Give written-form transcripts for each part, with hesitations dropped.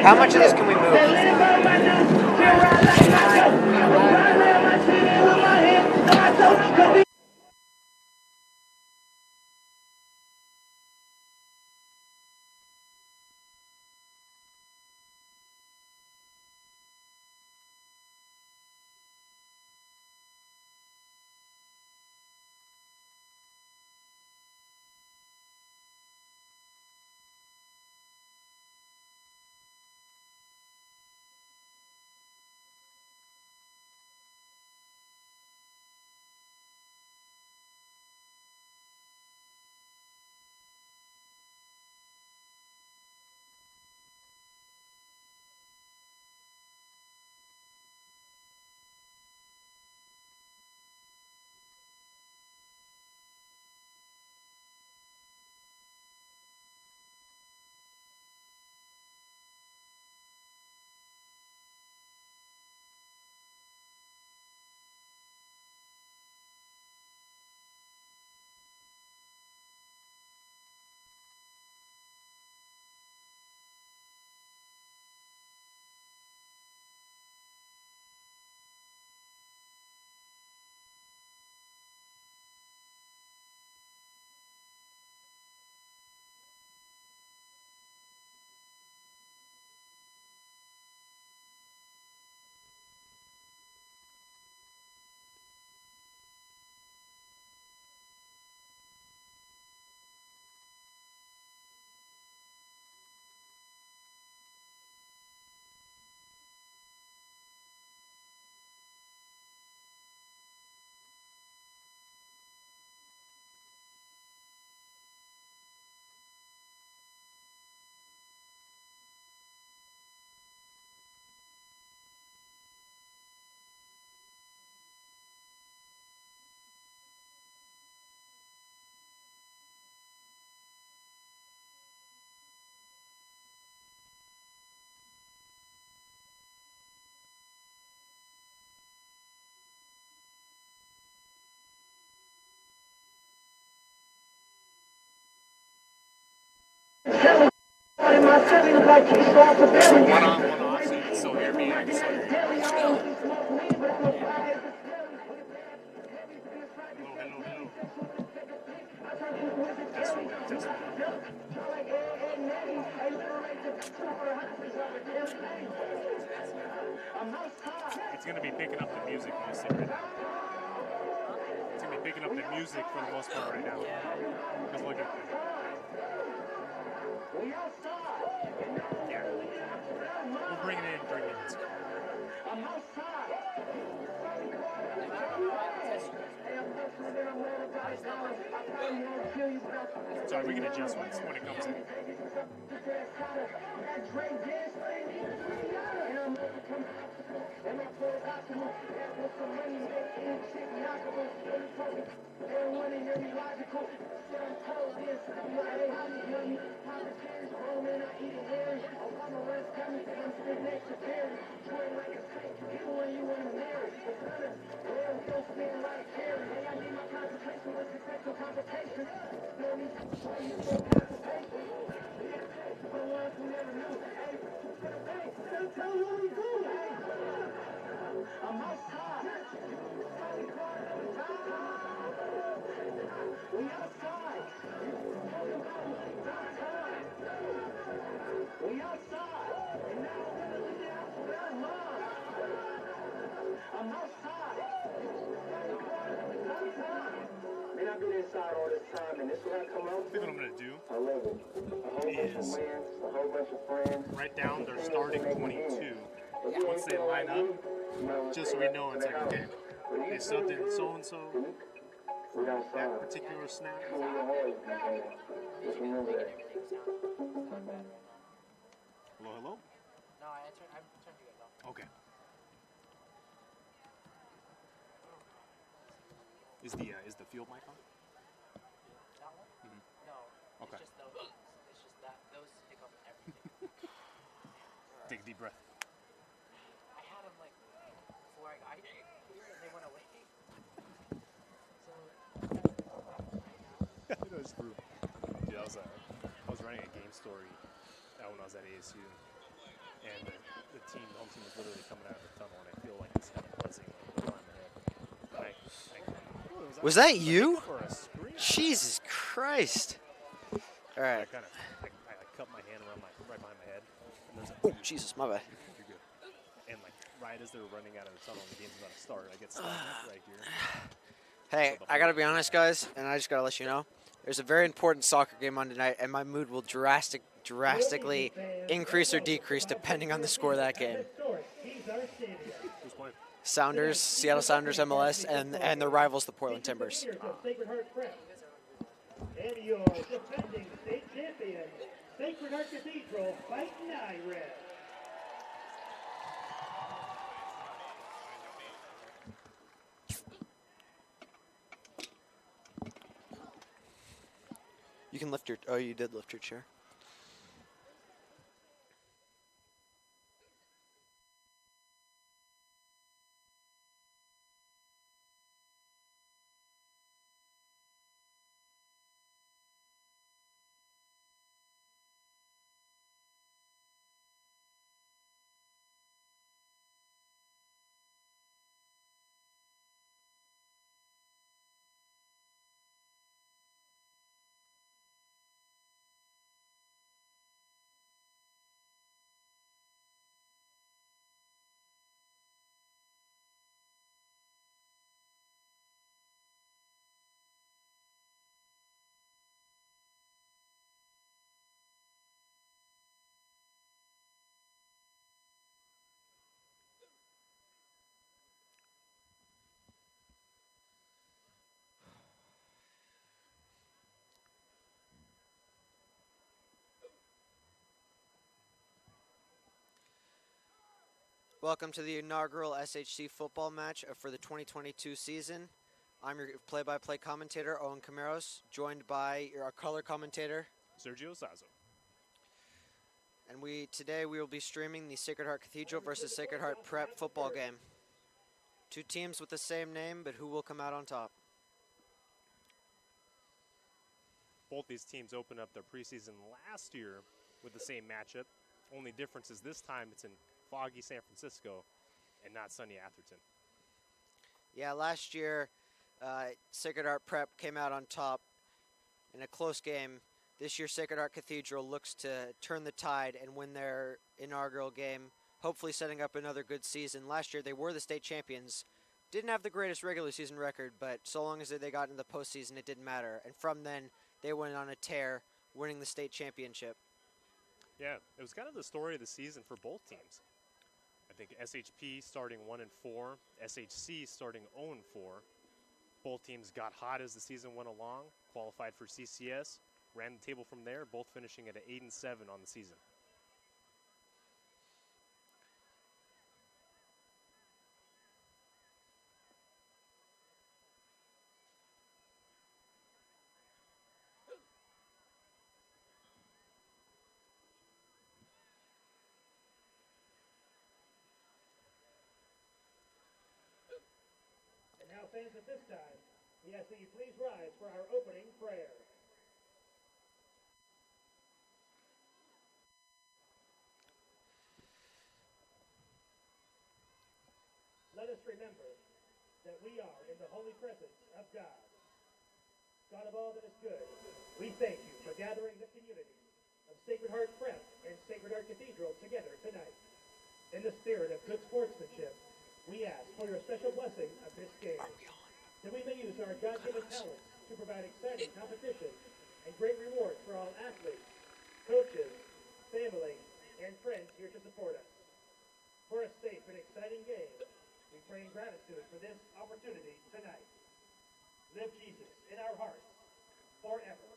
How much of this can we move? It's going to be picking up the music mostly right now. It's going to be picking up the music for the most part right now. Because look at that. Yeah. We'll bring it in 3 minutes. Sorry, we can adjust when it comes in. I think what I'm going to do is write down their starting 22 once they line up, just so we know it's like, okay, they subbed in so-and-so for that particular snap. Hello, hello? No, I turned you guys off. Okay. Is the field mic on? That one? Mm-hmm. No. Okay. It's just those. It's just that those pick up everything. Take a deep breath. I had them like before I got here, and they went away. So. That was brutal. Yeah, that was running a game story when I was at ASU, and the home team was literally coming out of the tunnel, and I feel like it's kind of buzzing like behind my head. Was that you? For a screen? Jesus Christ! All right. I cut my hand around right behind my head. And there's Oh, Jesus, my bad. You're good. And like right as they're running out of the tunnel, and the game's about to start, I get stopped right here. Hey, I gotta be honest, guys, and I just gotta let you know, there's a very important soccer game on tonight, and my mood will drastically increase or decrease depending on the score of that game. Who's playing? Sounders, Seattle Sounders, MLS, and their rivals, the Portland Timbers. And your defending state champion, Sacred Heart Cathedral, Fightin Irish. You can lift your, oh, you did lift your chair. Welcome to the inaugural SHC football match for the 2022 season. I'm your play-by-play commentator, Owen Camaros, joined by our color commentator, Sergio Sazo. And today we will be streaming the Sacred Heart Cathedral versus Sacred Heart Prep football game. Two teams with the same name, but who will come out on top? Both these teams opened up their preseason last year with the same matchup. Only difference is this time it's in foggy San Francisco and not sunny Atherton. Yeah, last year Sacred Heart Prep came out on top in a close game. This year Sacred Heart Cathedral looks to turn the tide and win their inaugural game, hopefully setting up another good season. Last year they were the state champions. Didn't have the greatest regular season record, but so long as they got into the postseason, it didn't matter. And from then, they went on a tear, winning the state championship. Yeah, it was kind of the story of the season for both teams. I think SHP starting 1-4, SHC starting 0-4. Both teams got hot as the season went along, qualified for CCS, ran the table from there, both finishing at an 8-7 on the season. And now, fans, at this time, we ask that you please rise for our opening prayer. Let us remember that we are in the holy presence of God. God of all that is good, we thank you for gathering the community of Sacred Heart Prep and Sacred Heart Cathedral together tonight. In the spirit of good sportsmanship, we ask for your special blessing of this game, that we may use our God-given talents to provide exciting competition and great rewards for all athletes, coaches, family, and friends here to support us. For a safe and exciting game, we pray in gratitude for this opportunity tonight. Live Jesus in our hearts forever.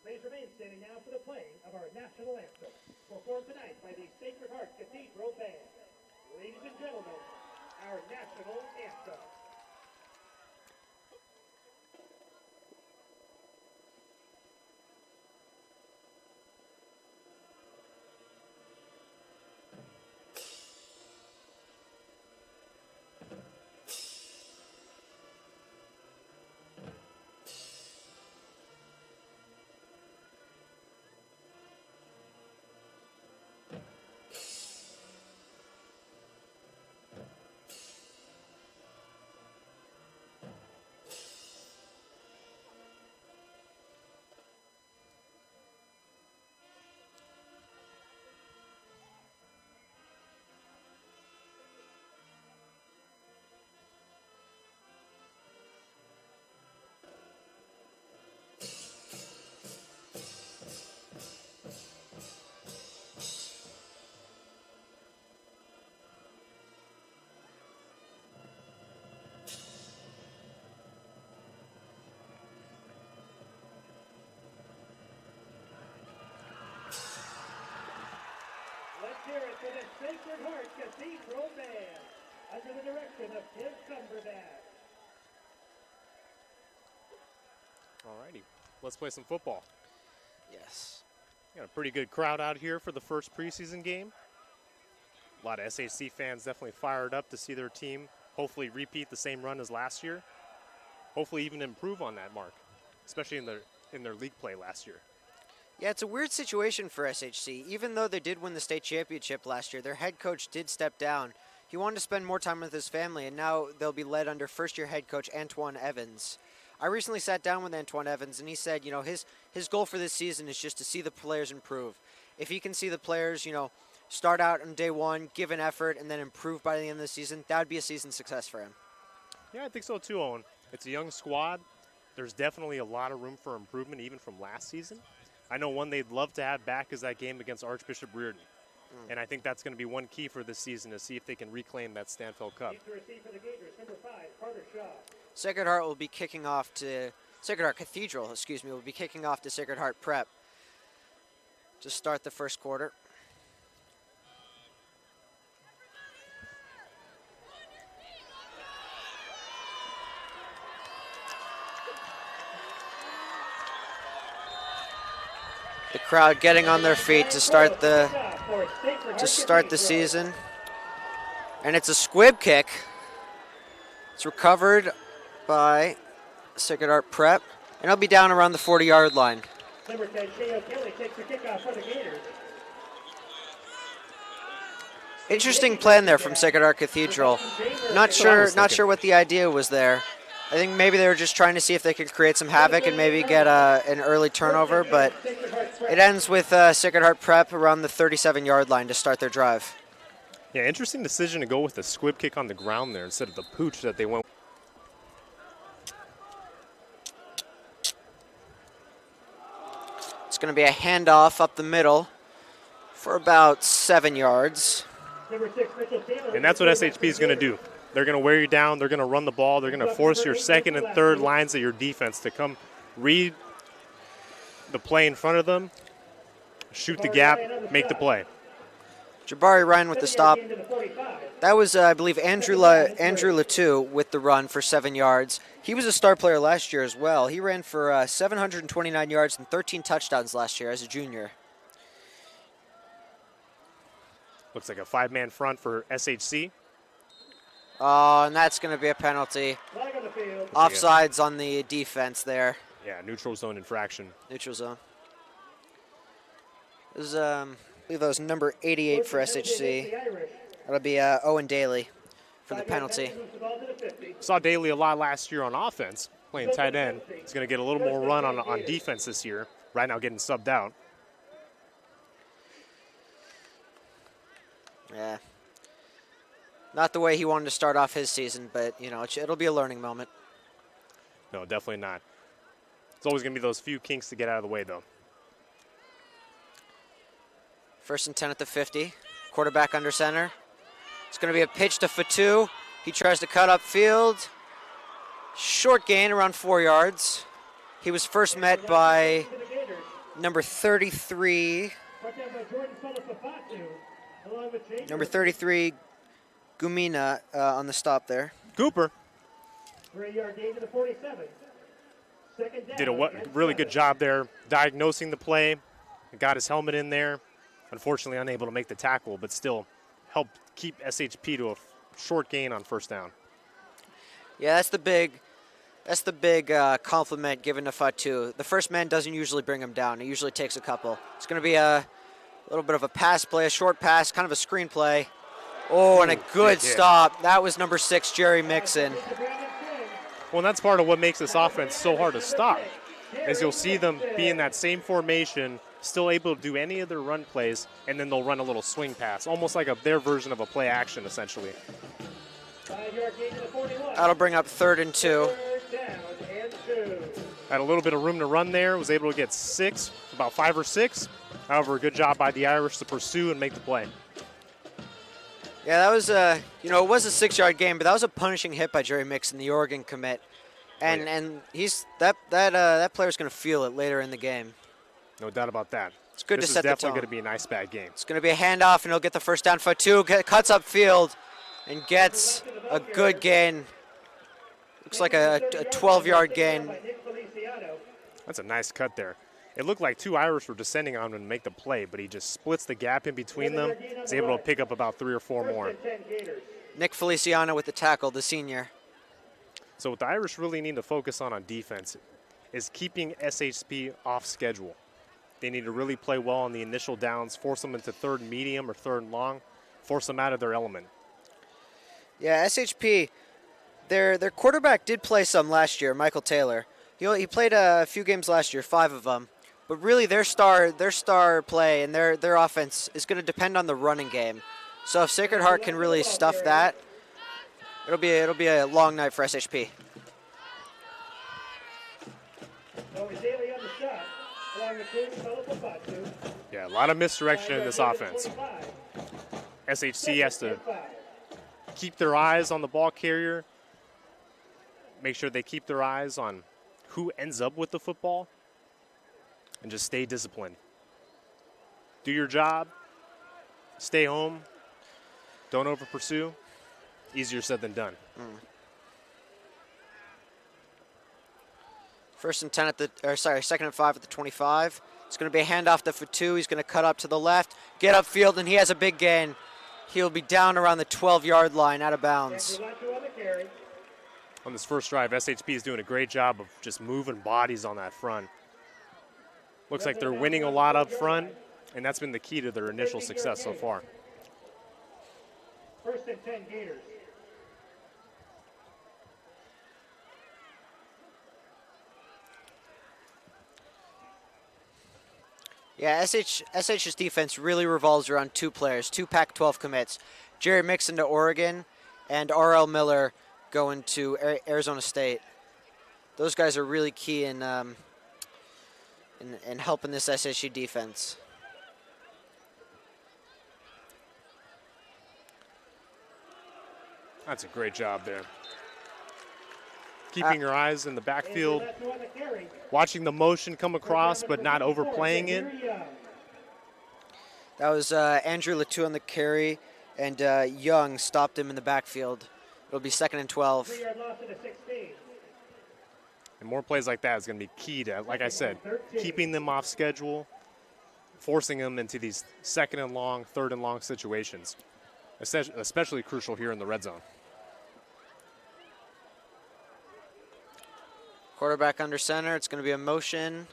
Please remain standing now for the playing of our national anthem, performed tonight by the Sacred Heart Cathedral Band. Ladies and gentlemen, our national anthem. for the Sacred Heart Cathedral Band, under the direction of Tim Cumberbatch. Alrighty, let's play some football. Yes. Got a pretty good crowd out here for the first preseason game. A lot of SHC fans definitely fired up to see their team hopefully repeat the same run as last year. Hopefully even improve on that mark, especially in their league play last year. Yeah, it's a weird situation for SHC. Even though they did win the state championship last year, their head coach did step down. He wanted to spend more time with his family, and now they'll be led under first-year head coach Antoine Evans. I recently sat down with Antoine Evans, and he said, you know, his goal for this season is just to see the players improve. If he can see the players, you know, start out on day one, give an effort, and then improve by the end of the season, that would be a season success for him. Yeah, I think so too, Owen. It's a young squad. There's definitely a lot of room for improvement even from last season. I know one they'd love to have back is that game against Archbishop Reardon. And I think that's going to be one key for this season to see if they can reclaim that Stanfield Cup. Sacred Heart will be kicking off to Sacred Heart Cathedral, will be kicking off to Sacred Heart Prep to start the first quarter. The crowd getting on their feet to start the season. And it's a squib kick. It's recovered by Sacred Heart Prep, and it'll be down around the 40-yard line. Number 10, Sheo Kelly takes the kickoff for the Gators. Interesting plan there from Sacred Heart Cathedral. Not sure what the idea was there. I think maybe they were just trying to see if they could create some havoc and maybe get an early turnover, but it ends with Sacred Heart Prep around the 37-yard line to start their drive. Yeah, interesting decision to go with the squib kick on the ground there instead of the pooch that they went. It's going to be a handoff up the middle for about 7 yards. And that's what SHP is going to do. They're going to wear you down. They're going to run the ball. They're going to force your second and third lines of your defense to come read the play in front of them, shoot the gap, make the play. Jabari Ryan with the stop. That was, I believe, Andrew Latu with the run for 7 yards. He was a star player last year as well. He ran for 729 yards and 13 touchdowns last year as a junior. Looks like a 5-man front for SHC. Oh, and that's going to be a penalty. Offsides on the defense there. Yeah, neutral zone infraction. Neutral zone. It was, I believe that was number 88 for SHC. That'll be Owen Daly for the penalty. Saw Daly a lot last year on offense, playing tight end. He's going to get a little more run on defense this year. Right now getting subbed out. Yeah. Not the way he wanted to start off his season, but, you know, it'll be a learning moment. No, definitely not. It's always going to be those few kinks to get out of the way, though. 1st and 10 at the 50. Quarterback under center. It's going to be a pitch to Fatu. He tries to cut upfield. Short gain around 4 yards. He was first met by number 33. Number 33, Gumina on the stop there. Cooper 3-yard gain to the 47. did a really good job there diagnosing the play. Got his helmet in there. Unfortunately unable to make the tackle, but still helped keep SHP to a short gain on first down. Yeah, that's the big compliment given to Fatu. The first man doesn't usually bring him down. It usually takes a couple. It's going to be a little bit of a pass play, a short pass, kind of a screen play. Oh, and a good stop. That was number 6, Jerry Mixon. Well, and that's part of what makes this offense so hard to stop, is you'll see them be in that same formation, still able to do any of their run plays, and then they'll run a little swing pass, almost like their version of a play action, essentially. That'll bring up 3rd and 2. Had a little bit of room to run there, was able to get 6, about 5 or 6. However, a good job by the Irish to pursue and make the play. Yeah, that was it was a 6-yard game, but that was a punishing hit by Jerry Mixon, the Oregon commit, and he's that player's going to feel it later in the game. No doubt about that. It's good to set the tone. This is definitely going to be a nice bad game. It's going to be a handoff, and he'll get the first down for 2. Cuts upfield and gets a good gain. Looks like a 12-yard gain. That's a nice cut there. It looked like 2 Irish were descending on him to make the play, but he just splits the gap in between them. He's able to pick up about 3 or 4 more. Nick Feliciano with the tackle, the senior. So what the Irish really need to focus on defense is keeping SHP off schedule. They need to really play well on the initial downs, force them into 3rd and medium or 3rd and long, force them out of their element. Yeah, SHP, their quarterback did play some last year, Michael Taylor. He played a few games last year, 5 of them. But really their star play and their offense is going to depend on the running game. So if Sacred Heart can really stuff that, it'll be a long night for SHP. Yeah, a lot of misdirection in this offense. SHC has to keep their eyes on the ball carrier, make sure they keep their eyes on who ends up with the football, and just stay disciplined. Do your job, stay home, don't over pursue. Easier said than done. Second and 5 at the 25. It's going to be a handoff to for 2. He's going to cut up to the left, get upfield, and he has a big gain. He'll be down around the 12-yard line, out of bounds. On this first drive, SHP is doing a great job of just moving bodies on that front. Looks like they're winning a lot up front, and that's been the key to their initial success so far. 1st and 10 Gators. Yeah, SH's defense really revolves around 2 players, 2 Pac-12 commits. Jerry Mixon to Oregon and R.L. Miller going to Arizona State. Those guys are really key in helping this SHU defense. That's a great job there. Keeping your eyes in the backfield, watching the motion come across, but not overplaying it. That was Andrew Latou on the carry, and Young stopped him in the backfield. It'll be 2nd and 12. And more plays like that is going to be key to, like I said, keeping them off schedule, forcing them into these 2nd and long, 3rd and long situations, especially crucial here in the red zone. Quarterback under center. It's going to be a motion.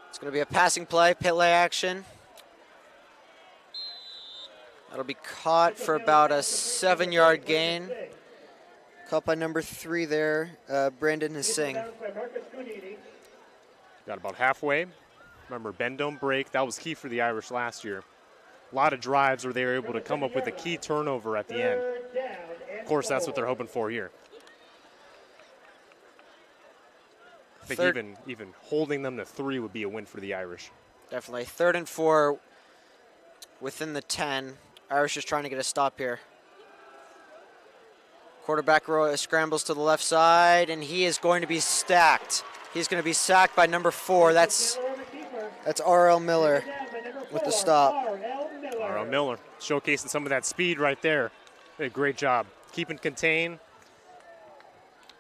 It's going to be a passing play, pit lay action. That'll be caught for about a 7-yard gain. Caught by number 3 there, Brandon Hsing. Got about halfway. Remember, bend don't break. That was key for the Irish last year. A lot of drives where they were able to come up with a key turnover at the end. Of course, that's what they're hoping for here. I think even holding them to 3 would be a win for the Irish. Definitely. 3rd and 4 within the 10. Irish is trying to get a stop here. Quarterback scrambles to the left side, and he is going to be stacked. He's going to be sacked by number 4. That's R.L. Miller with the stop. R.L. Miller showcasing some of that speed right there. Did a great job keeping contained.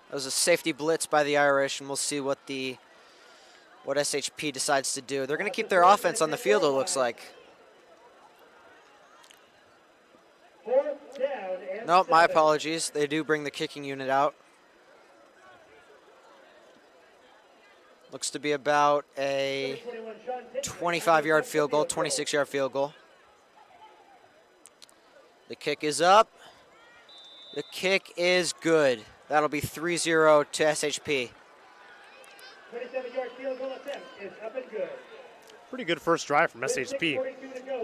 That was a safety blitz by the Irish, and we'll see what SHP decides to do. They're going to keep their offense on the field, it looks like. Nope, my apologies. They do bring the kicking unit out. Looks to be about a 25-yard field goal, 26-yard field goal. The kick is up. The kick is good. That'll be 3-0 to SHP. 27-yard field goal attempt is up and good. Pretty good first drive from SHP.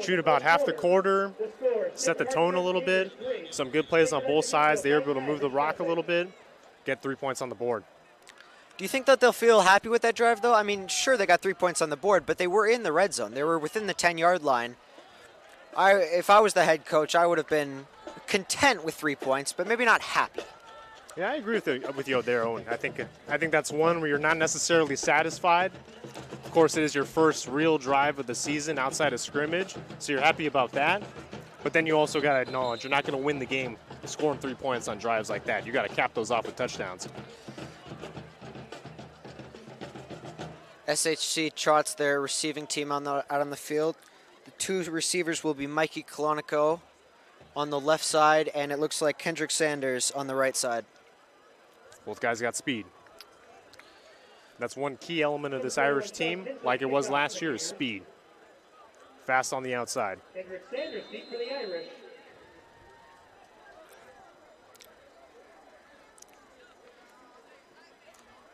Shoot about half the quarter, set the tone a little bit. Some good plays on both sides. They were able to move the rock a little bit, get 3 points on the board. Do you think that they'll feel happy with that drive, though? I mean, sure, they got 3 points on the board, but they were in the red zone. They were within the 10-yard line. If I was the head coach, I would have been content with 3 points, but maybe not happy. Yeah, I agree with you there, Owen. I think that's one where you're not necessarily satisfied, Of course, it is your first real drive of the season outside of scrimmage, so you're happy about that. But then you also got to acknowledge you're not going to win the game scoring 3 points on drives like that. You got to cap those off with touchdowns. SHC trots their receiving team out on the field. The two receivers will be Mikey Kolonico on the left side, and it looks like Kendrick Sanders on the right side. Both guys got speed. That's one key element of this Irish team, like it was last year, is speed. Fast on the outside. Kendrick Sanders deep for the Irish.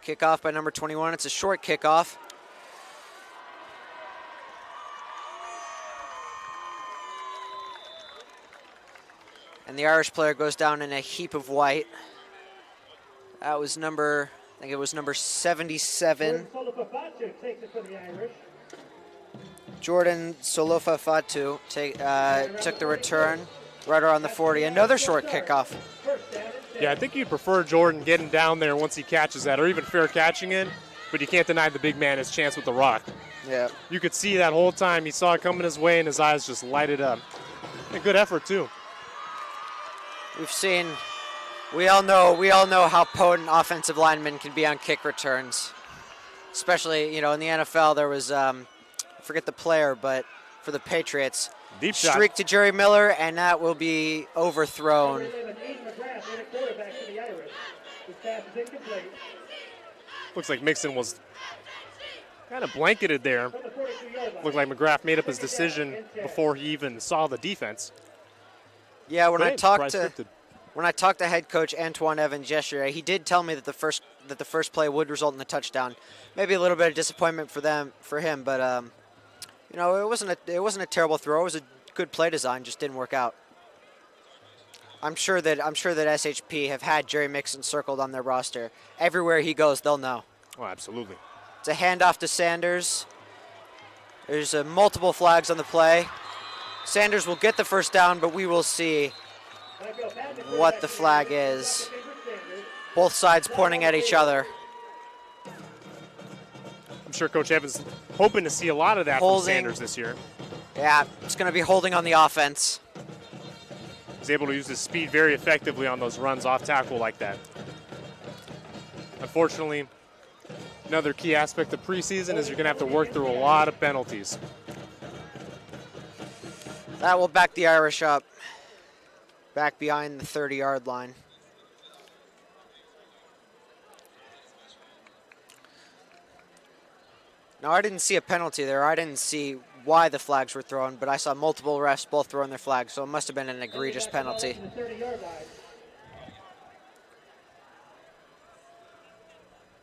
Kickoff by number 21. It's a short kickoff. And the Irish player goes down in a heap of white. That was number, I think it was number 77. Jordan Solofafatu took the return right around the 40. Another short kickoff. Yeah, I think you'd prefer Jordan getting down there once he catches that, or even fair catching it, but you can't deny the big man his chance with the rock. Yeah. You could see that whole time he saw it coming his way and his eyes just lighted up. A good effort, too. We've seen, we all know how potent offensive linemen can be on kick returns. Especially, in the NFL, there was, I forget the player, but for the Patriots, deep shot. Streak to Jerry Miller, and that will be overthrown. Looks like Mixon was kind of blanketed there. Looked like McGrath made up his decision before he even saw the defense. Yeah, when I talked to head coach Antoine Evans yesterday, he did tell me that the first play would result in a touchdown. Maybe a little bit of disappointment for him, but it wasn't a terrible throw. It was a good play design, just didn't work out. I'm sure that SHP have had Jerry Mixon circled on their roster. Everywhere he goes, they'll know. Oh, absolutely. It's a handoff to Sanders. There's multiple flags on the play. Sanders will get the first down, but we will see what the flag is. Both sides pointing at each other. I'm sure Coach Evans hoping to see a lot of that from Sanders this year. Yeah, it's going to be holding on the offense. He's able to use his speed very effectively on those runs off tackle like that. Unfortunately, another key aspect of preseason is you're going to have to work through a lot of penalties. That will back the Irish up, back behind the 30-yard line. Now, I didn't see a penalty there. I didn't see why the flags were thrown, but I saw multiple refs both throwing their flags, so it must have been an egregious penalty.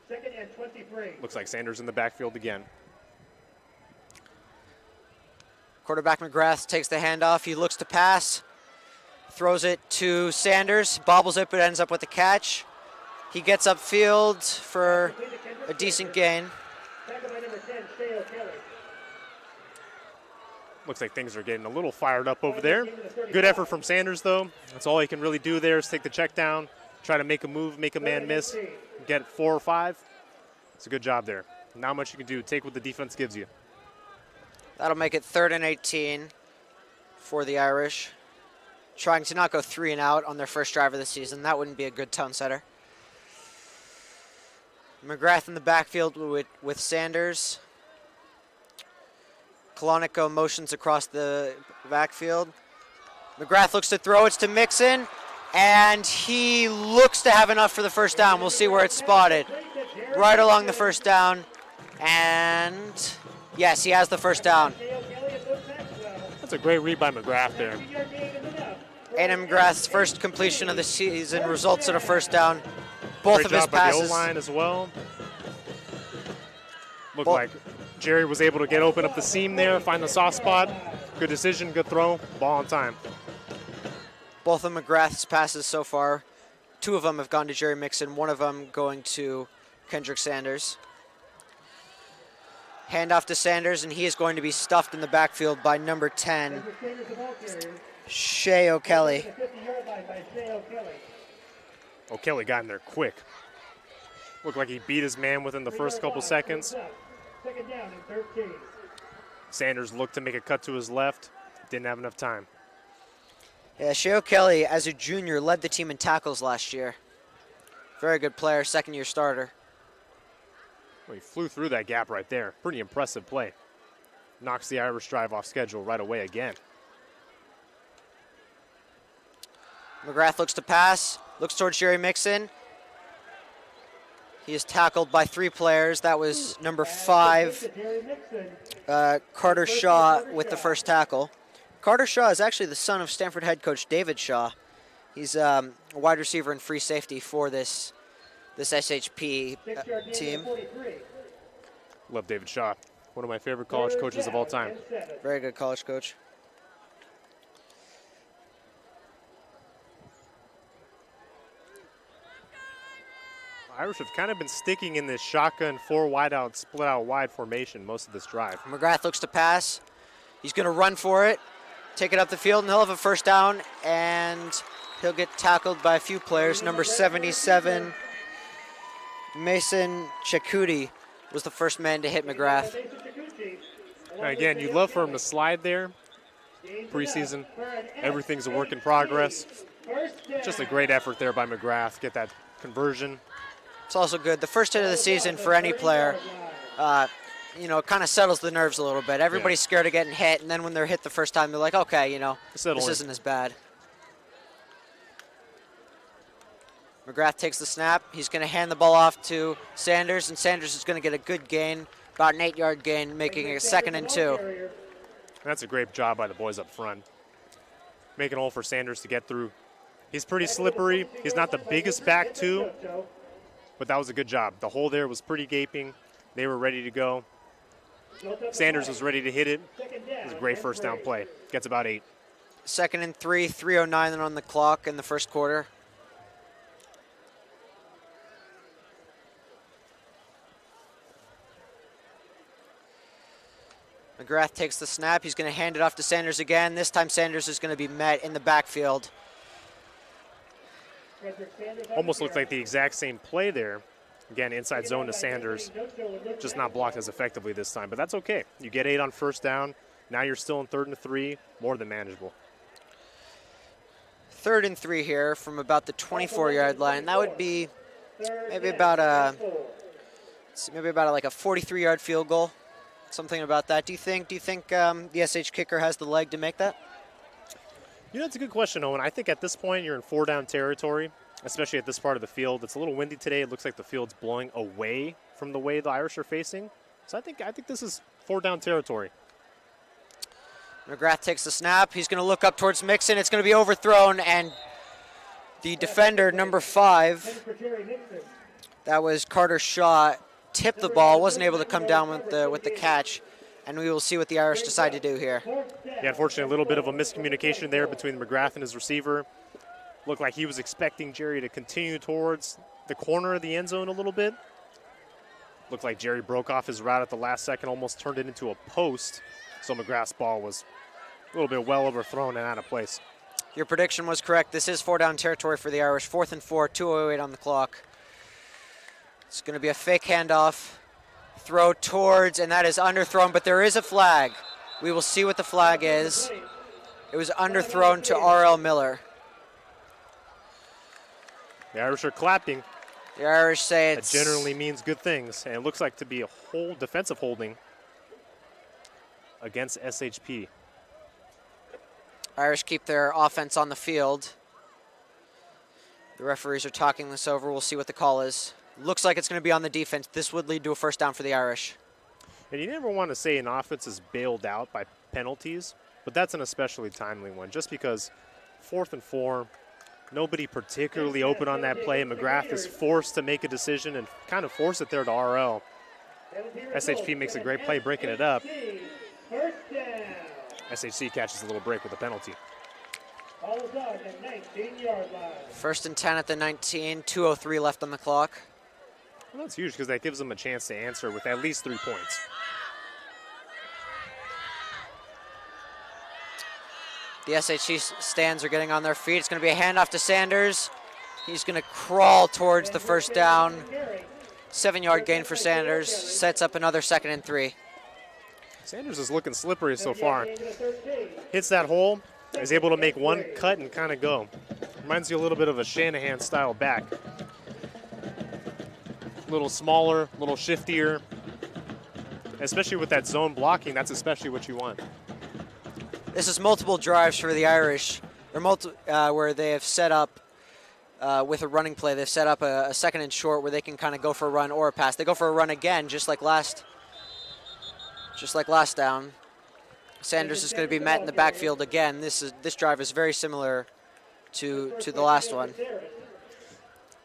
Second and 23. Looks like Sanders in the backfield again. Quarterback McGrath takes the handoff. He looks to pass, throws it to Sanders, bobbles it, but ends up with the catch. He gets upfield for a decent gain. Looks like things are getting a little fired up over there. Good effort from Sanders, though. That's all he can really do there is take the check down, try to make a move, make a man miss, get 4 or 5. It's a good job there. Not much you can do. Take what the defense gives you. That'll make it 3rd and 18 for the Irish. Trying to not go 3 and out on their first drive of the season. That wouldn't be a good tone setter. McGrath in the backfield with Sanders. Kolonico motions across the backfield. McGrath looks to throw. It's to Mixon. And he looks to have enough for the first down. We'll see where it's spotted. Right along the first down. And yes, he has the first down. That's a great read by McGrath there. Aiden McGrath's first completion of the season results in a first down. Both Great of his job by the passes. O-line as well. Looked like Jerry was able to get open up the seam there, find the soft spot. Good decision, good throw, ball on time. Both of McGrath's passes so far, 2 of them have gone to Jerry Mixon, 1 of them going to Kendrick Sanders. Handoff to Sanders, and he is going to be stuffed in the backfield by number 10, Shea O'Kelly. O'Kelly got in there quick. Looked like he beat his man within the first couple seconds. Second down and 13. Sanders looked to make a cut to his left. Didn't have enough time. Yeah, Shea Kelly, as a junior, led the team in tackles last year. Very good player, second-year starter. Well, he flew through that gap right there. Pretty impressive play. Knocks the Irish drive off schedule right away again. McGrath looks to pass, looks towards Jerry Mixon. He is tackled by 3 players. That was number 5, Carter Shaw, with the first tackle. Carter Shaw is actually the son of Stanford head coach David Shaw. He's a wide receiver and free safety for this SHP team. Love David Shaw. One of my favorite college coaches of all time. Very good college coach. Irish have kind of been sticking in this shotgun 4 wide out, split out wide formation most of this drive. McGrath looks to pass. He's going to run for it, take it up the field, and he'll have a first down, and he'll get tackled by a few players. Number 77, Mason Chakuti, was the first man to hit McGrath. Again, you'd love for him to slide there. Preseason, everything's a work in progress. Just a great effort there by McGrath, get that conversion. It's also good. The first hit of the season for any player, you know, it kind of settles the nerves a little bit. Everybody's scared of getting hit, and then when they're hit the first time, they're like, okay, you know, this isn't as bad. McGrath takes the snap. He's going to hand the ball off to Sanders, and Sanders is going to get a good gain, about an 8-yard gain, making it 2nd and 2. That's a great job by the boys up front. Making a hole for Sanders to get through. He's pretty slippery. He's not the biggest back, too, but that was a good job. The hole there was pretty gaping. They were ready to go. Sanders was ready to hit it. It was a great first down play. Gets about 8. 2nd and 3, 3:09 on the clock in the first quarter. McGrath takes the snap. He's going to hand it off to Sanders again. This time Sanders is going to be met in the backfield. Almost looked like the exact same play there. Again, inside zone to Sanders. Just not blocked as effectively this time, but that's okay. You get 8 on first down. Now you're still in 3rd and 3. More than manageable. 3rd and 3 here from about the 24-yard line. That would be maybe about like a 43-yard field goal. Something about that. Do you think the SH kicker has the leg to make that? You know, it's a good question, Owen. I think at this point you're in 4-down territory, especially at this part of the field. It's a little windy today. It looks like the field's blowing away from the way the Irish are facing. So I think this is 4-down territory. McGrath takes the snap. He's going to look up towards Mixon. It's going to be overthrown, and the defender, number 5, that was Carter Shaw, tipped the ball, wasn't able to come down with the catch, and we will see what the Irish decide to do here. Yeah, unfortunately, a little bit of a miscommunication there between McGrath and his receiver. Looked like he was expecting Jerry to continue towards the corner of the end zone a little bit. Looked like Jerry broke off his route at the last second, almost turned it into a post. So McGrath's ball was a little bit well overthrown and out of place. Your prediction was correct. This is 4-down territory for the Irish. 4th and 4, 2:08 on the clock. It's going to be a fake handoff. Throw towards, and that is underthrown, but there is a flag. We will see what the flag is. It was underthrown to R.L. Miller. The Irish are clapping. The Irish say it generally means good things, and it looks like to be a whole defensive holding against SHP. Irish keep their offense on the field. The referees are talking this over. We'll see what the call is. Looks like it's going to be on the defense. This would lead to a first down for the Irish. And you never want to say an offense is bailed out by penalties, but that's an especially timely one, just because 4th and 4, nobody particularly open on that play. McGrath is forced to make a decision and kind of force it there to RL. SHP makes a great play breaking it up. SHC catches a little break with a penalty. 1st and 10 at the 19, 2:03 left on the clock. Well, that's huge because that gives them a chance to answer with at least 3 points. The SHC stands are getting on their feet. It's going to be a handoff to Sanders. He's going to crawl towards the first down. 7-yard gain for Sanders. Sets up another 2nd and 3. Sanders is looking slippery so far. Hits that hole, is able to make one cut and kind of go. Reminds you a little bit of a Shanahan style back. A little smaller, a little shiftier. Especially with that zone blocking, that's especially what you want. This is multiple drives for the Irish, where they have set up with a running play. They've set up a 2nd and short where they can kind of go for a run or a pass. They go for a run again, just like last down. Sanders is going to be met in the backfield again. This drive is very similar to the last one.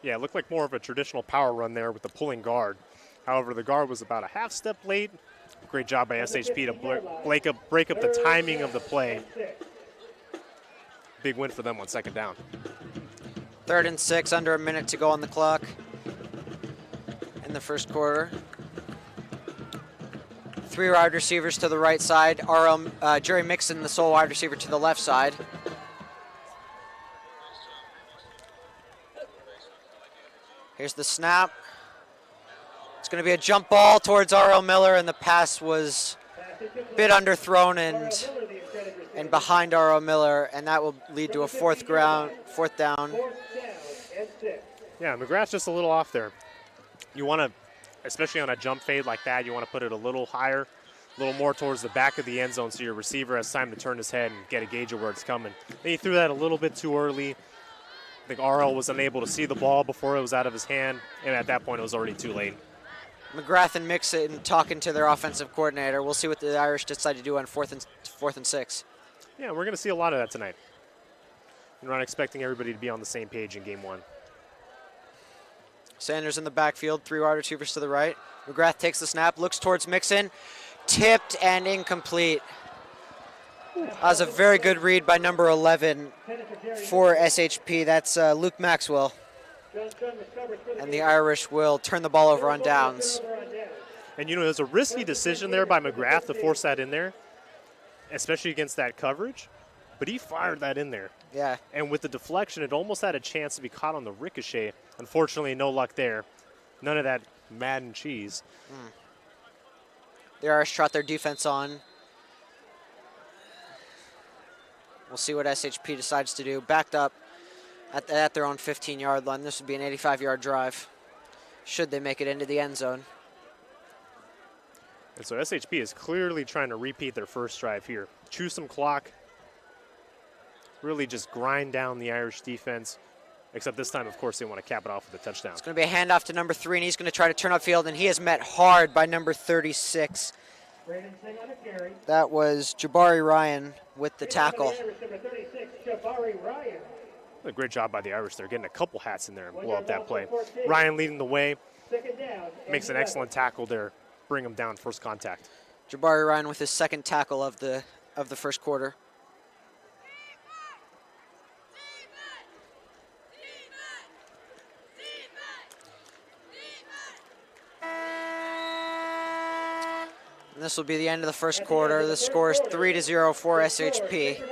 Yeah, it looked like more of a traditional power run there with the pulling guard. However, the guard was about a half step late. Great job by SHP to break up the timing of the play. Big win for them on 2nd down. 3rd and 6, under a minute to go on the clock in the first quarter. 3 wide receivers to the right side. Jerry Mixon, the sole wide receiver, to the left side. Here's the snap. It's going to be a jump ball towards R.L. Miller, and the pass was a bit underthrown and behind R.L. Miller, and that will lead to a fourth down. Yeah, McGrath's just a little off there. You want to, especially on a jump fade like that, you want to put it a little higher, a little more towards the back of the end zone so your receiver has time to turn his head and get a gauge of where it's coming. Then he threw that a little bit too early. I think RL was unable to see the ball before it was out of his hand, and at that point it was already too late. McGrath and Mixon talking to their offensive coordinator. We'll see what the Irish decide to do on 4th and 6. Yeah, we're going to see a lot of that tonight. We're not expecting everybody to be on the same page in game 1. Sanders in the backfield, 3 wide receivers to the right. McGrath takes the snap, looks towards Mixon, tipped and incomplete. That was a very good read by number 11 for SHP. That's Luke Maxwell. And the Irish will turn the ball over on downs. And, it was a risky decision there by McGrath to force that in there, especially against that coverage. But he fired that in there. Yeah. And with the deflection, it almost had a chance to be caught on the ricochet. Unfortunately, no luck there. None of that Madden cheese. The Irish trot their defense on. We'll see what SHP decides to do. Backed up at their own 15-yard line. This would be an 85-yard drive, should they make it into the end zone. And so SHP is clearly trying to repeat their first drive here. Chew some clock. Really just grind down the Irish defense. Except this time, of course, they want to cap it off with a touchdown. It's going to be a handoff to number 3, and he's going to try to turn upfield, and he is met hard by number 36. That was Jabari Ryan with the tackle. A great job by the Irish there, getting a couple hats in there and blow up that play. Ryan leading the way, makes an excellent tackle there, bring him down first contact. Jabari Ryan with his 2nd tackle of the first quarter. And this will be the end of the first quarter. The score is 3-0 for SHP.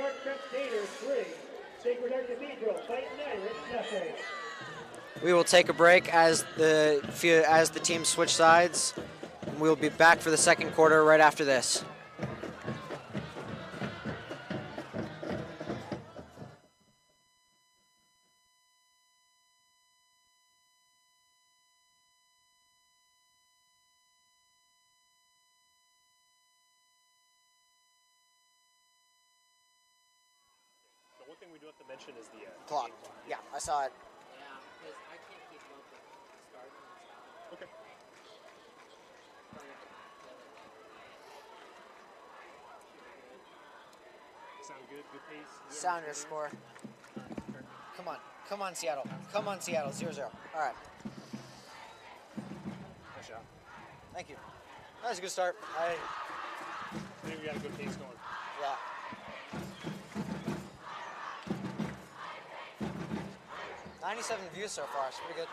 We will take a break as the teams switch sides. And we'll be back for the second quarter right after this. The one thing we do have to mention is the Clock. Yeah, I saw it. Yeah, because I can't keep up with starting and stopping. Okay. Sound good? Good pace? Sounders score. Come on. Come on, Seattle. Come on, Seattle. 0-0. All right. Nice shot. Thank you. That was a good start. I think we got a good pace going. Yeah. '97 views so far. It's pretty good.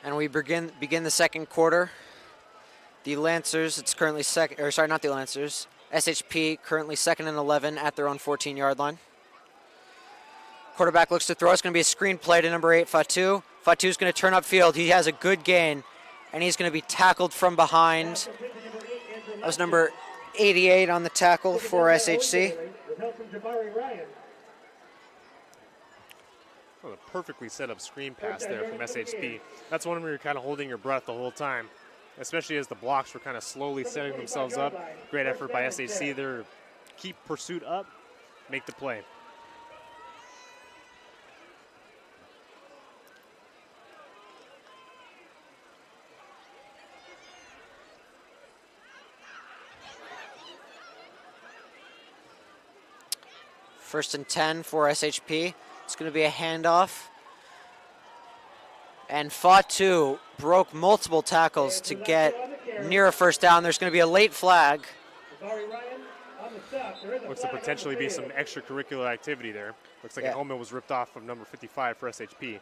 And we begin the second quarter. The Lancers, it's currently second, or sorry, not the Lancers. SHP currently 2nd and 11 at their own 14-yard line. Quarterback looks to throw. It's going to be a screen play to number 8, Fatu. Fatu's going to turn upfield. He has a good gain, and he's going to be tackled from behind. That was number 88 on the tackle for SHC. Well, a perfectly set up screen pass there from SHP. That's one where you're kind of holding your breath the whole time, especially as the blocks were kind of slowly setting themselves up. Great effort by SHC there to keep pursuit up, make the play. First and 10 for SHP. It's going to be a handoff. And Fatu broke multiple tackles to get near a first down. There's going to be a late flag. Looks to potentially be some extracurricular activity there. Looks like an helmet was ripped off of number 55 for SHP.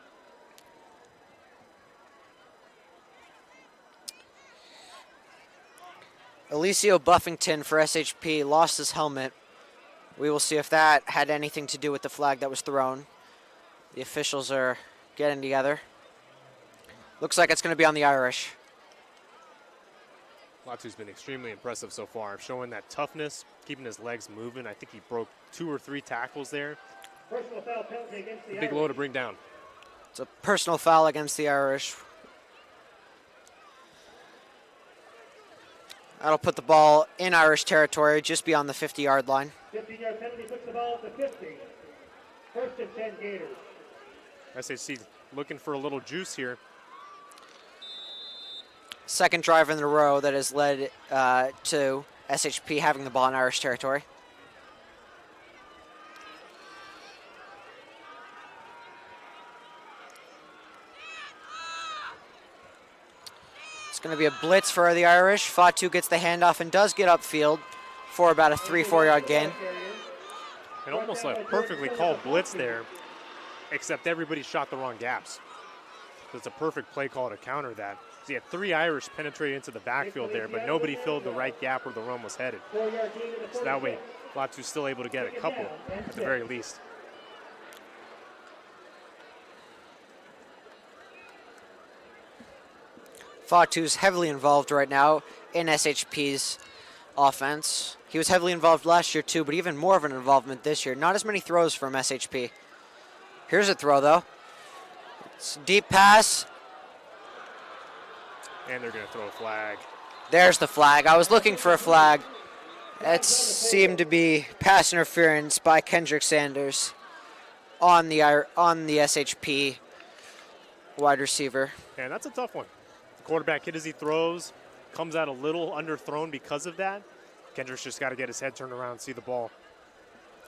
Alicio Buffington for SHP lost his helmet. We will see if that had anything to do with the flag that was thrown. The officials are getting together. Looks like it's going to be on the Irish. Latu's been extremely impressive so far, showing that toughness, keeping his legs moving. I think he broke 2 or 3 tackles there. Personal foul penalty against the Big Irish. low to bring down. It's a personal foul against the Irish. That'll put the ball in Irish territory, just beyond the 50-yard line. 15-yard penalty puts the ball at the 50. First and 10 Gators. SHC looking for a little juice here. Second drive in a row that has led to SHP having the ball in Irish territory. It's going to be a blitz for the Irish. Fatu gets the handoff and does get upfield for about a 3-4 yard gain. And almost a perfectly called blitz there, except everybody shot the wrong gaps. So it's a perfect play call to counter that. So you had 3 Irish penetrate into the backfield there, but nobody filled the right gap where the run was headed. So that way, Latu's still able to get a couple at the very least. Fatu's heavily involved right now in SHP's offense. He was heavily involved last year too, but even more of an involvement this year. Not as many throws from SHP. Here's a throw though. It's a deep pass. And they're going to throw a flag. There's the flag. I was looking for a flag. That seemed to be pass interference by Kendrick Sanders on the SHP wide receiver. And that's a tough one. The quarterback hit as he throws, comes out a little underthrown because of that. Kendrick's just got to get his head turned around and see the ball.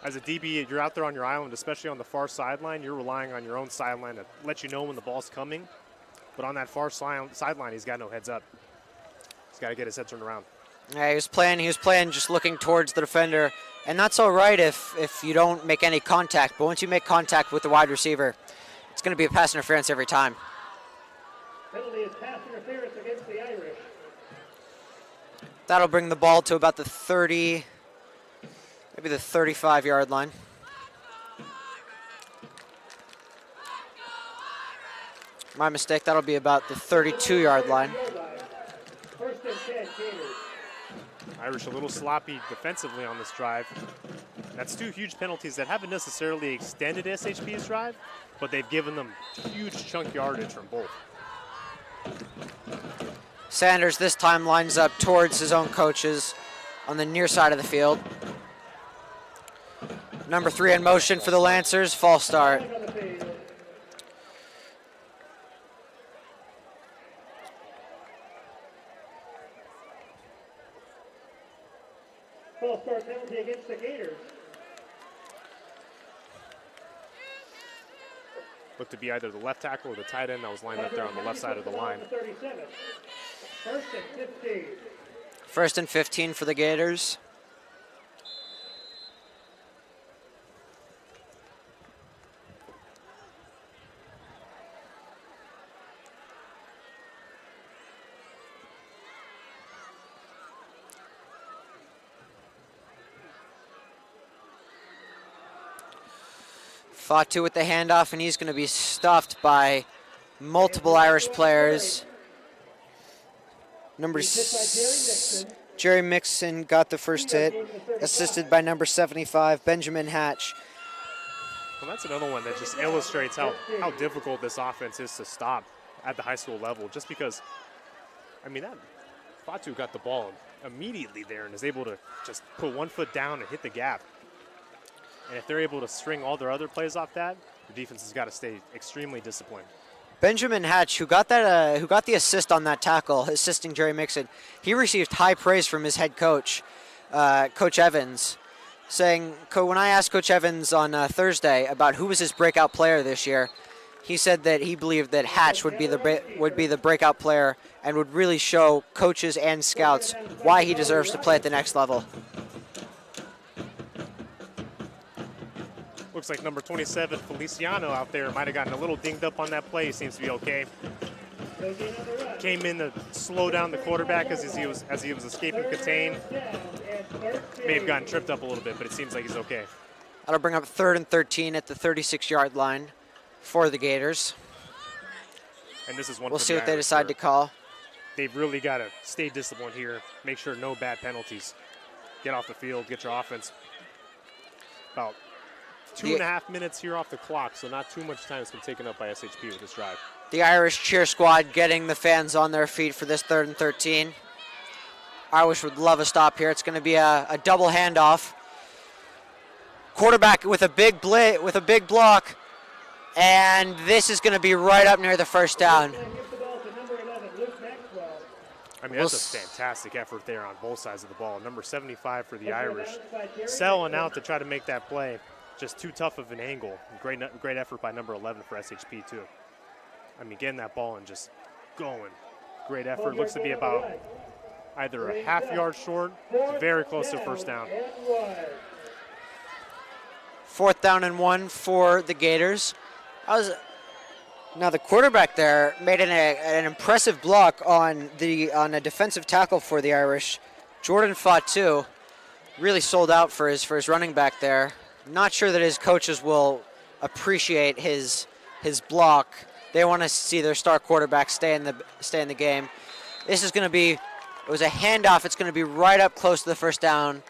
As a DB, you're out there on your island, especially on the far sideline. You're relying on your own sideline to let you know when the ball's coming. But on that far sideline, he's got no heads up. He's got to get his head turned around. Yeah, he was playing just looking towards the defender. And that's all right if you don't make any contact. But once you make contact with the wide receiver, it's going to be a pass interference every time. Penalty is pass interference against the Irish. That'll bring the ball to about the 30, maybe the 35-yard line. My mistake, that'll be about the 32-yard line. First and 10 Gators. Irish a little sloppy defensively on this drive. That's 2 huge penalties that haven't necessarily extended SHP's drive, but they've given them huge chunk yardage from both. Sanders this time lines up towards his own coaches on the near side of the field. Number 3 in motion for the Lancers, false start. False start penalty against the Gators. Looked to be either the left tackle or the tight end that was lined up there on the left side of the line. 37. First and 15. First and 15 for the Gators. Fatu with the handoff, and he's going to be stuffed by multiple Irish players. Jerry Mixon got the first hit, assisted by number 75, Benjamin Hatch. Well, that's another one that just illustrates how difficult this offense is to stop at the high school level. Just because, I mean, that Fatu got the ball immediately there and is able to just put 1 foot down and hit the gap. And if they're able to string all their other plays off that, the defense has got to stay extremely disciplined. Benjamin Hatch, who got the assist on that tackle, assisting Jerry Mixon, he received high praise from his head coach, Coach Evans, saying, when I asked Coach Evans on Thursday about who was his breakout player this year, he said that he believed that Hatch would be the breakout player and would really show coaches and scouts why he deserves to play at the next level. Looks like number 27, Feliciano, out there might have gotten a little dinged up on that play. He seems to be okay. Came in to slow down the quarterback as he was escaping contain. May have gotten tripped up a little bit, but it seems like he's okay. That'll bring up 3rd and 13 at the 36-yard line for the Gators. And this is one. We'll see what they decide to call. They've really got to stay disciplined here. Make sure no bad penalties. Get off the field. Get your offense. About 2.5 minutes here off the clock, so not too much time has been taken up by SHP with this drive. The Irish cheer squad getting the fans on their feet for this 3rd and 13. Irish would love a stop here. It's going to be a double handoff. Quarterback with a big block, and this is going to be right up near the first down. I mean, that's a fantastic effort there on both sides of the ball. Number 75 for the Irish, selling out to try to make that play. Just too tough of an angle. Great effort by number 11 for SHP, too. I mean, getting that ball and just going. Great effort. Looks to be about either a half yard short. It's very close to first down. 4th down and 1 for the Gators. Now the quarterback there made an impressive block on a defensive tackle for the Irish. Jordan Fatu really sold out for his running back there. Not sure that his coaches will appreciate his block. They want to see their star quarterback stay in the game. This is going to be, it was a handoff. It's going to be right up close to the first down,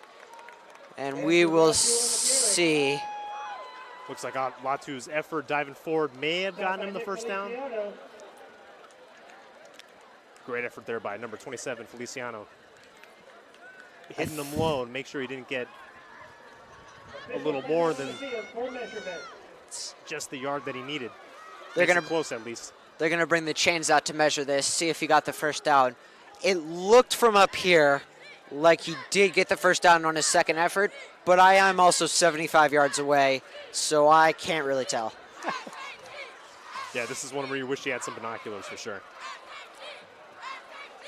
and we will see. Looks like Latu's effort diving forward may have gotten him the first down. Great effort there by number 27, Feliciano. Hitting him low and make sure he didn't get a little more than just the yard that he needed. They're going to close at least. They're going to bring the chains out to measure this, see if he got the first down. It looked from up here like he did get the first down on his second effort, but I am also 75 yards away, so I can't really tell. Yeah, this is one where you wish you had some binoculars for sure.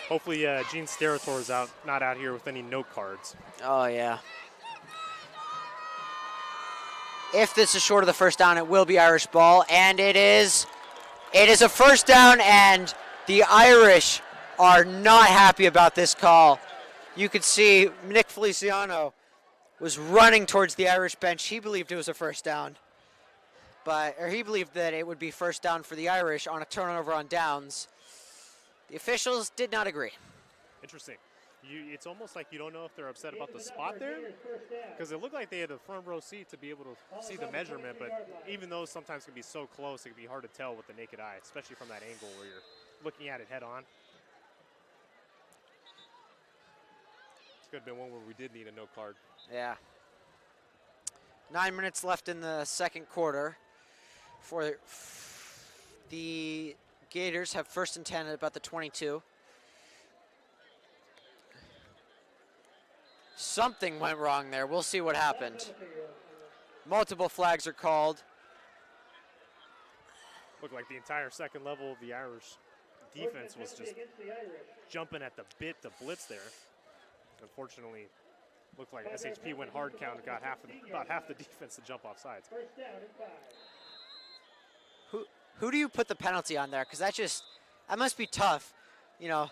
Hopefully Gene Sterator is not out here with any note cards. Oh, yeah. If this is short of the first down, it will be Irish ball, and it is. It is a first down, and the Irish are not happy about this call. You could see Nick Feliciano was running towards the Irish bench. He believed it was a first down, or he believed that it would be first down for the Irish on a turnover on downs. The officials did not agree. Interesting. It's almost like you don't know if they're upset about the spot there, because it looked like they had a front row seat to be able to see the measurement, but even those sometimes can be so close, it can be hard to tell with the naked eye, especially from that angle where you're looking at it head on. This could have been one where we did need a no card. Yeah. 9 minutes left in the second quarter. For the Gators have 1st and 10 at about the 22. Something went wrong there. We'll see what happened. Multiple flags are called. Looked like the entire second level of the Irish defense was just jumping at the bit to blitz there. Unfortunately, looked like SHP went hard count and got about half the defense to jump off sides. Who do you put the penalty on there? Because that must be tough. You know,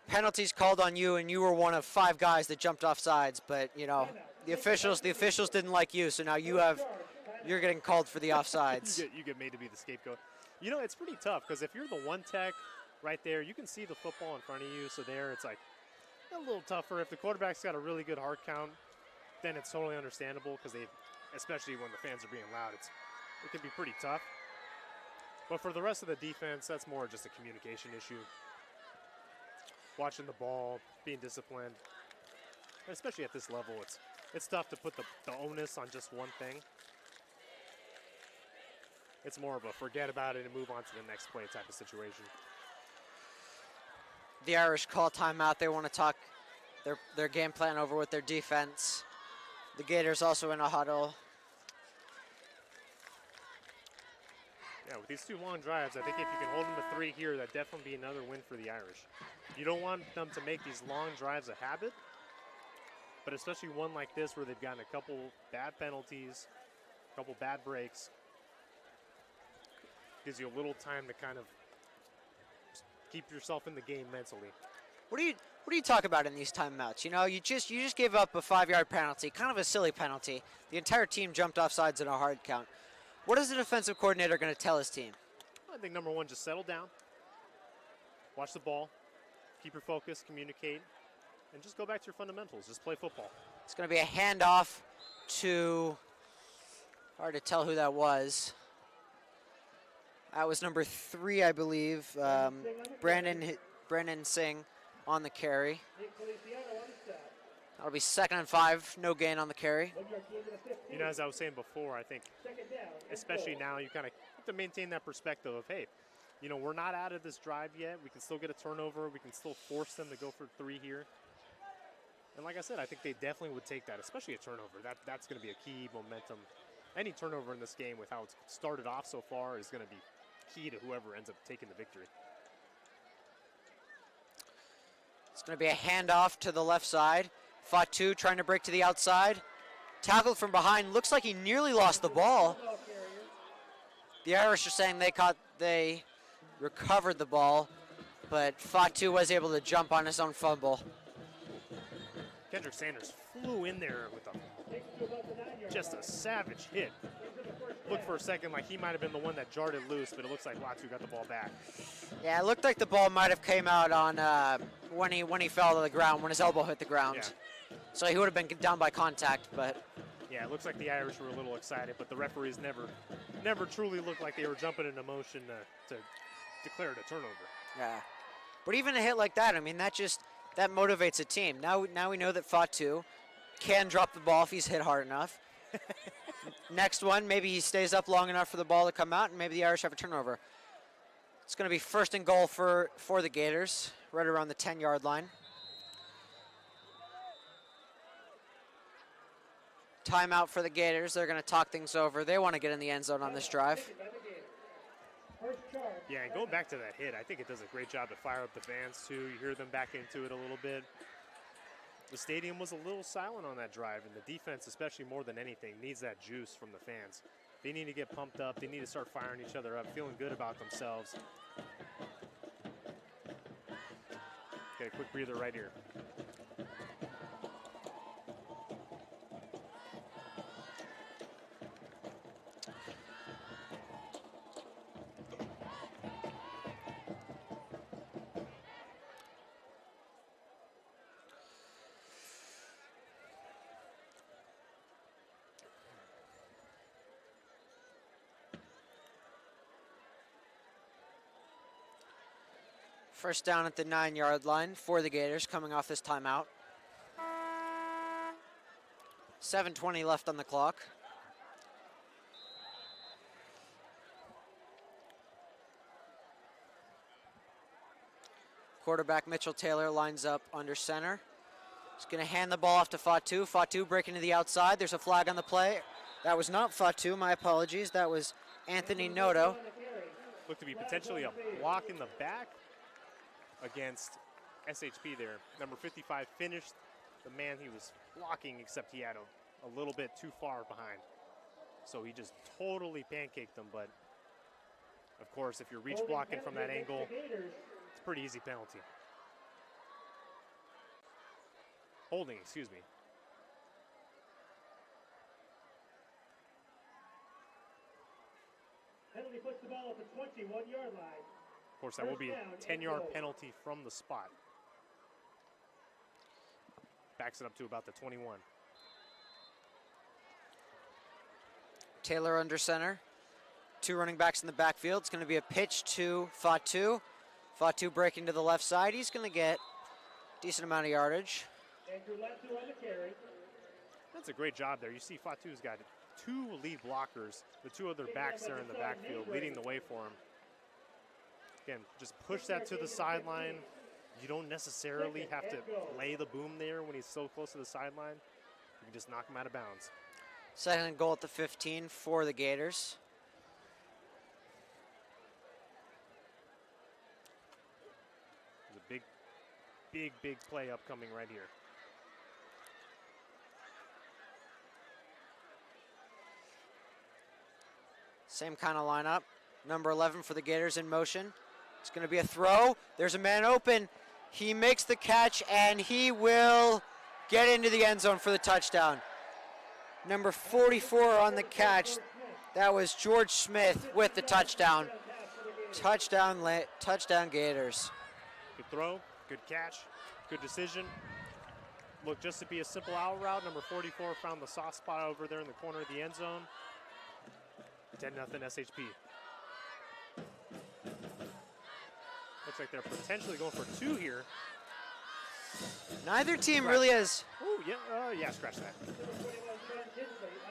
penalties called on you, and you were one of 5 guys that jumped off sides. But you know, the officials didn't like you, so now you have you're getting called for the offsides. You get made to be the scapegoat. You know, it's pretty tough because if you're the one tech right there, you can see the football in front of you. So there, it's like a little tougher. If the quarterback's got a really good hard count, then it's totally understandable because especially when the fans are being loud, it can be pretty tough. But for the rest of the defense, that's more just a communication issue. Watching the ball, being disciplined, and especially at this level, it's tough to put the onus on just one thing. It's more of a forget about it and move on to the next play type of situation. The Irish call timeout. They want to talk their game plan over with their defense. The Gators also in a huddle. Yeah, with these two long drives, I think if you can hold them to 3 here, that'd definitely be another win for the Irish. You don't want them to make these long drives a habit, but especially one like this where they've gotten a couple bad penalties, a couple bad breaks. Gives you a little time to kind of keep yourself in the game mentally. What do you talk about in these timeouts? You know, you just gave up a 5-yard penalty, kind of a silly penalty. The entire team jumped off sides in a hard count. What is the defensive coordinator going to tell his team? I think number one, just settle down, watch the ball, keep your focus, communicate, and just go back to your fundamentals. Just play football. It's going to be a handoff to, hard to tell who that was. That was number 3, I believe. Brandon Singh on the carry. That'll be 2nd and 5, no gain on the carry. You know, as I was saying before, I think, especially now, you kind of have to maintain that perspective of, hey, you know, we're not out of this drive yet. We can still get a turnover. We can still force them to go for 3 here. And like I said, I think they definitely would take that, especially a turnover. That's going to be a key momentum. Any turnover in this game with how it's started off so far is going to be key to whoever ends up taking the victory. It's going to be a handoff to the left side. Fatu trying to break to the outside. Tackled from behind. Looks like he nearly lost the ball. The Irish are saying they recovered the ball, but Fatu was able to jump on his own fumble. Kendrick Sanders flew in there with just a savage hit. Looked for a second like he might have been the one that jarred it loose, but it looks like Fatu got the ball back. Yeah, it looked like the ball might have came out on when he fell to the ground, when his elbow hit the ground. Yeah. So he would have been down by contact, but... Yeah, it looks like the Irish were a little excited, but the referees never truly looked like they were jumping into motion to declare it a turnover. Yeah. But even a hit like that, I mean, that motivates a team. Now we know that Fatu can drop the ball if he's hit hard enough. Next one, maybe he stays up long enough for the ball to come out, and maybe the Irish have a turnover. It's going to be 1st and goal for the Gators, right around the 10-yard line. Timeout for the Gators. They're going to talk things over. They want to get in the end zone on this drive. Yeah, and going back to that hit, I think it does a great job to fire up the fans, too. You hear them back into it a little bit. The stadium was a little silent on that drive, and the defense, especially more than anything, needs that juice from the fans. They need to get pumped up. They need to start firing each other up, feeling good about themselves. Get a quick breather right here. First down at the 9-yard line for the Gators coming off this timeout. 7:20 left on the clock. Quarterback Mitchell Taylor lines up under center. He's going to hand the ball off to Fatu. Fatu breaking to the outside. There's a flag on the play. That was not Fatu, my apologies. That was Anthony Noto. Looked to be potentially a block in the back against SHP there. Number 55 finished the man he was blocking, except he had a little bit too far behind. So he just totally pancaked them, but of course, if you're reach blocking from that angle, it's a pretty easy penalty. Holding, excuse me. when he puts the ball at the 21-yard line. Of course, that will be a 10-yard penalty from the spot. Backs it up to about the 21. Taylor under center. 2 running backs in the backfield. It's going to be a pitch to Fatu. Fatu breaking to the left side. He's going to get a decent amount of yardage. Andrew Latu on the carry. That's a great job there. You see Fatu's got 2 lead blockers. The 2 other backs there in the backfield leading the way for him. Again, just push that to the sideline. You don't necessarily have to lay the boom there when he's so close to the sideline. You can just knock him out of bounds. Second and goal at the 15 for the Gators. There's a big play upcoming right here. Same kind of lineup. Number 11 for the Gators in motion. It's going to be a throw. There's a man open. He makes the catch, and he will get into the end zone for the touchdown. Number 44 on the catch. That was George Smith with the touchdown. Touchdown Gators. Good throw, good catch, good decision. Look, just to be a simple out route, number 44 found the soft spot over there in the corner of the end zone. 10-0 SHP. Looks like they're potentially going for 2 here. Neither team really has. Oh, yeah, scratch that.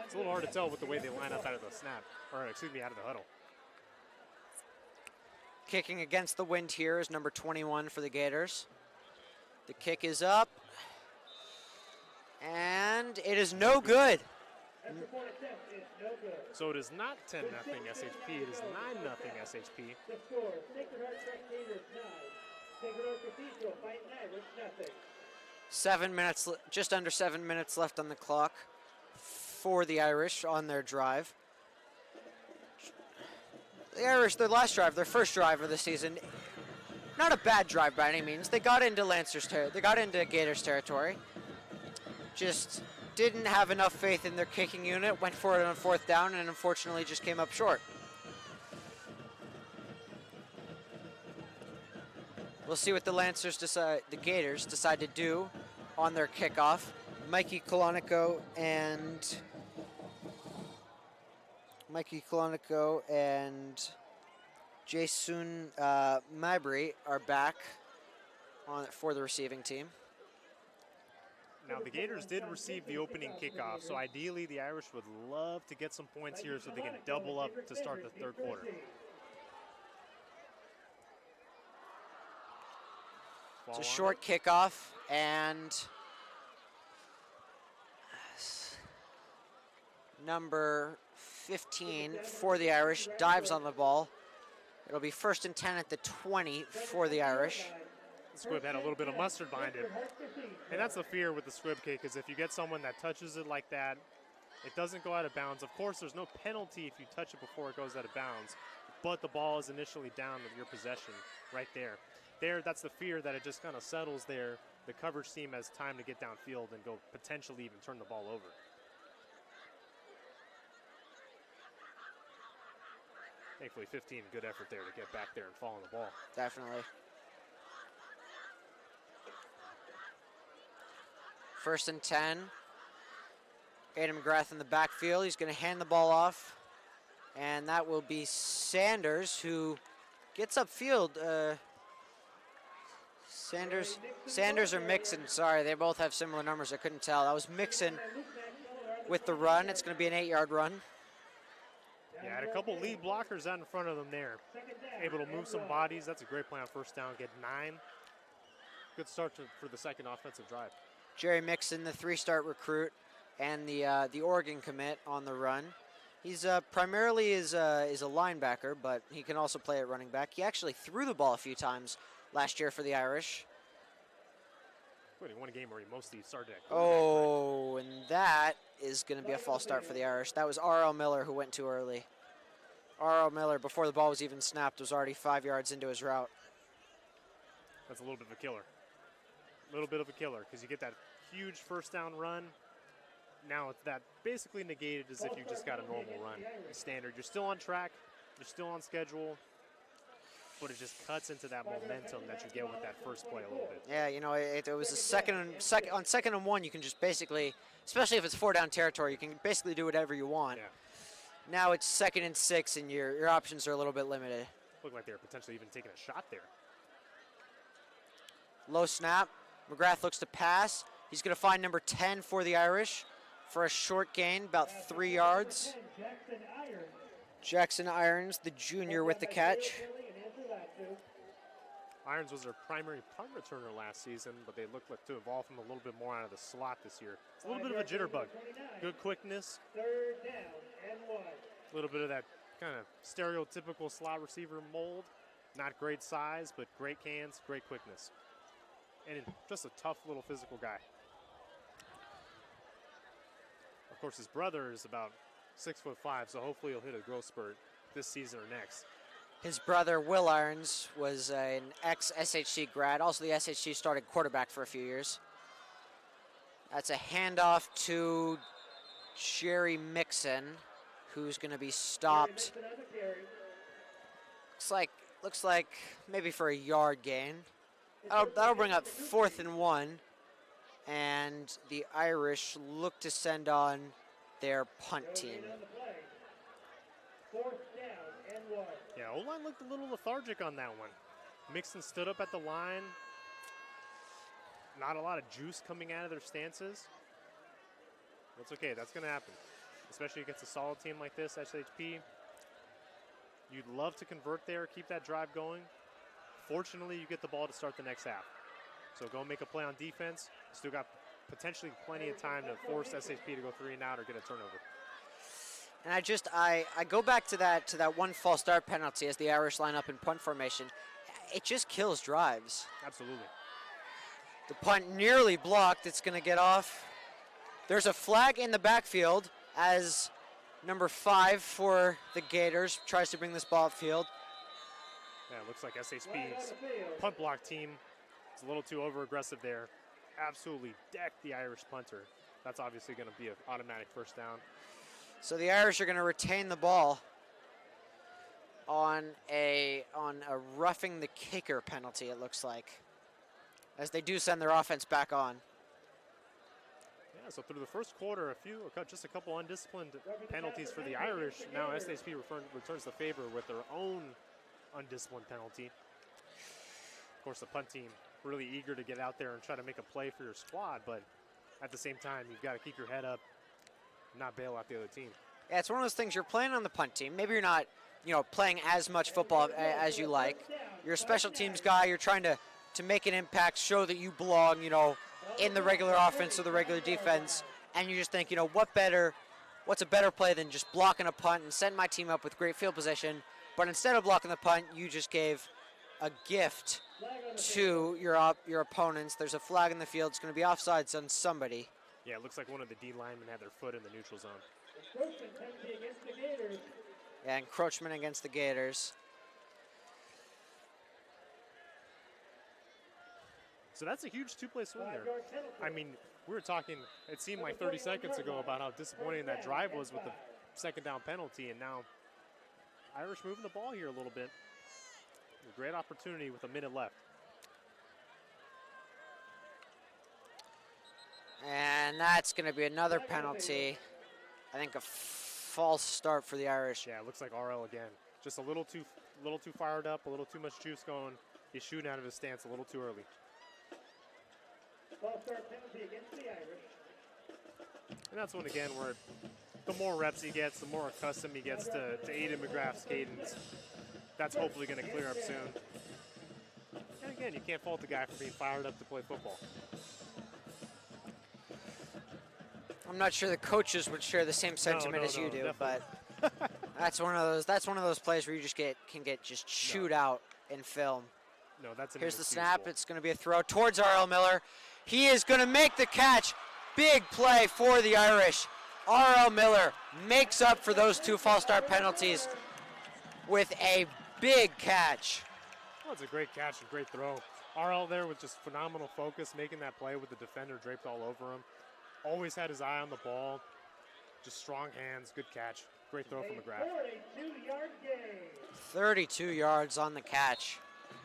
It's a little hard to tell with the way they line up out of the snap, or excuse me, out of the huddle. Kicking against the wind here is number 21 for the Gators. The kick is up, and it is no good. So it is not 10-0 SHP, it is 9-0 SHP. The score, Sacred Heart Prep Gators 9, Sacred Heart Cathedral Fightin Irish 0. 7 minutes, just under 7 minutes left on the clock for the Irish on their drive. The Irish, their last drive, their first drive of the season, not a bad drive by any means. They got into they got into Gators territory. Just didn't have enough faith in their kicking unit, went for it on 4th down, and unfortunately just came up short. We'll see what the Gators decide to do on their kickoff. Mikey Kolonico and Jason Mabry are back for the receiving team. Now, the Gators did receive the opening kickoff, so ideally the Irish would love to get some points here so they can double up to start the 3rd quarter. It's a short kickoff, and number 15 for the Irish dives on the ball. It'll be 1st and 10 at the 20 for the Irish. The squib had a little bit of mustard behind it. And that's the fear with the squib kick, is if you get someone that touches it like that, it doesn't go out of bounds. Of course, there's no penalty if you touch it before it goes out of bounds, but the ball is initially down of your possession right there. That's the fear that it just kind of settles there. The coverage team has time to get downfield and go potentially even turn the ball over. Thankfully, 15, good effort there to get back there and fall on the ball. Definitely. 1st and 10. Aiden McGrath in the backfield. He's going to hand the ball off. And that will be Sanders, who gets upfield. Sanders or Mixon. Sorry, they both have similar numbers. I couldn't tell. That was Mixon with the run. It's going to be an 8-yard run. Yeah, had a couple lead blockers out in front of them there. Able to move some bodies. That's a great play on 1st down. Get 9. Good start for the second offensive drive. Jerry Mixon, the 3-star recruit, and the Oregon commit on the run. He's primarily is a linebacker, but he can also play at running back. He actually threw the ball a few times last year for the Irish. He won a game where he mostly started at quarterback, right? And that is going to be a false start for the Irish. That was R.L. Miller who went too early. R.L. Miller, before the ball was even snapped, was already 5 yards into his route. That's a little bit of a killer. A little bit of a killer, because you get that huge 1st down run. Now it's that basically negated as if you just got a normal run. Standard. You're still on track. You're still on schedule, but it just cuts into that momentum that you get with that first play a little bit. Yeah, you know, it was a on 2nd and 1, you can just basically, especially if it's 4-down territory, you can basically do whatever you want. Yeah. Now it's 2nd and 6, and your options are a little bit limited. Looked like they were potentially even taking a shot there. Low snap. McGrath looks to pass. He's going to find number 10 for the Irish for a short gain, about 3 yards. Jackson Irons, the junior, with the catch. Irons was their primary punt returner last season, but they look like to evolve him a little bit more out of the slot this year. It's a little bit of a jitterbug. Good quickness. 3rd down and 1. A little bit of that kind of stereotypical slot receiver mold. Not great size, but great hands, great quickness. And just a tough little physical guy. Of course, his brother is about 6'5", so hopefully he'll hit a growth spurt this season or next. His brother, Will Irons, was an ex-SHC grad, also the SHC started quarterback for a few years. That's a handoff to Jerry Mixon, who's going to be stopped. Looks like maybe for a yard gain. That'll bring up 4th and 1, and the Irish look to send on their punt team. 4th down and 1. Yeah, O-line looked a little lethargic on that one. Mixon stood up at the line. Not a lot of juice coming out of their stances. That's okay, that's going to happen, especially against a solid team like this, SHP. You'd love to convert there, keep that drive going. Fortunately, you get the ball to start the next half. So go make a play on defense. Still got potentially plenty of time to force SHP to go 3 and out or get a turnover. And I go back to that one false start penalty as the Irish line up in punt formation. It just kills drives. Absolutely. The punt nearly blocked. It's going to get off. There's a flag in the backfield as number 5 for the Gators tries to bring this ball upfield. Yeah, it looks like SHP's punt block team is a little too over-aggressive there. Absolutely decked the Irish punter. That's obviously going to be an automatic first down. So the Irish are going to retain the ball on a roughing the kicker penalty, it looks like, as they do send their offense back on. Yeah, so through the first quarter, just a couple undisciplined penalties for the Irish. Now SHP returns the favor with their own undisciplined penalty. Of course, the punt team really eager to get out there and try to make a play for your squad, but at the same time, you've got to keep your head up, not bail out the other team. Yeah, it's one of those things. You're playing on the punt team. Maybe you're not, playing as much football as you like. You're a special teams guy. You're trying to make an impact, show that you belong, in the regular offense or the regular defense. And you just think, what's a better play than just blocking a punt and setting my team up with great field position? But instead of blocking the punt, you just gave a gift to your opponents. There's a flag in the field. It's going to be offsides on somebody. Yeah, it looks like one of the D linemen had their foot in the neutral zone. Yeah, encroachment against the Gators. So that's a huge two-play swing there. I mean, we were talking, it seemed like 30 seconds ago about how disappointing that drive was with the 2nd down penalty, and now Irish moving the ball here a little bit. A great opportunity with a minute left. And that's going to be another penalty. I think a false start for the Irish. Yeah, it looks like RL again. Just a little too fired up, a little too much juice going. He's shooting out of his stance a little too early. False start penalty against the Irish. And that's one again where the more reps he gets, the more accustomed he gets to Aiden McGrath's cadence. That's hopefully going to clear up soon. And again, you can't fault the guy for being fired up to play football. I'm not sure the coaches would share the same sentiment as you do, definitely. but that's one of those plays where you just can get chewed out in film. No, that's Here's the snap. It's going to be a throw towards R.L. Miller. He is going to make the catch. Big play for the Irish. R.L. Miller makes up for those 2 false start penalties with a big catch. Well, it's a great catch and great throw. RL there with just phenomenal focus, making that play with the defender draped all over him. Always had his eye on the ball. Just strong hands, good catch. Great throw from McGrath. 42-yard gain. 32 yards on the catch.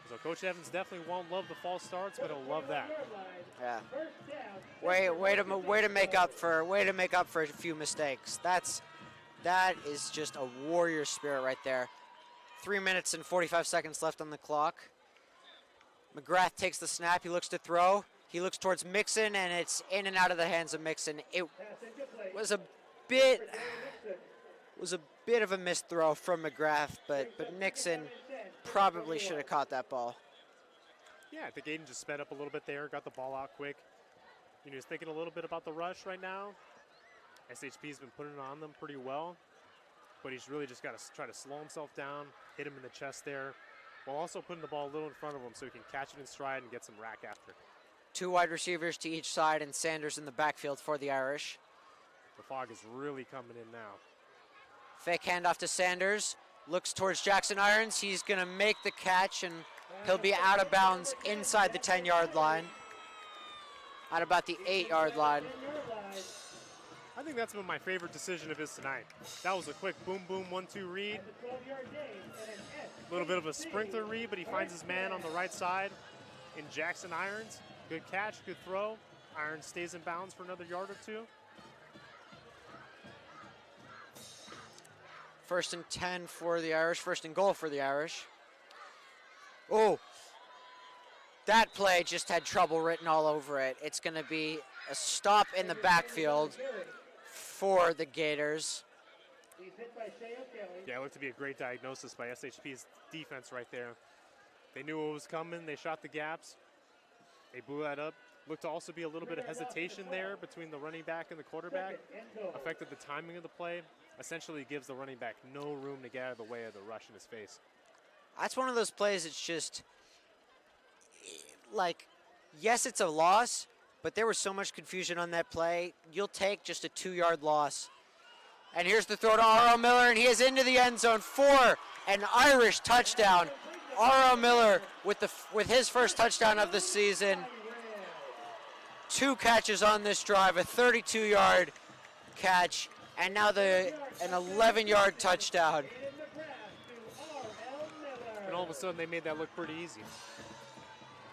So Coach Evans definitely won't love the false starts, but he'll love that. Yeah. First down. Way to make up for a few mistakes. That is just a warrior spirit right there. 3 minutes and 45 seconds left on the clock. McGrath takes the snap. He looks to throw. He looks towards Mixon, and it's in and out of the hands of Mixon. It was a bit of a missed throw from McGrath, but Nixon probably should have caught that ball. Yeah, I think Aiden just sped up a little bit there, got the ball out quick. You know, he's thinking a little bit about the rush right now. SHP's been putting it on them pretty well, but he's really just got to try to slow himself down, hit him in the chest there, while also putting the ball a little in front of him so he can catch it in stride and get some rack after. 2 wide receivers to each side, and Sanders in the backfield for the Irish. The fog is really coming in now. Fake handoff to Sanders. Looks towards Jackson Irons. He's going to make the catch, and he'll be out of bounds inside the 10-yard line. At about the 8-yard line. I think that's been my favorite decision of his tonight. That was a quick boom, boom, 1-2 read. A little bit of a sprinkler read, but he finds his man on the right side in Jackson Irons. Good catch, good throw. Irons stays in bounds for another yard or two. 1st and 10 for the Irish. 1st and goal for the Irish. Oh, that play just had trouble written all over it. It's going to be a stop in the backfield for the Gators. Yeah, it looked to be a great diagnosis by SHP's defense right there. They knew what was coming. They shot the gaps. They blew that up. Looked to also be a little bit of hesitation there between the running back and the quarterback. Affected the timing of the play. Essentially gives the running back no room to get out of the way of the rush in his face. That's one of those plays. It's just like, yes, it's a loss, but there was so much confusion on that play. You'll take just a 2-yard loss. And here's the throw to R.O. Miller, and he is into the end zone for an Irish touchdown. R.O. Miller with his first touchdown of the season. 2 catches on this drive, a 32-yard catch, and now an 11-yard touchdown. And all of a sudden, they made that look pretty easy.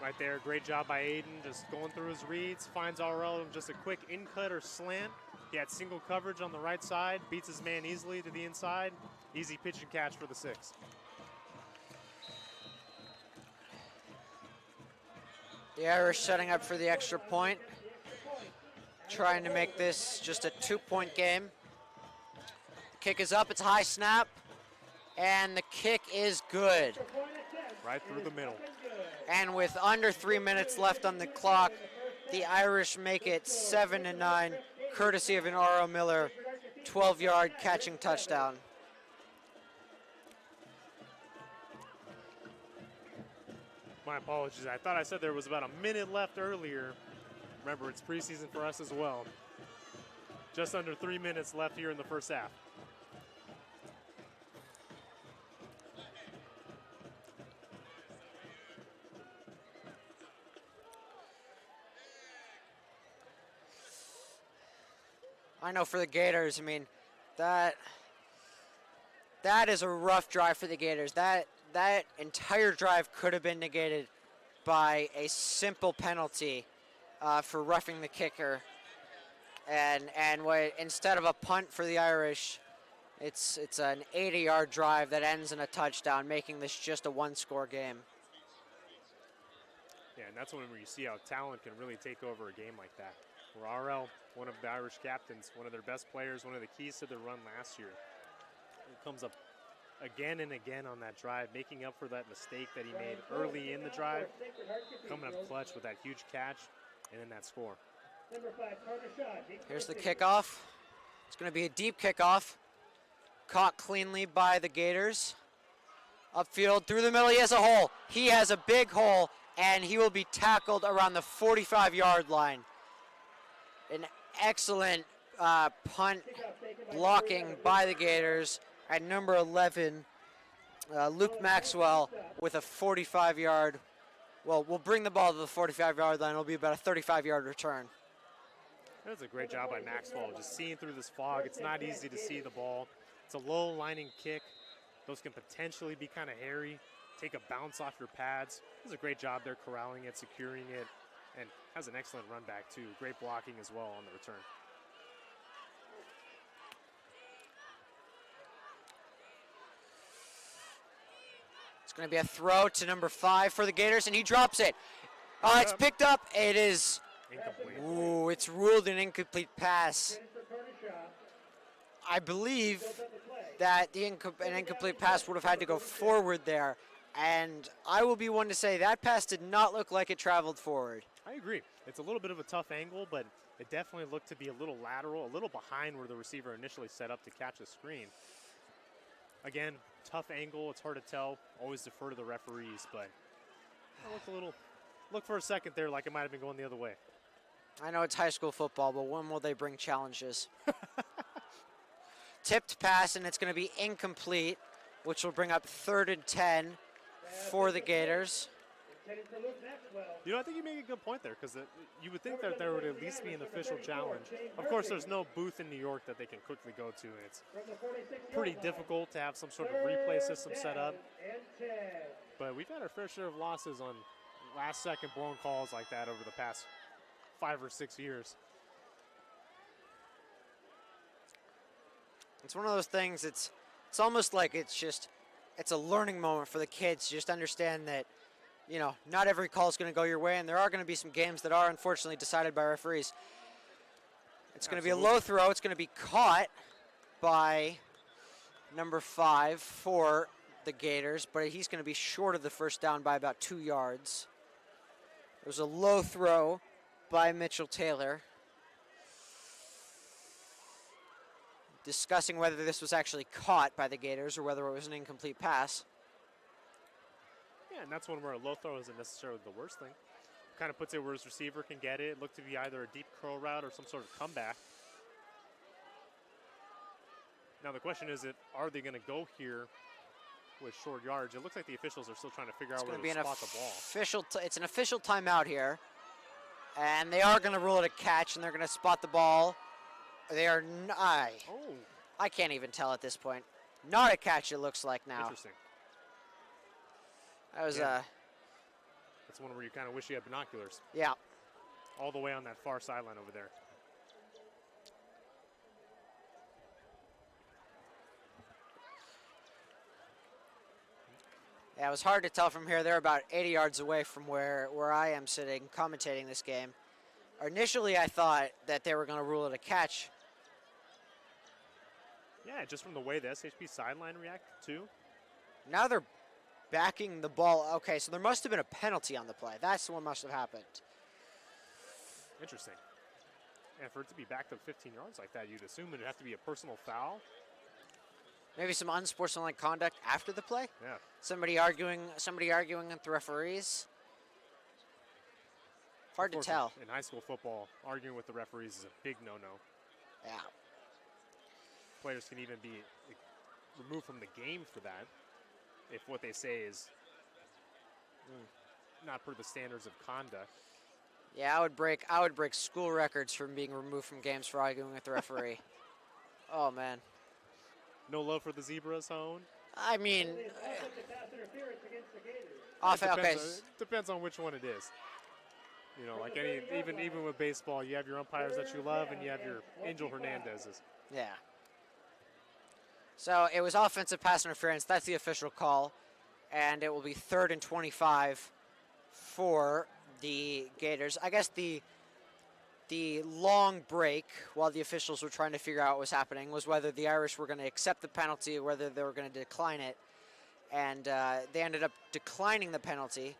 Right there, great job by Aiden, just going through his reads, finds RL, just a quick in-cut or slant. He had single coverage on the right side, beats his man easily to the inside. Easy pitch and catch for the 6. The Irish setting up for the extra point, trying to make this just a 2-point game. Kick is up, it's a high snap, and the kick is good. Right through the middle. And with under 3 minutes left on the clock, the Irish make it 7-9, courtesy of an R.O. Miller 12-yard catching touchdown. My apologies. I thought I said there was about a minute left earlier. Remember, it's preseason for us as well. Just under 3 minutes left here in the first half. I know for the Gators, I mean, that is a rough drive for the Gators. That entire drive could have been negated by a simple penalty for roughing the kicker. And instead of a punt for the Irish, it's an 80-yard drive that ends in a touchdown, making this just a 1-score game. Yeah, and that's when you see how talent can really take over a game like that. Where RL, one of the Irish captains, one of their best players, one of the keys to the run last year, it comes up again and again on that drive, making up for that mistake that he made early in the drive, coming up clutch with that huge catch, and then that score. Here's the kickoff. It's going to be a deep kickoff. Caught cleanly by the Gators. Upfield, through the middle, he has a hole. He has a big hole, and he will be tackled around the 45-yard line. An excellent punt blocking by the Gators at number 11, Luke Maxwell, with a 45-yard. Well, we'll bring the ball to the 45-yard line. It'll be about a 35-yard return. That's a great job by Maxwell, just seeing through this fog. It's not easy to see the ball. It's a low lining kick. Those can potentially be kind of hairy, take a bounce off your pads. Does a great job there corralling it, securing it, and has an excellent run back too. Great blocking as well on the return. It's going to be a throw to number 5 for the Gators, and he drops it. It's picked up. It is. Incomplete. Ooh, it's ruled an incomplete pass. I believe that an incomplete pass would have had to go forward there. And I will be one to say that pass did not look like it traveled forward. I agree. It's a little bit of a tough angle, but it definitely looked to be a little lateral, a little behind where the receiver initially set up to catch a screen. Again, tough angle. It's hard to tell. Always defer to the referees, but I look for a second there like it might have been going the other way. I know it's high school football, but when will they bring challenges? Tipped pass, and it's going to be incomplete, which will bring up 3rd and 10 for the Gators. You know, I think you make a good point there, because you would think that there would at least be an official challenge. Of course, there's no booth in New York that they can quickly go to, and it's pretty difficult to have some sort of replay system set up. But we've had our fair share of losses on last-second blown calls like that over the past 5 or 6 years. It's one of those things, it's almost like it's a learning moment for the kids. Just understand that, you know, not every call is going to go your way, and there are going to be some games that are unfortunately decided by referees. It's going to be a low throw. It's going to be caught by number 5 for the Gators, but he's going to be short of the first down by about 2 yards. It was a low throw by Mitchell Taylor. Discussing whether this was actually caught by the Gators or whether it was an incomplete pass. Yeah, and that's one where a low throw isn't necessarily the worst thing. Kind of puts it where his receiver can get it. It looked to be either a deep curl route or some sort of comeback. Now the question is, are they going to go here with short yards? It looks like the officials are still trying to figure out where to spot the ball. It's an official timeout here. And they are going to rule it a catch, and they're going to spot the ball. They are not. Oh. I can't even tell at this point. Not a catch, it looks like now. Interesting. That was That's one where you kind of wish you had binoculars. Yeah. All the way on that far sideline over there. Yeah, it was hard to tell from here. They're about 80 yards away from where I am sitting, commentating this game. Initially, I thought that they were going to rule it a catch. Yeah, just from the way the SHP sideline reacted too. Now they're backing the ball. Okay, so there must have been a penalty on the play. That's what must have happened. Interesting. And for it to be backed up 15 yards like that, you'd assume it'd have to be a personal foul. Maybe some unsportsmanlike conduct after the play. Yeah. Somebody arguing with the referees. Hard to tell. In high school football, arguing with the referees is a big no-no. Yeah. Players can even be removed from the game for that if what they say is not per the standards of conduct. Yeah, I would break school records from being removed from games for arguing with the referee. Oh man. No love for the Zebras, Hone? I mean, depends on which one it is. You know, like even with baseball, you have your umpires that you love, and you have your Angel Hernandez's. Yeah. So it was offensive pass interference. That's the official call, and it will be 3rd and 25 for the Gators. I guess the long break while the officials were trying to figure out what was happening was whether the Irish were going to accept the penalty or whether they were going to decline it, and they ended up declining the penalty.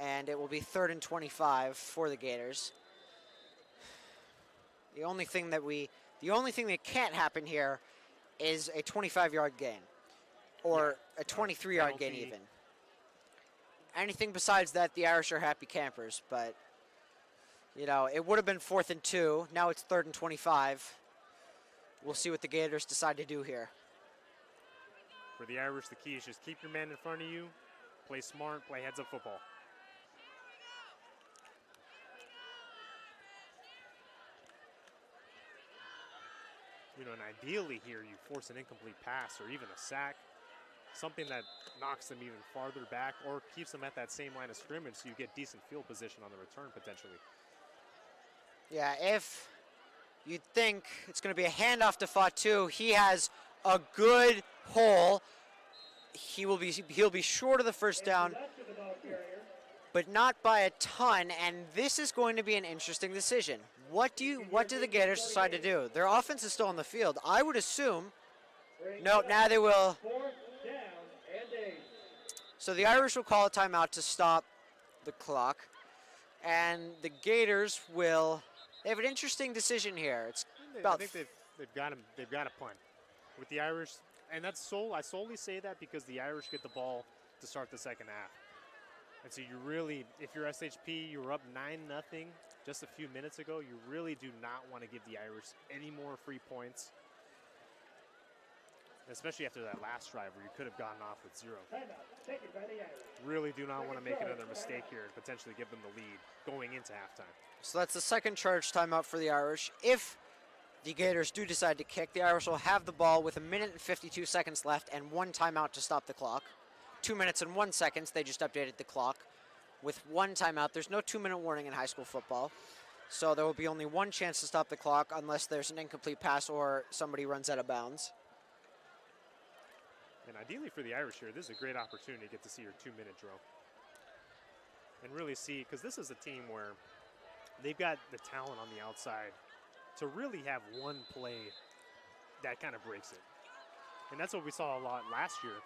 And it will be 3rd and 25 for the Gators. The only thing that can't happen here is a 25-yard gain, or a 23-yard gain even. Anything besides that, the Irish are happy campers. But you know, it would have been 4th and 2. Now it's 3rd and 25. We'll see what the Gators decide to do here. For the Irish, the key is just keep your man in front of you, play smart, play heads-up football. You know, and ideally here you force an incomplete pass or even a sack, something that knocks them even farther back or keeps them at that same line of scrimmage so you get decent field position on the return potentially. Yeah, if you'd think it's going to be a handoff to Fatu, he has a good hole. He'll be short of the first down, but not by a ton, and this is going to be an interesting decision. What do the Gators decide to do? Their offense is still on the field. I would assume, no, now they will. So the Irish will call a timeout to stop the clock, and the Gators will. They have an interesting decision here. It's about. I think they've got a punt with the Irish, and I solely say that because the Irish get the ball to start the second half. And so you really, if you're SHP, you were up 9-0 just a few minutes ago. You really do not want to give the Irish any more free points, especially after that last drive where you could have gotten off with 0. Really do not want to make another mistake here and potentially give them the lead going into halftime. So that's the second charge timeout for the Irish. If the Gators do decide to kick, the Irish will have the ball with 1 minute and 52 seconds left and 1 timeout to stop the clock. 2 minutes and 1 second, they just updated the clock. With 1 timeout, there's no 2-minute warning in high school football. So there will be only 1 chance to stop the clock unless there's an incomplete pass or somebody runs out of bounds. And ideally for the Irish here, this is a great opportunity to get to see your 2-minute drill. And really see, because this is a team where they've got the talent on the outside to really have one play that kind of breaks it. And that's what we saw a lot last year,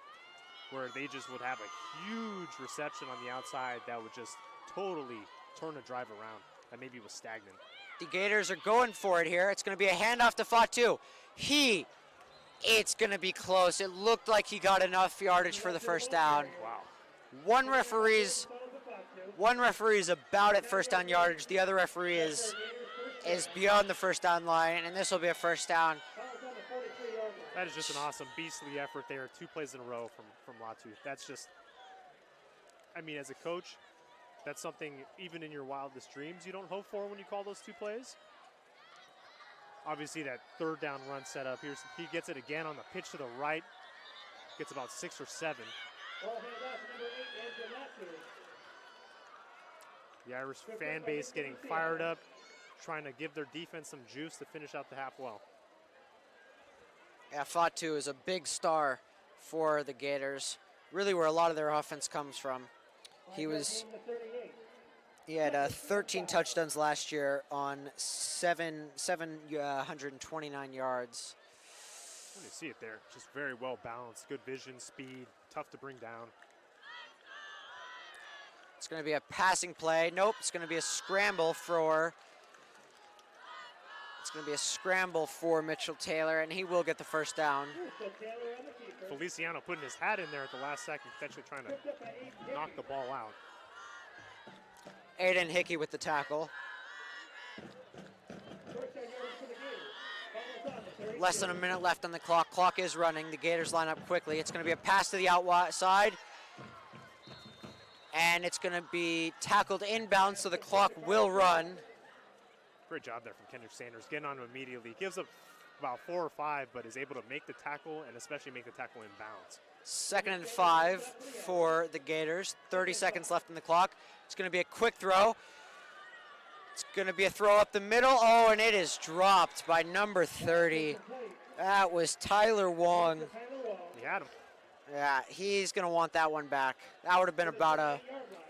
where they just would have a huge reception on the outside that would just totally turn a drive around that maybe was stagnant. The Gators are going for it here. It's going to be a handoff to Fatu. It's going to be close. It looked like he got enough yardage for the first down. Wow. One referee's about at first down yardage. The other referee is beyond the first down line, and this will be a first down. That is just an awesome, beastly effort there. 2 plays in a row from Latu. That's just, I mean, as a coach, that's something even in your wildest dreams you don't hope for when you call those 2 plays. Obviously, that third down run set up. He gets it again on the pitch to the right. Gets about 6 or 7. The Irish fan base getting fired up, trying to give their defense some juice to finish out the half well. Yeah, Fatu is a big star for the Gators. Really where a lot of their offense comes from. He had 13 touchdowns last year on 729 yards. You see it there, just very well balanced, good vision, speed, tough to bring down. It's going to be a passing play. Nope, it's going to be a scramble for Mitchell Taylor, and he will get the first down. Feliciano putting his hat in there at the last second, potentially trying to knock the ball out. Aiden Hickey with the tackle. Less than a minute left on the clock. Clock is running. The Gators line up quickly. It's going to be a pass to the outside. And it's going to be tackled inbound, so the clock will run. Great job there from Kendrick Sanders, getting on him immediately. Gives up about 4 or 5, but is able to make the tackle and especially make the tackle inbounds. 2nd and 5 for the Gators. 30 seconds left on the clock. It's going to be a quick throw. It's going to be a throw up the middle. Oh, and it is dropped by number 30. That was Tyler Wong. He had him. Yeah, he's going to want that one back. That would have been about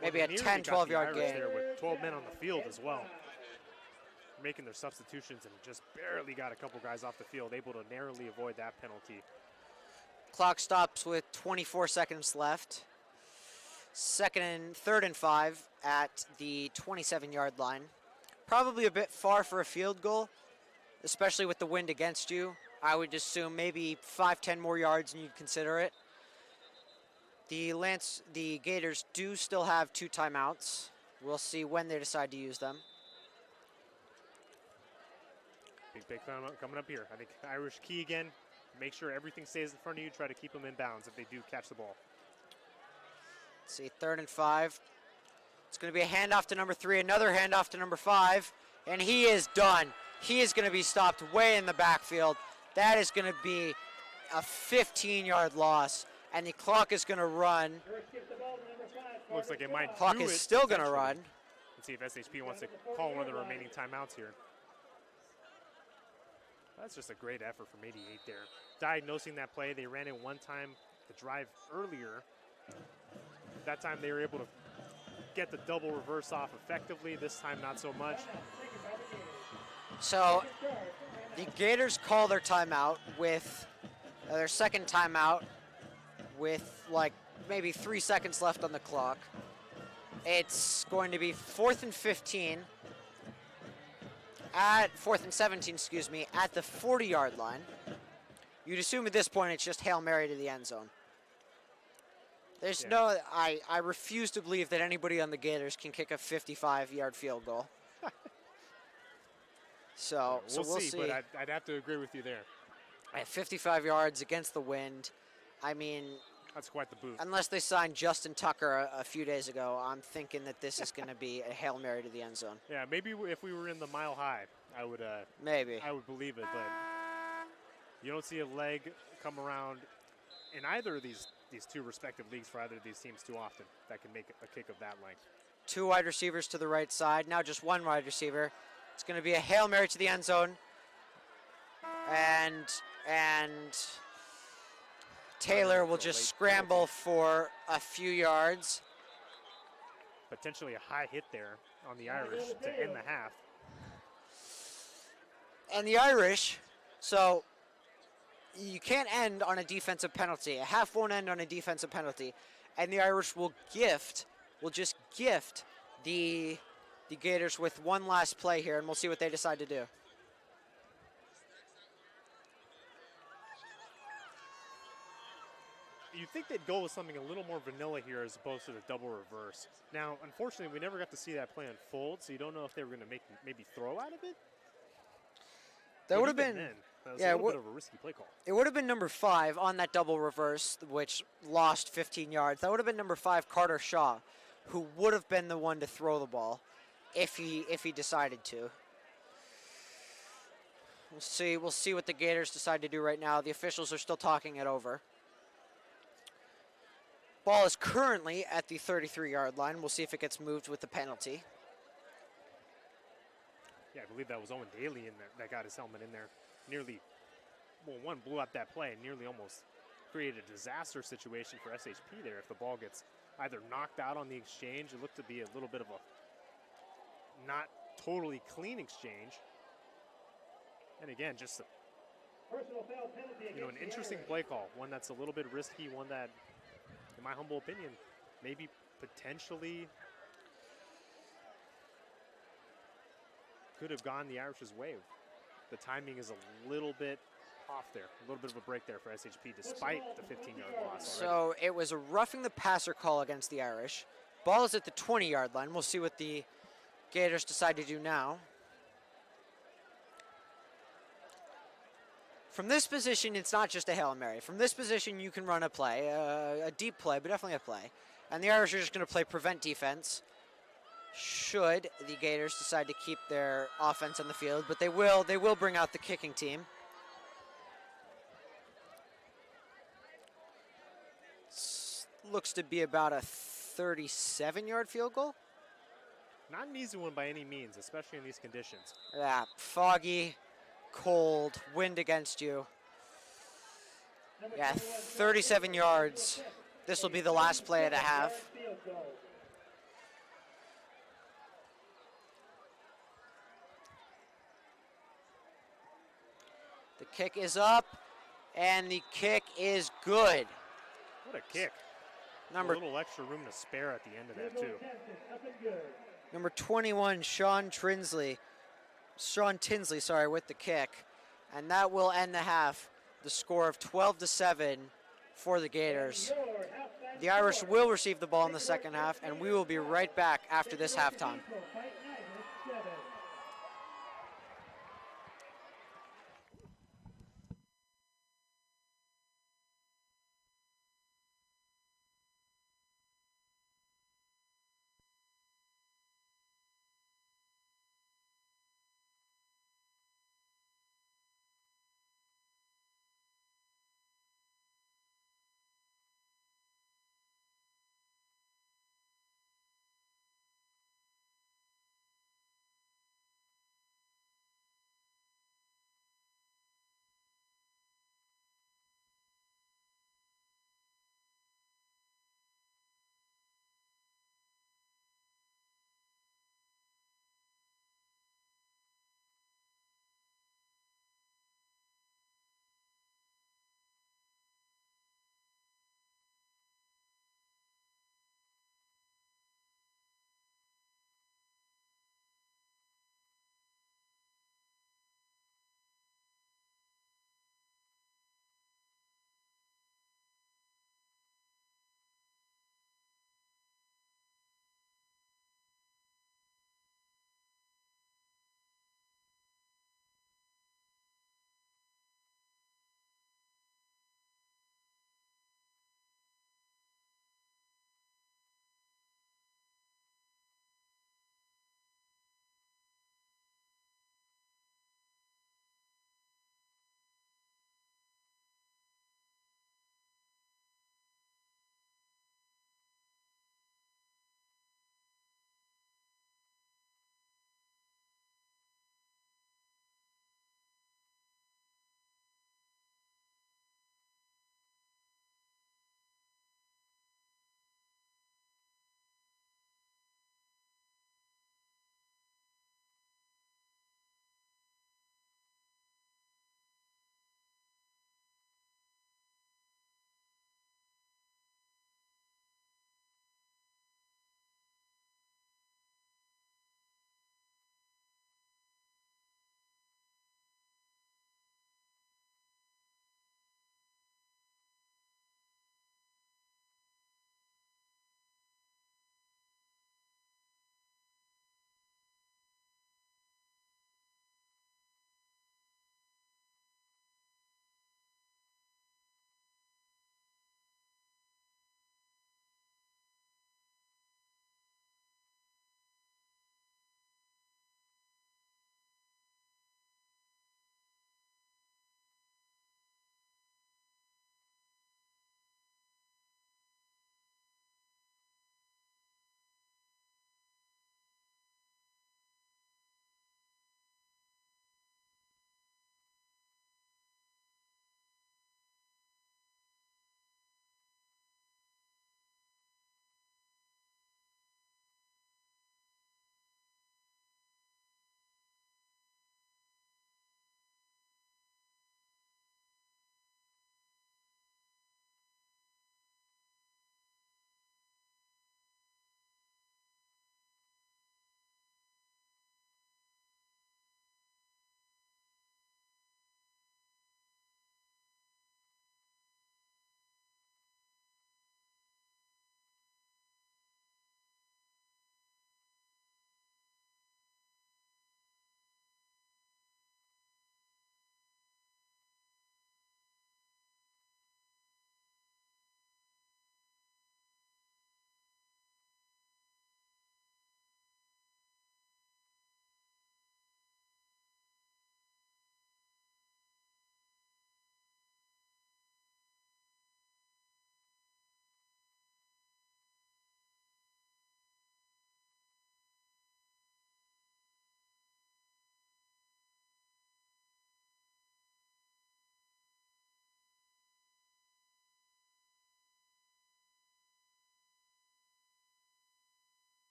maybe a 10, 12-yard gain. There with 12 men on the field as well. Making their substitutions and just barely got a couple guys off the field, able to narrowly avoid that penalty. Clock stops with 24 seconds left. 3rd and 5 at the 27-yard line. Probably a bit far for a field goal, especially with the wind against you. I would assume maybe 5-10 more yards and you'd consider it. The Gators do still have 2 timeouts. We'll see when they decide to use them. Big coming up here. I think Irish key again. Make sure everything stays in front of you. Try to keep them in bounds if they do catch the ball. Let's see, 3rd and 5. It's going to be a handoff to number 3, another handoff to number 5, and he is done. He is going to be stopped way in the backfield. That is going to be a 15-yard loss, and the clock is going to run. Looks like it might Clock do is it still going to potentially. run. Let's see if SHP wants to call one of the remaining timeouts here. That's just a great effort from 88 there. Diagnosing that play, they ran it one time the drive earlier. That time they were able to get the double reverse off effectively. This time not so much. So the Gators call their timeout with their second timeout with like maybe 3 seconds left on the clock. It's going to be 4th and 15 at 4th and 17, excuse me, at the 40-yard line. You'd assume at this point it's just Hail Mary to the end zone. There's I refuse to believe that anybody on the Gators can kick a 55-yard field goal. So we'll see. But I'd have to agree with you there. At 55 yards against the wind, I mean, that's quite the boot. Unless they signed Justin Tucker a few days ago, I'm thinking that this is going to be a Hail Mary to the end zone. Yeah, maybe if we were in the Mile High, I would believe it, but you don't see a leg come around in either of these two respective leagues for either of these teams too often that can make a kick of that length. 2 wide receivers to the right side, now just 1 wide receiver. It's going to be a Hail Mary to the end zone. And Taylor will just scramble for a few yards. Potentially a high hit there on the Irish to end the half. And the Irish, so you can't end on a defensive penalty. A half won't end on a defensive penalty. And the Irish will just gift the Gators with one last play here, and we'll see what they decide to do. You'd think they'd go with something a little more vanilla here as opposed to the double reverse. Now, unfortunately, we never got to see that play unfold, so you don't know if they were going to maybe throw out of it. That would have been, that was a little bit of a risky play call. It would have been number 5 on that double reverse, which lost 15 yards. That would have been number 5, Carter Shaw, who would have been the one to throw the ball if he decided to. We'll see what the Gators decide to do right now. The officials are still talking it over. Ball is currently at the 33-yard line. We'll see if it gets moved with the penalty. Yeah, I believe that was Owen Daly that got his helmet in there. Nearly, one blew up that play and nearly almost created a disaster situation for SHP there. If the ball gets either knocked out on the exchange, it looked to be a little bit of a not totally clean exchange. And again, just an interesting play call. One that's a little bit risky, one that, in my humble opinion, maybe potentially could have gone the Irish's way. The timing is a little bit off there. A little bit of a break there for SHP despite the 15-yard loss already. So it was a roughing the passer call against the Irish. Ball is at the 20-yard line. We'll see what the Gators decide to do now. From this position, it's not just a Hail Mary. From this position, you can run a play, a deep play, but definitely a play. And the Irish are just going to play prevent defense should the Gators decide to keep their offense on the field, but they will bring out the kicking team. Looks to be about a 37-yard field goal. Not an easy one by any means, especially in these conditions. Yeah, foggy, cold, wind against you. Yeah, 37 yards. This will be the last play of the half. The kick is up, and the kick is good. What a kick. A little extra room to spare at the end of that, too. Number 21, Sean Tinsley, with the kick. And that will end the half. The score of 12-7 for the Gators. The Irish will receive the ball in the second half, and we will be right back after this halftime.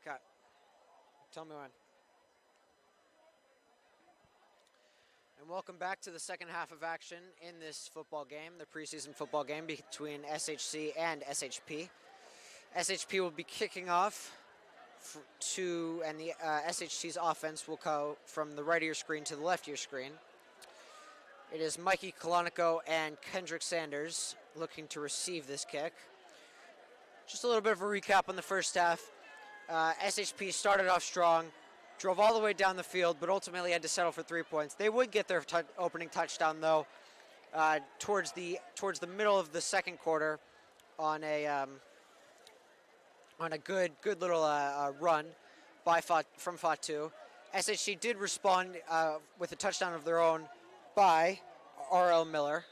Cut. Tell me when. And welcome back to the second half of action in this football game, the preseason football game between SHC and SHP. SHP will be kicking off and the SHC's offense will go from the right of your screen to the left of your screen. It is Mikey Kolonico and Kendrick Sanders looking to receive this kick. Just a little bit of a recap on the first half. SHP started off strong, drove all the way down the field, but ultimately had to settle for 3 points. They would get their opening touchdown, though, towards the middle of the second quarter on a good little run from Fatu. SHC did respond with a touchdown of their own by R.L. Miller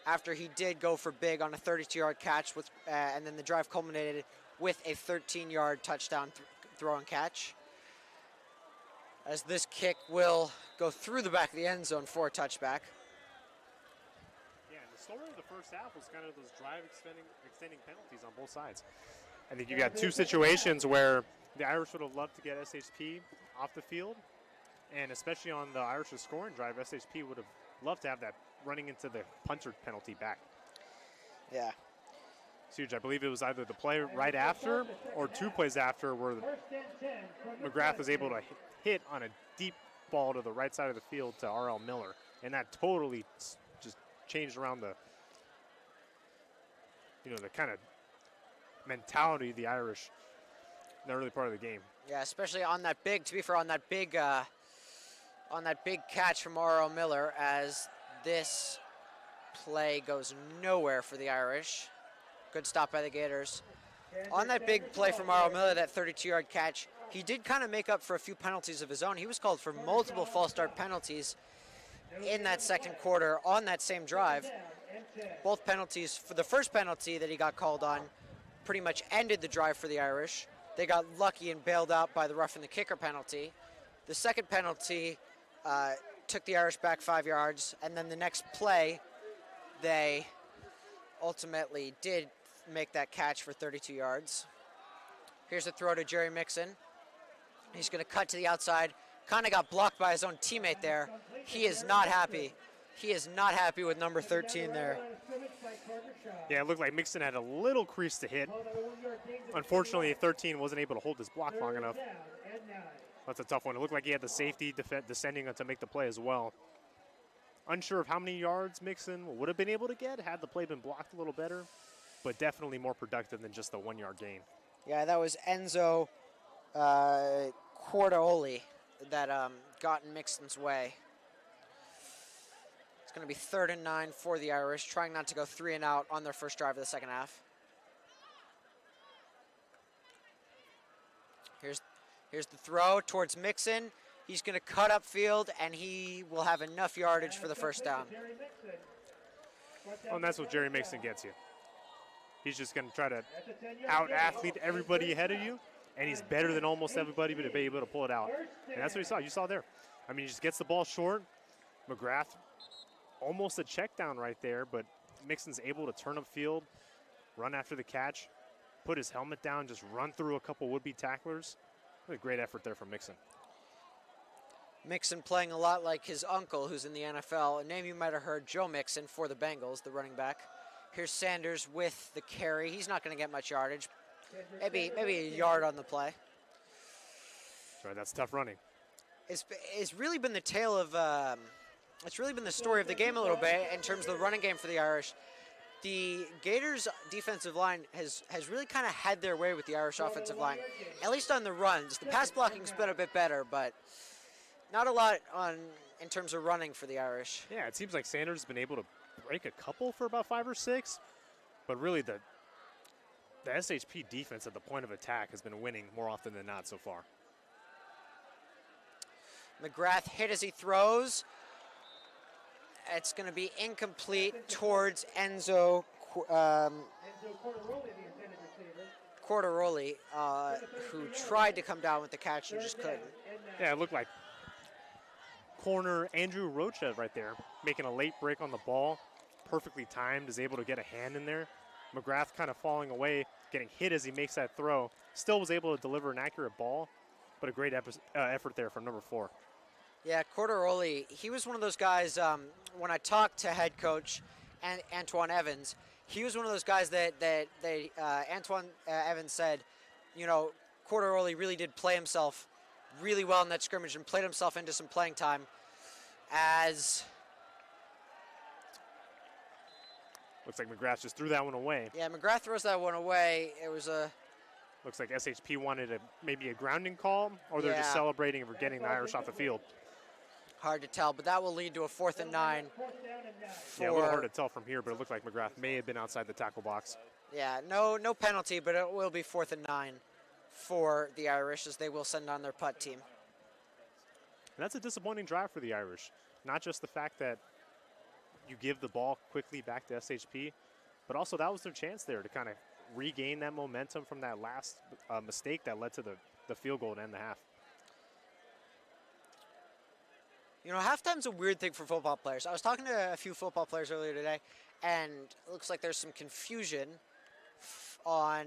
after he did go for big on a 32-yard catch, and then the drive culminated with a 13-yard touchdown throw and catch. As this kick will go through the back of the end zone for a touchback. Yeah, and the story of the first half was kind of those drive extending penalties on both sides. I think you got two situations where the Irish would have loved to get SHP off the field, and especially on the Irish's scoring drive, SHP would have loved to have that running into the punter penalty back. Yeah. It's huge. I believe it was either the play right after or 2 plays after where McGrath was able to hit on a deep ball to the right side of the field to R.L. Miller, and that totally just changed around the kind of mentality of the Irish in the early part of the game. Yeah, especially on that big, to be fair, on that big catch from R.L. Miller, as this play goes nowhere for the Irish. Good stop by the Gators. On that big play from R.L. Miller, that 32-yard catch, he did kind of make up for a few penalties of his own. He was called for multiple false start penalties in that second quarter on that same drive. Both penalties, for the first penalty that he got called on, pretty much ended the drive for the Irish. They got lucky and bailed out by the roughing the kicker penalty. The second penalty took the Irish back 5 yards, and then the next play, they ultimately did make that catch for 32 yards. Here's a throw to Jerry Mixon. He's going to cut to the outside. Kind of got blocked by his own teammate there. He is not happy. He is not happy with number 13 there. Yeah, it looked like Mixon had a little crease to hit. Unfortunately, 13 wasn't able to hold his block long enough. That's a tough one. It looked like he had the safety descending to make the play as well. Unsure of how many yards Mixon would have been able to get had the play been blocked a little better, but definitely more productive than just the 1 yard gain. Yeah, that was Enzo Cordaoli that got in Mixon's way. It's going to be 3rd and 9 for the Irish, trying not to go 3 and out on their first drive of the second half. Here's the throw towards Mixon. He's going to cut upfield, and he will have enough yardage for the first down. Oh, and that's what Jerry Mixon gets you. He's just going to try to out-athlete everybody ahead of you, and he's better than almost everybody to be able to pull it out. And that's what you saw. You saw there. I mean, he just gets the ball short. McGrath, almost a check down right there, but Mixon's able to turn upfield, run after the catch, put his helmet down, just run through a couple would-be tacklers. What a great effort there from Mixon. Mixon playing a lot like his uncle, who's in the NFL. A name you might have heard, Joe Mixon for the Bengals, the running back. Here's Sanders with the carry. He's not going to get much yardage. Maybe a yard on the play. Sorry, that's tough running. It's really been the tale of, it's really been the story of the game a little bit in terms of the running game for the Irish. The Gators defensive line has really kind of had their way with the Irish offensive line, at least on the runs. The pass blocking's been a bit better, but not a lot in terms of running for the Irish. Yeah, it seems like Sanders has been able to break a couple for about 5 or 6, but really the SHP defense at the point of attack has been winning more often than not so far. McGrath hit as he throws. It's going to be incomplete towards Enzo Cordaroli, who tried to come down with the catch and just couldn't. Yeah, it looked like corner Andrew Rocha right there, making a late break on the ball. Perfectly timed, is able to get a hand in there. McGrath kind of falling away, getting hit as he makes that throw. Still was able to deliver an accurate ball, but a great effort there from number 4. Yeah, Corderoli, he was one of those guys, when I talked to head coach Antoine Evans, he was one of those guys that Antoine Evans said, you know, Corderoli really did play himself really well in that scrimmage and played himself into some playing time as... Looks like McGrath just threw that one away. Yeah, McGrath throws that one away. It was a... Looks like SHP wanted maybe a grounding call, or they're just celebrating for getting the Irish off the field. Hard to tell, but that will lead to a 4th and 9. Yeah, a little hard to tell from here, but it looked like McGrath may have been outside the tackle box. Yeah, no penalty, but it will be 4th and 9 for the Irish as they will send on their punt team. And that's a disappointing drive for the Irish. Not just the fact that you give the ball quickly back to SHP, but also that was their chance there to kind of regain that momentum from that last mistake that led to the field goal to end the half. You know, halftime's a weird thing for football players. I was talking to a few football players earlier today, and it looks like there's some confusion on,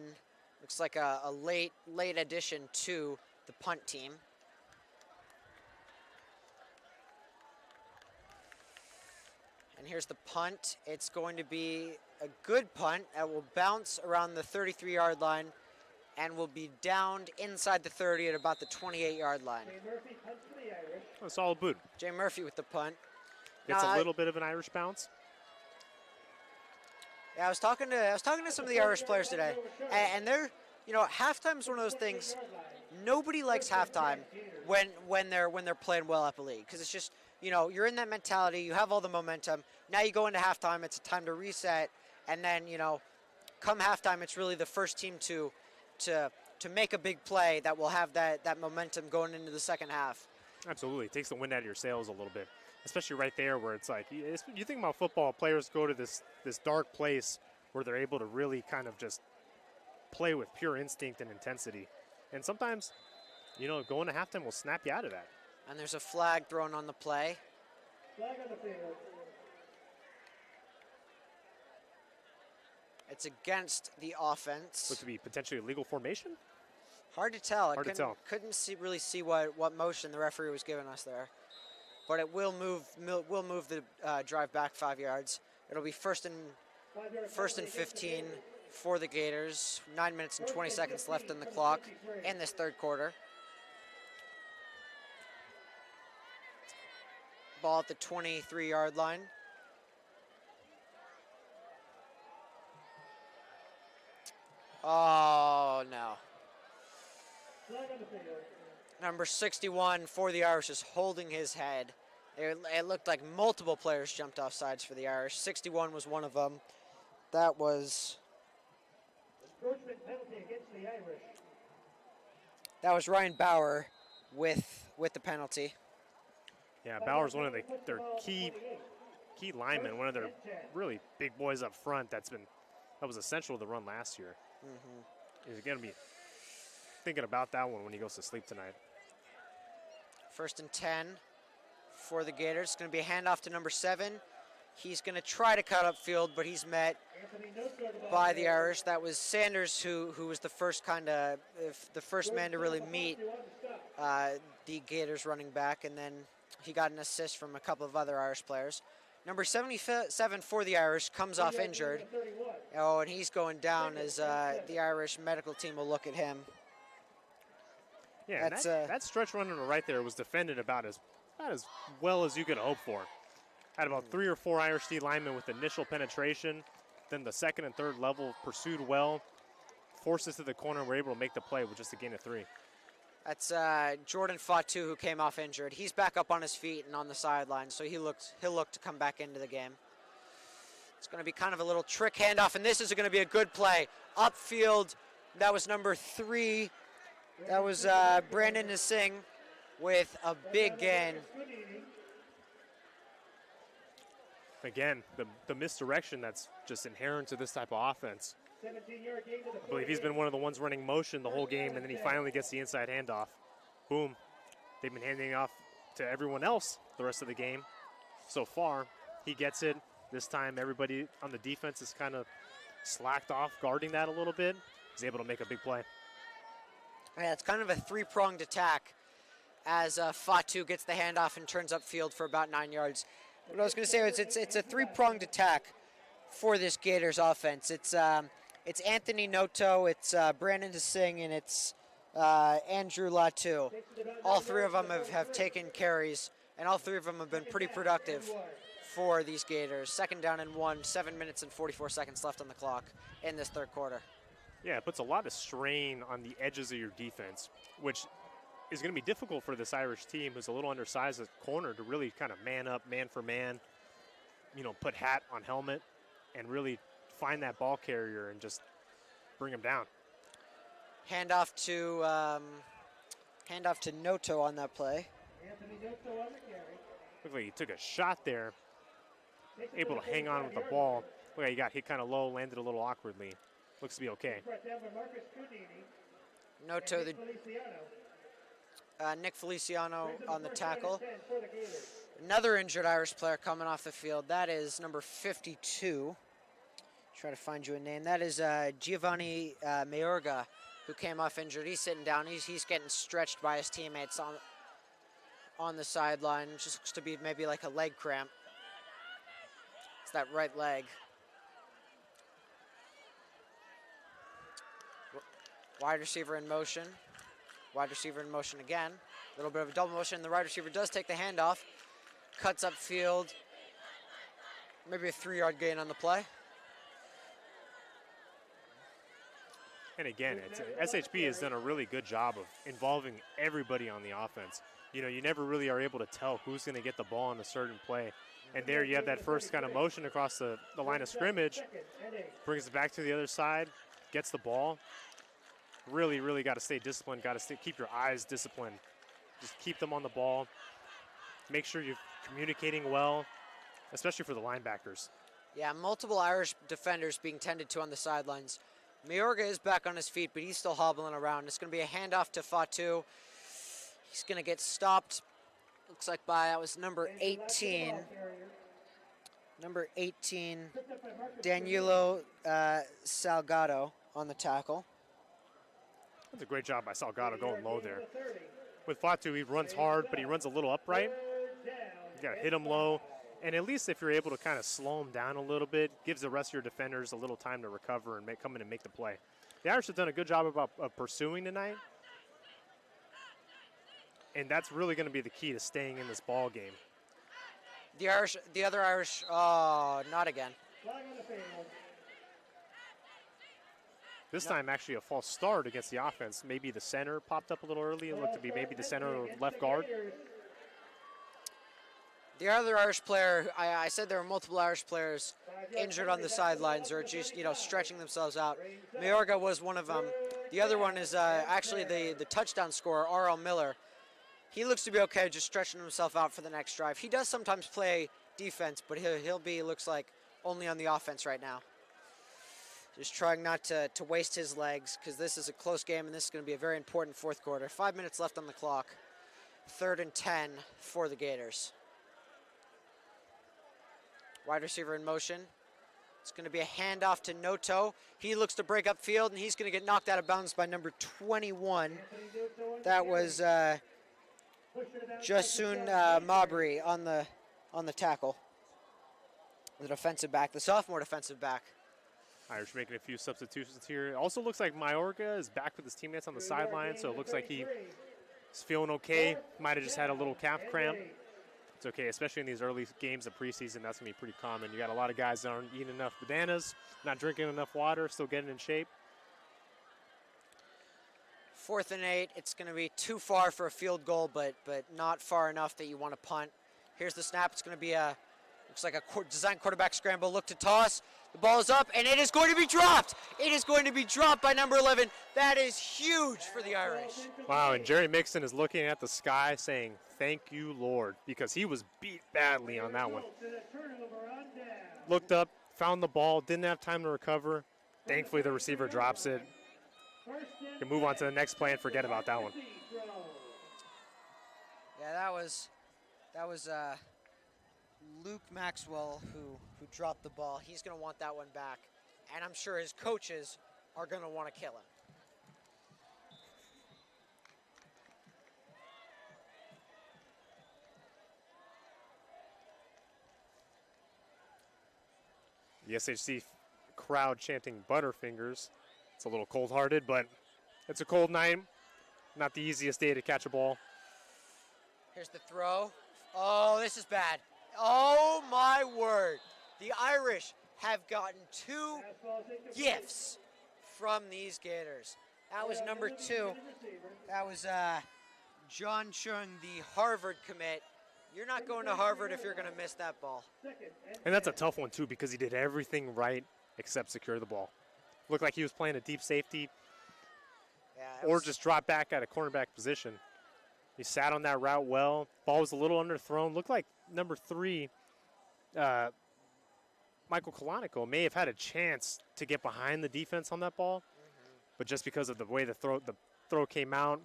looks like a late addition to the punt team. And here's the punt. It's going to be a good punt that will bounce around the 33-yard line and will be downed inside the 30 at about the 28-yard line. A solid boot. Jay Murphy with the punt. Gets a little bit of an Irish bounce. Yeah, I was talking to some of the Irish players today, and they're, you know, halftime's one of those things. Nobody likes halftime when they're playing well at the league, because it's just, you know, you're in that mentality. You have all the momentum. Now you go into halftime. It's a time to reset, and then, you know, come halftime, it's really the first team to make a big play that will have that momentum going into the second half. Absolutely. It takes the wind out of your sails a little bit, especially right there where it's like, you think about football, players go to this dark place where they're able to really kind of just play with pure instinct and intensity. And sometimes, you know, going to halftime will snap you out of that. And there's a flag thrown on the play. Flag on the field. It's against the offense. Looks to be potentially a legal formation? Hard to tell. Hard to tell. Couldn't really see what motion the referee was giving us there. But it will move the drive back 5 yards. It'll be first and 15 for the Gators. 9 minutes and 20 seconds left on the clock in this third quarter. Ball at the 23-yard line. Oh, no. Number 61 for the Irish is holding his head. It looked like multiple players jumped off sides for the Irish. 61 was one of them. That was... That was Ryan Bauer with the penalty. Yeah, Bauer's one of their key linemen, one of their really big boys up front that was essential to the run last year. He's going to be thinking about that one when he goes to sleep tonight. First and 10 for the Gators. It's going to be a handoff to number 7. He's going to try to cut upfield, but he's met by the Irish. That was Sanders who was the first man to really meet the Gators running back, and then he got an assist from a couple of other Irish players. Number 77 for the Irish comes off injured. Oh, and he's going down as the Irish medical team will look at him. Yeah, that stretch run on the right there was defended about as well as you could hope for. Had about 3 or 4 Irish D linemen with initial penetration. Then the second and third level pursued well. Forced us to the corner and were able to make the play with just a gain of 3. That's Jordan Fatu who came off injured. He's back up on his feet and on the sideline, so he'll look to come back into the game. It's going to be kind of a little trick handoff, and this is going to be a good play. Upfield, that was number 3. That was Brandon Nising with a big gain. Again, the misdirection that's just inherent to this type of offense. I believe he's been one of the ones running motion the whole game, and then he finally gets the inside handoff. Boom. They've been handing off to everyone else the rest of the game so far. He gets it. This time everybody on the defense is kind of slacked off guarding that a little bit. He's able to make a big play. Yeah, it's kind of a three-pronged attack as Fatu gets the handoff and turns upfield for about 9 yards. What I was going to say was it's a three-pronged attack for this Gators offense. It's Anthony Noto, it's Brandon Singh, and it's Andrew Latu. All three of them have taken carries, and all three of them have been pretty productive for these Gators. Second down and 1, 7 minutes and 44 seconds left on the clock in this third quarter. Yeah, it puts a lot of strain on the edges of your defense, which is going to be difficult for this Irish team who's a little undersized at corner to really kind of man up, man for man, put hat on helmet and really find that ball carrier and just bring him down. Handoff to Noto on that play. Anthony Noto on the carry. Looked like he took a shot there, able to hang on with the ball. Look like he got hit kind of low, landed a little awkwardly. Looks to be okay. Noto, Nick Feliciano on the tackle. Another injured Irish player coming off the field. That is number 52. Try to find you a name. That is Giovanni Mayorga, who came off injured. He's sitting down. He's getting stretched by his teammates on the sideline. Just looks to be maybe like a leg cramp. It's that right leg. Wide receiver in motion. Wide receiver in motion again. A little bit of a double motion. The wide receiver does take the handoff. Cuts upfield. Maybe a 3-yard gain on the play. And again, SHP has done a really good job of involving everybody on the offense. You never really are able to tell who's going to get the ball on a certain play. And there you have that first kind of motion across the line of scrimmage. Brings it back to the other side. Gets the ball. Really, really got to stay disciplined. Got to keep your eyes disciplined. Just keep them on the ball. Make sure you're communicating well, especially for the linebackers. Yeah, multiple Irish defenders being tended to on the sidelines. Mayorga is back on his feet, but he's still hobbling around. It's going to be a handoff to Fatu. He's going to get stopped. Looks like that was number 18. Number 18, Danilo Salgado on the tackle. That's a great job by Salgado going low there. With Fatu, he runs hard, but he runs a little upright. You got to hit him low. And at least if you're able to kind of slow him down a little bit, gives the rest of your defenders a little time to recover and come in and make the play. The Irish have done a good job of pursuing tonight. And that's really going to be the key to staying in this ball game. The other Irish, oh, not again. This time actually a false start against the offense. Maybe the center popped up a little early. It looked to be maybe the center or left guard. The other Irish player, I said there were multiple Irish players injured on the sidelines or just, stretching themselves out. Mayorga was one of them. The other one is actually the touchdown scorer, R.L. Miller. He looks to be okay, just stretching himself out for the next drive. He does sometimes play defense, but he'll be, looks like, only on the offense right now. Just trying not to waste his legs because this is a close game and this is going to be a very important fourth quarter. 5 minutes left on the clock. 3rd and 10 for the Gators. Wide receiver in motion. It's going to be a handoff to Noto. He looks to break up field and he's going to get knocked out of bounds by number 21. That was Jasun Mabry on the tackle. The defensive back, the sophomore defensive back. Irish making a few substitutions here. It also looks like Mayorga is back with his teammates on the sideline, so it looks like he's feeling okay. Might have just had a little calf cramp. It's okay, especially in these early games of preseason. That's going to be pretty common. You got a lot of guys that aren't eating enough bananas, not drinking enough water, still getting in shape. 4th and 8. It's going to be too far for a field goal, but not far enough that you want to punt. Here's the snap. It's going to be looks like a design quarterback scramble. Look to toss. The ball is up, and it is going to be dropped. It is going to be dropped by number 11. That is huge for the Irish. Wow, and Jerry Mixon is looking at the sky saying, thank you, Lord, because he was beat badly on that one. Looked up, found the ball, didn't have time to recover. Thankfully, the receiver drops it. Can move on to the next play and forget about that one. Yeah, that was Luke Maxwell who dropped the ball. He's going to want that one back and I'm sure his coaches are going to want to kill him. The SHC crowd chanting Butterfingers. It's a little cold-hearted, but it's a cold night. Not the easiest day to catch a ball. Here's the throw. Oh, this is bad. Oh, my word. The Irish have gotten 2 gifts from these Gators. That was number 2. That was John Chung, the Harvard commit. You're not going to Harvard if you're going to miss that ball. And that's a tough one, too, because he did everything right except secure the ball. Looked like he was playing a deep safety or just drop back at a cornerback position. He sat on that route well. Ball was a little underthrown. Looked like number 3, Michael Kalanico, may have had a chance to get behind the defense on that ball, but just because of the way the throw came out.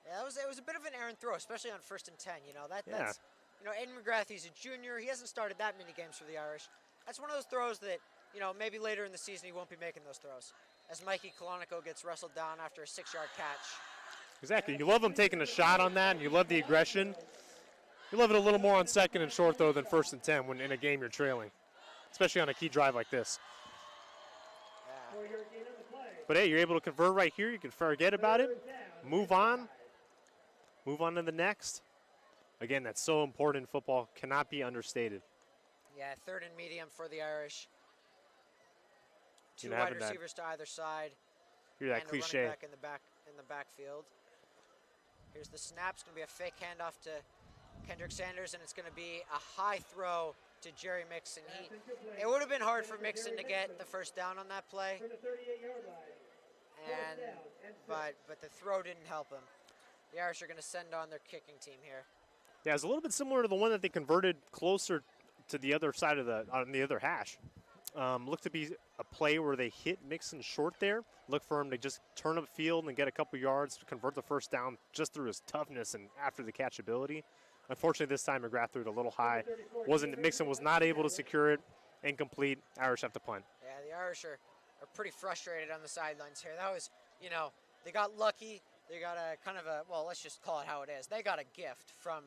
Yeah, it was a bit of an errant throw, especially on 1st and 10. You know, that's, you know, Aiden McGrath, he's a junior. He hasn't started that many games for the Irish. That's one of those throws that, you know, maybe later in the season he won't be making those throws. As Mikey Kalanico gets wrestled down after a 6-yard catch. Exactly. You love him taking a shot on that, and you love the aggression. You love it a little more on 2nd and short, though, than 1st and 10 when in a game you're trailing, especially on a key drive like this. Yeah. But, hey, you're able to convert right here. You can forget about it, move on to the next. Again, that's so important in football, cannot be understated. Yeah, 3rd and medium for the Irish. 2 You know, wide having that- receivers to either side. Hear that and cliche. a running back in the backfield. Here's the snap. It's going to be a fake handoff to Kendrick Sanders, and it's going to be a high throw to Jerry Mixon. It would have been hard for Mixon to get the first down on that play, but the throw didn't help him. The Irish are going to send on their kicking team here. Yeah, it's a little bit similar to the one that they converted closer to the other side of on the other hash. Looked to be a play where they hit Mixon short there. Look for him to just turn up field and get a couple yards to convert the first down just through his toughness and after the catchability. Unfortunately, this time McGrath threw it a little high. Mixon was not able to secure it. Incomplete. Irish have to punt. Yeah, the Irish are pretty frustrated on the sidelines here. That was, you know, they got lucky. They got well, let's just call it how it is. They got a gift from,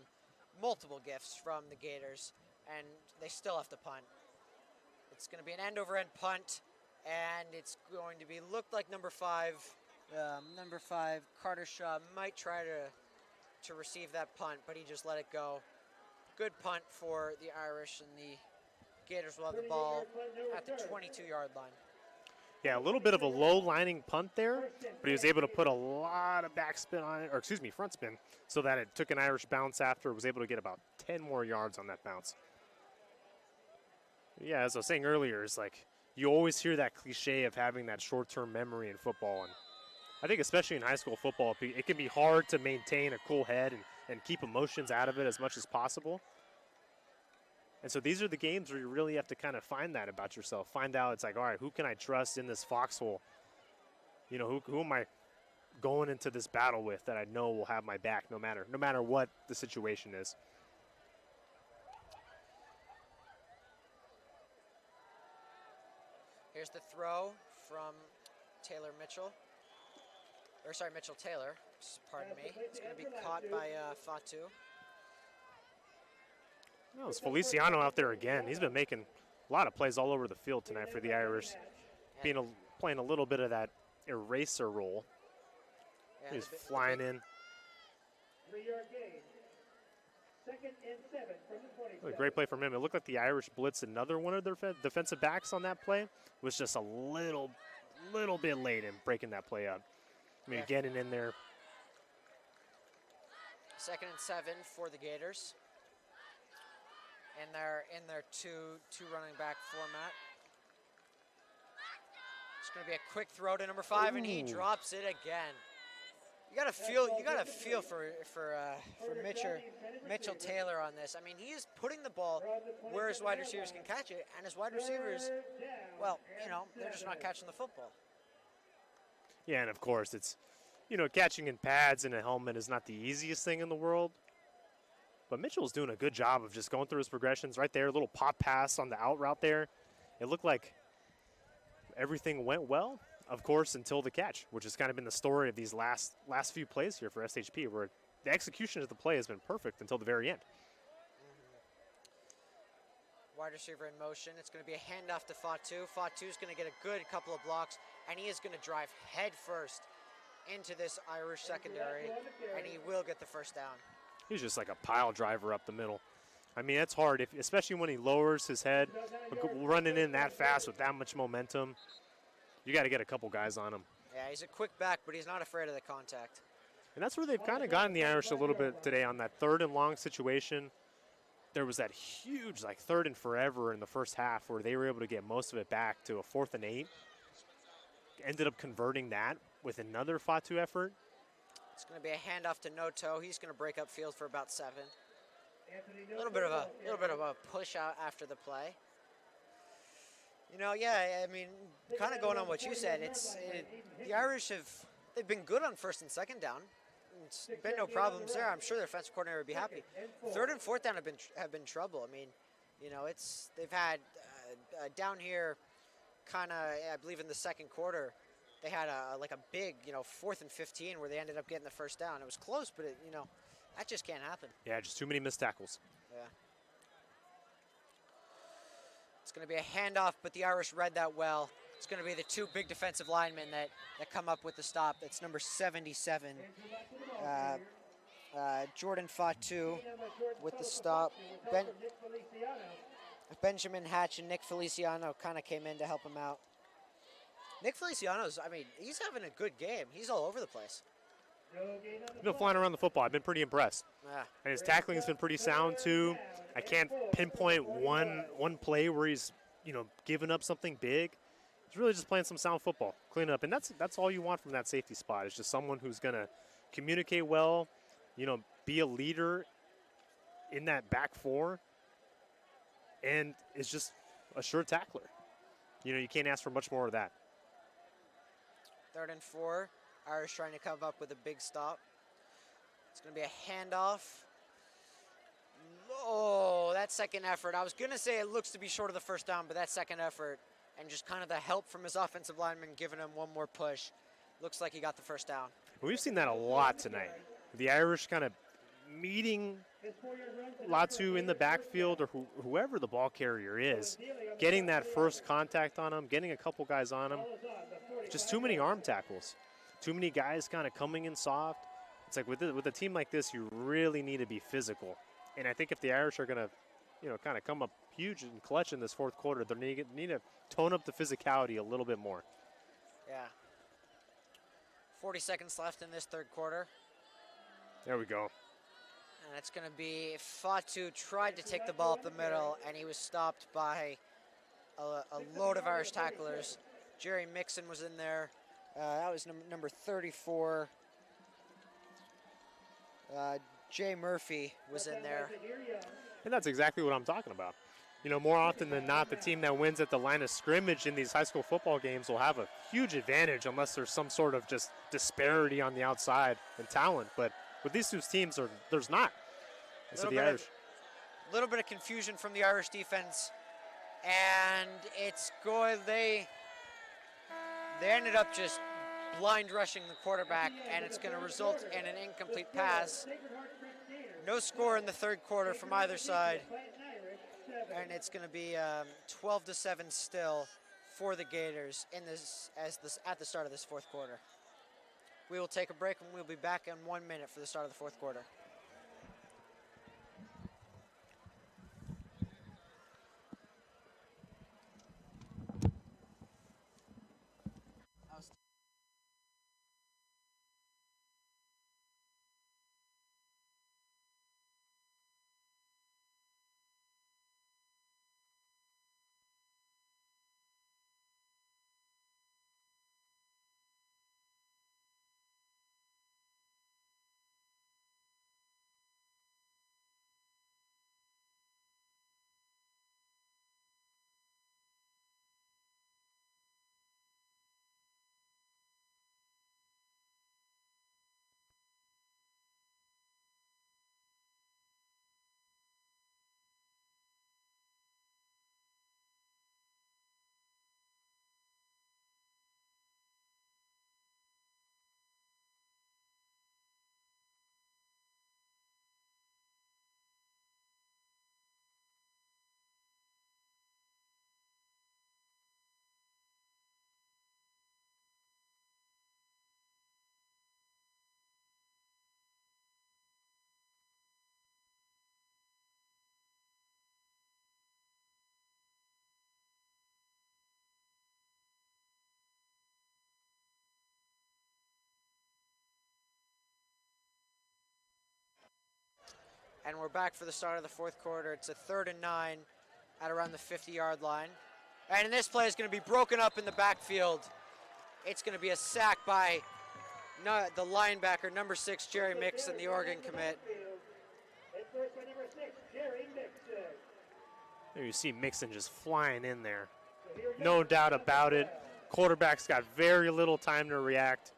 multiple gifts from the Gators, and they still have to punt. It's going to be an end-over-end punt, and it's going to be, looked like number 5, Carter Shaw might try to receive that punt, but he just let it go. Good punt for the Irish, and the Gators will have the ball at the 22-yard line. Yeah, a little bit of a low-lining punt there, but he was able to put a lot of backspin on it, or excuse me, front spin, so that it took an Irish bounce after, was able to get about 10 more yards on that bounce. Yeah, as I was saying earlier, it's like you always hear that cliche of having that short-term memory in football, and I think especially in high school football, it can be hard to maintain a cool head and keep emotions out of it as much as possible. And so these are the games where you really have to kind of find that about yourself. Find out, it's like, all right, who can I trust in this foxhole? You know, who am I going into this battle with that I know will have my back no matter what the situation is. Here's the throw from Mitchell Taylor, pardon me. It's going to be caught by Fatu. No, it's Feliciano out there again. He's been making a lot of plays all over the field tonight for the Irish, playing a little bit of that eraser role. Yeah, He's flying in. 3-yard gain. 2nd and 7 from the 27. A great play from him. It looked like the Irish blitzed another one of their defensive backs on that play. It was just a little bit late in breaking that play up. I mean, getting in there. 2nd and 7 for the Gators. In their two running back format. It's going to be a quick throw to number 5, and he drops it again. You got to feel for Mitchell Taylor on this. I mean, he is putting the ball where his wide receivers can catch it, and his wide receivers, well, you know, they're just not catching the football. Yeah, and of course, it's, you know, catching in pads and a helmet is not the easiest thing in the world. But Mitchell's doing a good job of just going through his progressions right there. A little pop pass on the out route there. It looked like everything went well, of course, until the catch, which has kind of been the story of these last few plays here for SHP, where the execution of the play has been perfect until the very end. Wide receiver in motion. It's going to be a handoff to Fatu. Fatu is going to get a good couple of blocks, and he is going to drive head first into this Irish secondary, and he will get the first down. He's just like a pile driver up the middle. I mean, it's hard, especially when he lowers his head, running in that fast with that much momentum. You got to get a couple guys on him. Yeah, he's a quick back, but he's not afraid of the contact. And that's where they've kind of gotten the Irish a little bit today on that 3rd and long situation. There was that huge, like, 3rd and forever in the first half where they were able to get most of it back to a 4th and 8. Ended up converting that with another Fatu effort. It's going to be a handoff to Noto. He's going to break up field for about 7. A little bit of a push out after the play. You know, yeah, I mean, kind of going on what you said. The Irish they've been good on 1st and 2nd down. It's been no problems there. I'm sure their defensive coordinator would be happy. 3rd and 4th down have been trouble. I mean, you know, they've had down here, kind of, I believe in the 2nd quarter, they had a big, 4th and 15 where they ended up getting the first down. It was close, but that just can't happen. Yeah, just too many missed tackles. Yeah. It's going to be a handoff, but the Irish read that well. It's going to be the 2 big defensive linemen that come up with the stop. That's number 77, Jordan Fatu with the stop. Benjamin Hatch and Nick Feliciano kind of came in to help him out. Nick Feliciano's, I mean, he's having a good game. He's all over the place. He's been flying around the football. I've been pretty impressed. Yeah. And his tackling has been pretty sound, too. I can't pinpoint one play where he's, giving up something big. He's really just playing some sound football, clean up. And that's all you want from that safety spot. It's just someone who's going to communicate well, be a leader in that back 4, and is just a sure tackler. You can't ask for much more of that. 3rd and 4. Irish trying to come up with a big stop. It's going to be a handoff. Oh, that second effort. I was going to say it looks to be short of the first down, but that second effort and just kind of the help from his offensive lineman giving him one more push. Looks like he got the first down. We've seen that a lot tonight. The Irish kind of meeting Latu in the backfield or whoever the ball carrier is, getting that first contact on him, getting a couple guys on him. Just too many arm tackles. Too many guys kind of coming in soft. It's like with a team like this, you really need to be physical. And I think if the Irish are going to, kind of come up huge and clutch in this 4th quarter, they need to tone up the physicality a little bit more. Yeah. 40 seconds left in this 3rd quarter. There we go. And it's going to be Fatu tried to take the ball up the middle, and he was stopped by a load of Irish tacklers. Jerry Mixon was in there. That was number 34. Jay Murphy was in there. And that's exactly what I'm talking about. More often than not, the team that wins at the line of scrimmage in these high school football games will have a huge advantage unless there's some sort of just disparity on the outside in talent. But with these 2 teams, there's not. So the Irish. A little bit of confusion from the Irish defense. And it's going, they ended up just blind rushing the quarterback, and it's going to result in an incomplete pass. No score in the 3rd quarter from either side, and it's going to be 12-7 still for the Gators in at the start of this 4th quarter. We will take a break, and we'll be back in 1 minute for the start of the 4th quarter. And we're back for the start of the fourth quarter. It's a 3rd and 9 at around the 50-yard line. And this play is going to be broken up in the backfield. It's going to be a sack by the linebacker, number 6, Jerry Mixon, the Oregon commit. There you see Mixon just flying in there. No doubt about it. Quarterback's got very little time to react.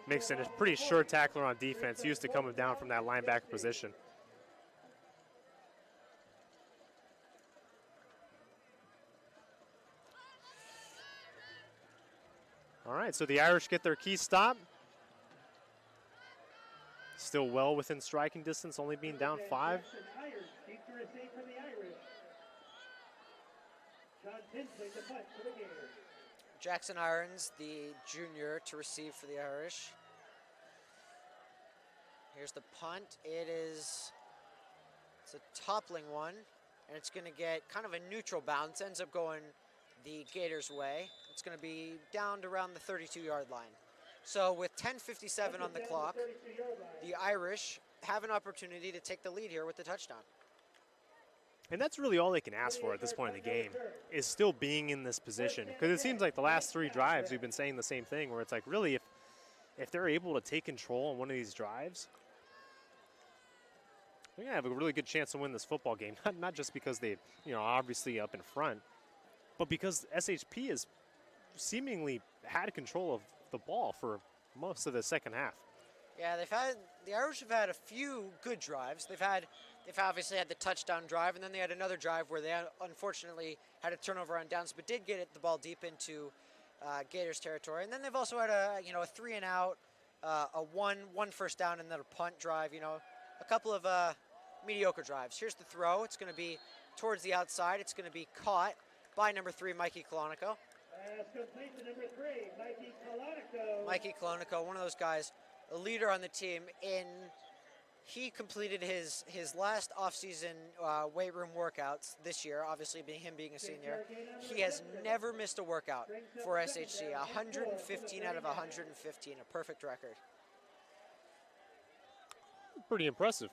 Mixon is a pretty sure tackler on defense, used to coming down from that linebacker position. All right, so the Irish get their key stop. Still well within striking distance, only being down 5. Jackson Irons, the junior, to receive for the Irish. Here's the punt. It's a toppling one, and it's going to get kind of a neutral bounce. Ends up going the Gators' way. It's going to be down to around the 32-yard line. So with 10:57 on the clock, the Irish have an opportunity to take the lead here with the touchdown. And that's really all they can ask for at this point in the game, is still being in this position. Because it seems like the last 3 drives we've been saying the same thing, where it's like, really, if they're able to take control on one of these drives, they're going to have a really good chance to win this football game. Not just because they, obviously up in front, but because SHP has seemingly had control of the ball for most of the second half. Yeah, the Irish have had a few good drives. They've obviously had the touchdown drive, and then they had another drive where they unfortunately had a turnover on downs, but did get the ball deep into Gators territory. And then they've also had a 3 and out, a one first down, and then a punt drive. A couple of mediocre drives. Here's the throw. It's going to be towards the outside. It's going to be caught by number 3, Mikey Kolonico. Complete to number 3, Mikey Kolonico. Mikey Kolonico, one of those guys, a leader on the team. He completed his last offseason weight room workouts this year, obviously him being a senior. He has never missed a workout for SHC, 115 out of 115, a perfect record. Pretty impressive.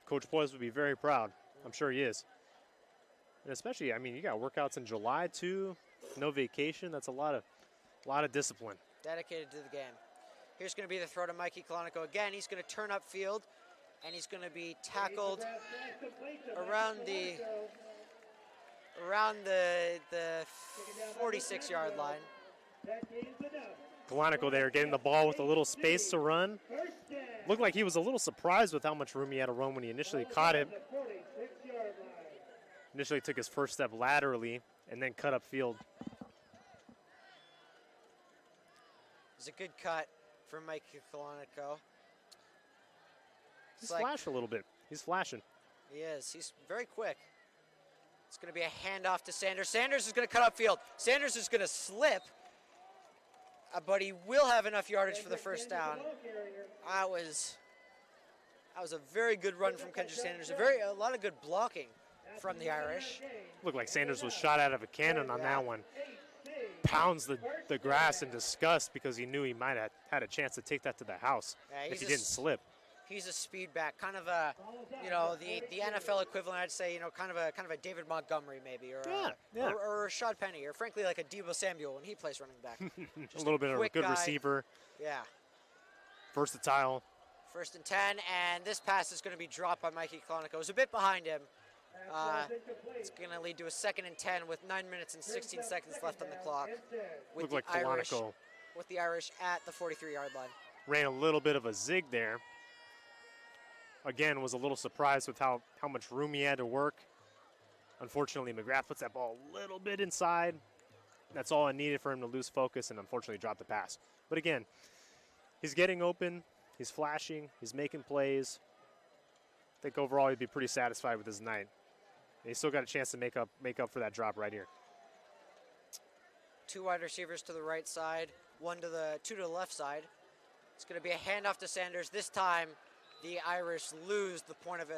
Coach Boyles would be very proud. I'm sure he is. And especially, you got workouts in July too, no vacation. That's a lot of discipline. Dedicated to the game. Here's going to be the throw to Mikey Kolonico again. He's going to turn upfield, and he's going to be tackled around the 46-yard line. Kolonico there getting the ball with a little space to run. Looked like he was a little surprised with how much room he had to run when he initially caught it. Initially took his first step laterally and then cut upfield. It's a good cut from Mikey Kolonico. He's flashed a little bit. He's flashing. He is. He's very quick. It's going to be a handoff to Sanders. Sanders is going to cut upfield. Sanders is going to slip, but he will have enough yardage for the first down. That was a very good run from Kendrick Sanders. A lot of good blocking from the Irish. Looked like Sanders was shot out of a cannon on that one. Pounds the grass in disgust because he knew he might have had a chance to take that to the house if he didn't slip. He's a speed back, kind of a, the NFL equivalent. I'd say, kind of a David Montgomery maybe, or Rashad Penny, or frankly like a Deebo Samuel when he plays running back. A little bit of a good guy. Receiver. Yeah. Versatile. 1st and 10, and this pass is going to be dropped by Mikey Kolonico. It was a bit behind him. It's going to lead to a 2nd and 10 with 9 minutes and 16 seconds left on the clock. Looked like Kolonico. With the Irish at the 43-yard line. Ran a little bit of a zig there. Again, was a little surprised with how much room he had to work. Unfortunately, McGrath puts that ball a little bit inside. That's all I needed for him to lose focus and unfortunately drop the pass. But again, he's getting open. He's flashing. He's making plays. I think overall he'd be pretty satisfied with his night. And he's still got a chance to make up for that drop right here. 2 wide receivers to the right side, 2 to the left side. It's going to be a handoff to Sanders. This time, the Irish lose at the point of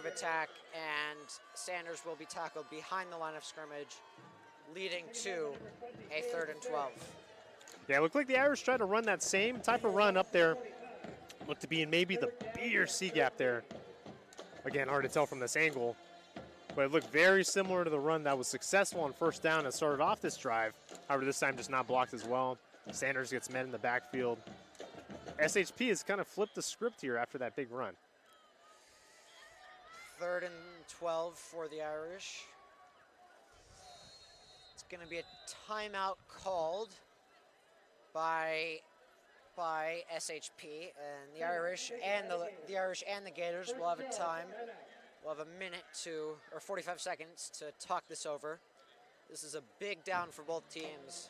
attack, and Sanders will be tackled behind the line of scrimmage, leading to a 3rd and 12. Yeah, it looked like the Irish tried to run that same type of run up there looked to be in maybe the B or C gap there. Again, hard to tell from this angle, but it looked very similar to the run that was successful on first down and started off this drive. However, this time just not blocked as well. Sanders gets met in the backfield. SHP has kind of flipped the script here after that big run. 3rd and 12 for the Irish. It's going to be a timeout called by SHP, and the Irish and the Gators will have a time. We'll have a minute or 45 seconds to talk this over. This is a big down for both teams.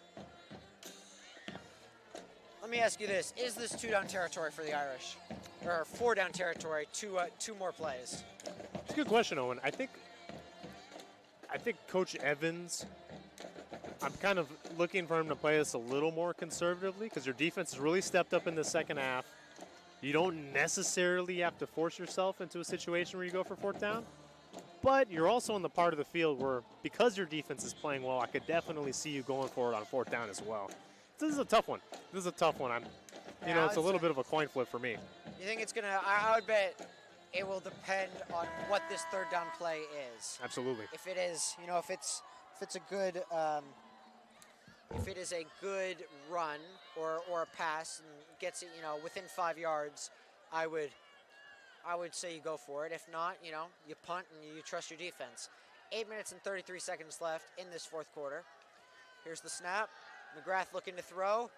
Let me ask you this: is this 2-down territory for the Irish, or 4-down territory? Two more plays. It's a good question, Owen. I think Coach Evans, I'm kind of looking for him to play this a little more conservatively because your defense has really stepped up in the second half. You don't necessarily have to force yourself into a situation where you go for 4th down, but you're also in the part of the field where, because your defense is playing well, I could definitely see you going for it on 4th down as well. This is a tough one. It's a little bit of a coin flip for me. You think it's gonna? I would bet it will depend on what this 3rd down play is. Absolutely. If it is, if it's a good, if it is a good run or a pass and gets it, within 5 yards, I would say you go for it. If not, you punt and you trust your defense. 8 minutes and 33 seconds left in this 4th quarter. Here's the snap. McGrath looking to throw.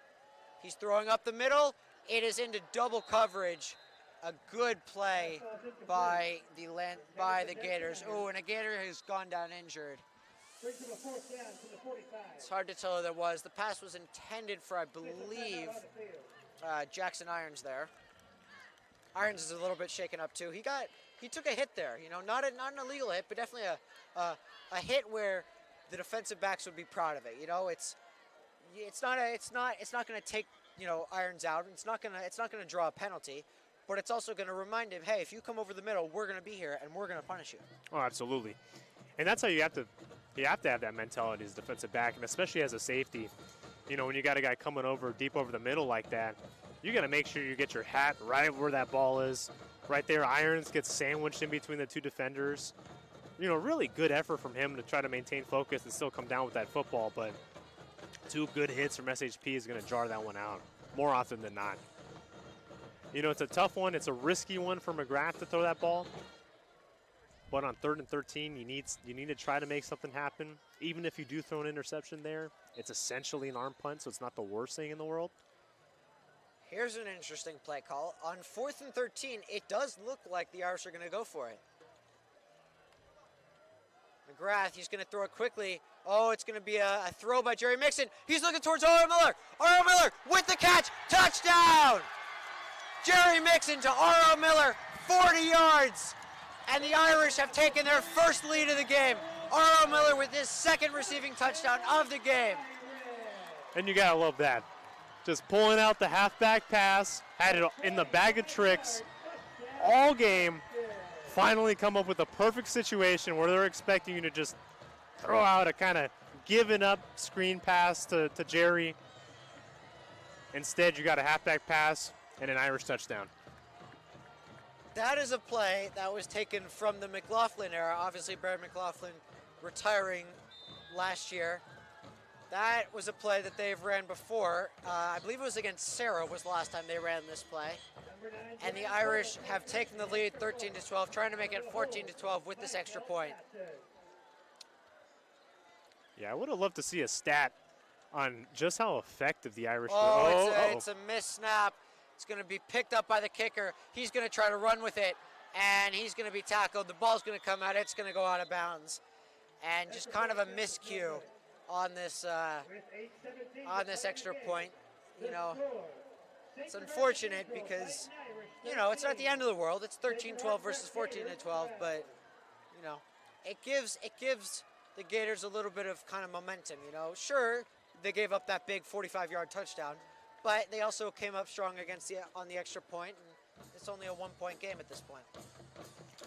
He's throwing up the middle. It is into double coverage. A good play by the Gators. Oh, and a Gator has gone down injured. It's hard to tell who that was. The pass was intended for, I believe, Jackson Irons there. Irons is a little bit shaken up too. He took a hit there. Not an illegal hit, but definitely a hit where the defensive backs would be proud of it. It's not going to take Irons out. It's not going to draw a penalty, but it's also going to remind him, hey, if you come over the middle, we're going to be here and we're going to punish you. Oh, absolutely. And that's how you have to have that mentality as a defensive back, and especially as a safety. When you got a guy coming over deep over the middle like that, you got to make sure you get your hat right where that ball is. Right there, Irons gets sandwiched in between the two defenders. Really good effort from him to try to maintain focus and still come down with that football, but 2 good hits from SHP is going to jar that one out more often than not. It's a tough one. It's a risky one for McGrath to throw that ball. But on 3rd and 13, you need to try to make something happen. Even if you do throw an interception there, it's essentially an arm punt, so it's not the worst thing in the world. Here's an interesting play call. On 4th and 13, it does look like the Irish are going to go for it. McGrath, he's going to throw it quickly. Oh, it's going to be a throw by Jerry Mixon. He's looking towards R.O. Miller. R.O. Miller with the catch. Touchdown! Jerry Mixon to R.O. Miller, 40 yards. And the Irish have taken their first lead of the game. R.O. Miller with his 2nd receiving touchdown of the game. And you got to love that. Just pulling out the halfback pass, had it in the bag of tricks all game. Finally come up with a perfect situation where they're expecting you to just throw out a kind of given up screen pass to Jerry. Instead, you got a halfback pass and an Irish touchdown. That is a play that was taken from the McLaughlin era. Obviously, Barry McLaughlin retiring last year. That was a play that they've ran before. I believe it was against Sarah was the last time they ran this play. And the Irish have taken the lead 13-12, trying to make it 14-12 with this extra point. Yeah, I would have loved to see a stat on just how effective the Irish were. It's a missed snap. It's going to be picked up by the kicker. He's going to try to run with it, and he's going to be tackled. The ball's going to come out. It's going to go out of bounds. And just kind of a miscue on this extra point. It's unfortunate because, it's not the end of the world. It's 13-12 versus 14-12, but, it gives the Gators a little bit of kind of momentum, Sure, they gave up that big 45-yard touchdown, but they also came up strong on the extra point, and it's only a 1-point game at this point.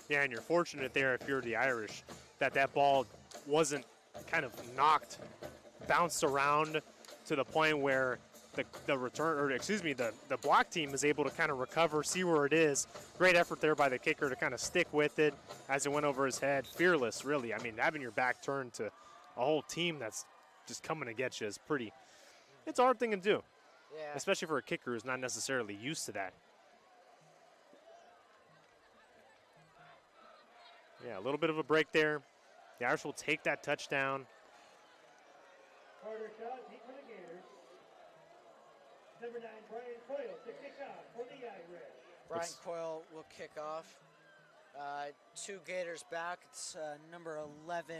Yeah, and you're fortunate there if you're the Irish that ball wasn't kind of bounced around to the point where the return, or excuse me, the block team is able to kind of recover, see where it is. Great effort there by the kicker to kind of stick with it as it went over his head. Fearless, really. I mean, having your back turned to a whole team that's just coming to get you is pretty, it's a hard thing to do. Yeah. Especially for a kicker who's not necessarily used to that. Yeah, a little bit of a break there. The Irish will take that touchdown. Carter shot, deep for the Gators. Number 9, Brian Coyle to kick off for the Irish. Brian Coyle will kick off. 2 Gators back. It's number 11,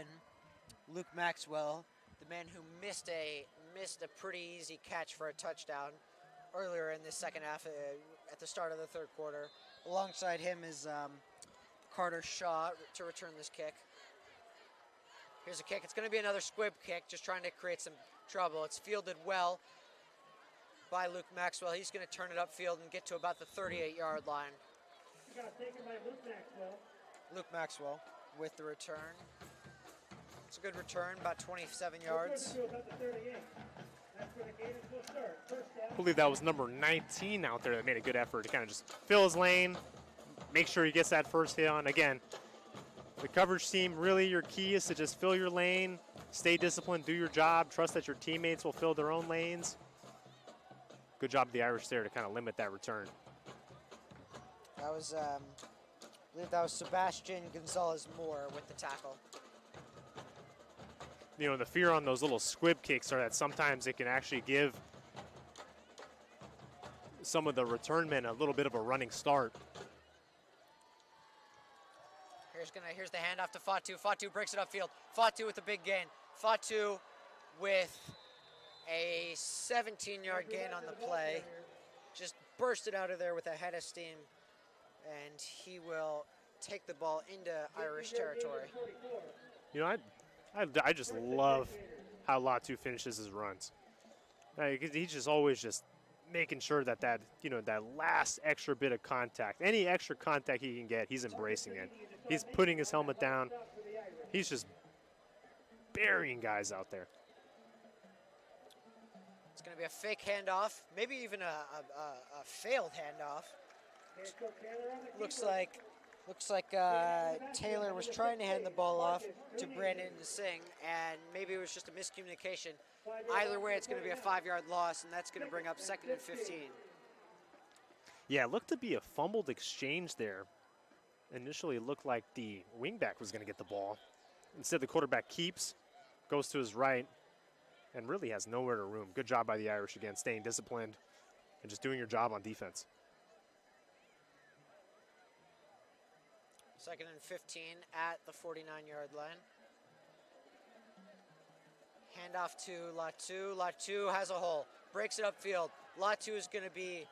Luke Maxwell, the man who missed a pretty easy catch for a touchdown earlier in the second half at the start of the third quarter. Alongside him is Carter Shaw to return this kick. Here's a kick. It's going to be another squib kick, just trying to create some trouble. It's fielded well by Luke Maxwell. He's going to turn it upfield and get to about the 38-yard line. Taken by Luke Maxwell. Luke Maxwell with the return. It's a good return, about 27 yards. I believe that was number 19 out there that made a good effort to kind of just fill his lane, make sure he gets that first hit on. Again, the coverage team, really your key is to just fill your lane, stay disciplined, do your job, trust that your teammates will fill their own lanes. Good job of the Irish there to kind of limit that return. That was, I believe that was Sebastian Gonzalez-Moore with the tackle. You know, the fear on those little squib kicks are that sometimes it can actually give some of the return men a little bit of a running start. Here's the handoff to Fatu. Fatu breaks it upfield. Fatu with a big gain. Fatu with a 17-yard gain on the play. Just bursted out of there with a head of steam, and he will take the ball into Irish territory. You know, I just love how Latu finishes his runs. He's just always just making sure that that last extra bit of contact, any extra contact he can get, he's embracing it. He's putting his helmet down. He's just burying guys out there. It's going to be a fake handoff, maybe even a failed handoff. Looks like Taylor was trying to hand the ball off to Brandon Singh, and maybe it was just a miscommunication. Either way, it's going to be a 5-yard loss, and that's going to bring up 2nd and 15. Yeah, it looked to be a fumbled exchange there. Initially, it looked like the wingback was going to get the ball. Instead, the quarterback keeps, goes to his right, and really has nowhere to room. Good job by the Irish again, staying disciplined and just doing your job on defense. 2nd and 15 at the 49-yard line. Handoff to Latu. Latu has a hole, breaks it upfield. Latu is going to be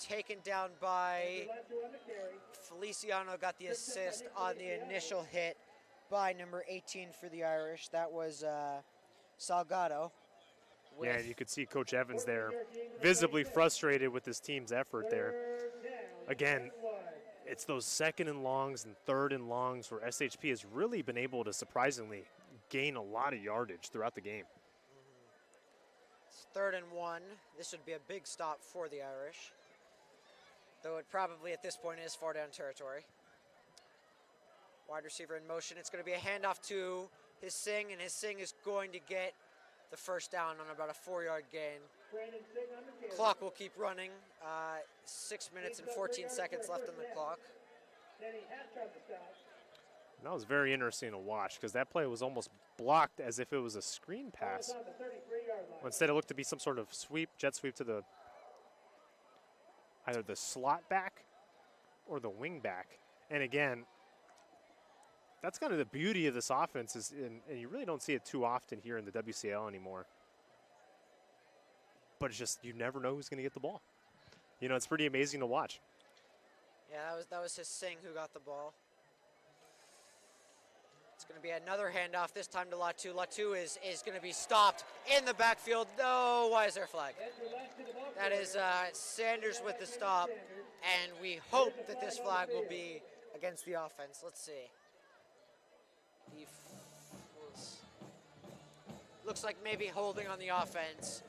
taken down by Feliciano, got the assist on the initial hit by number 18 for the Irish. That was Salgado. Yeah, and you could see Coach Evans there visibly frustrated with his team's effort there. Again, it's those 2nd and longs and 3rd and longs where SHP has really been able to surprisingly gain a lot of yardage throughout the game. It's 3rd and 1. This would be a big stop for the Irish, though it probably at this point is far down territory. Wide receiver in motion. It's going to be a handoff to his Singh, and his Singh is going to get the first down on about a 4-yard gain. Clock will keep running. 6 minutes and 14 seconds left on the clock. That was very interesting to watch because that play was almost blocked as if it was a screen pass. Instead, it looked to be some sort of sweep, jet sweep to either the slot back or the wing back. And again, that's kind of the beauty of this offense, and you really don't see it too often here in the WCL anymore. But it's just, you never know who's going to get the ball. You know, it's pretty amazing to watch. Yeah, that was his Singh who got the ball. It's going to be another handoff, this time to Latu. Latu is going to be stopped in the backfield. No, why is there a flag? That is Sanders with the stop, and we hope that this flag will be against the offense. Let's see. Looks like maybe holding on the offense.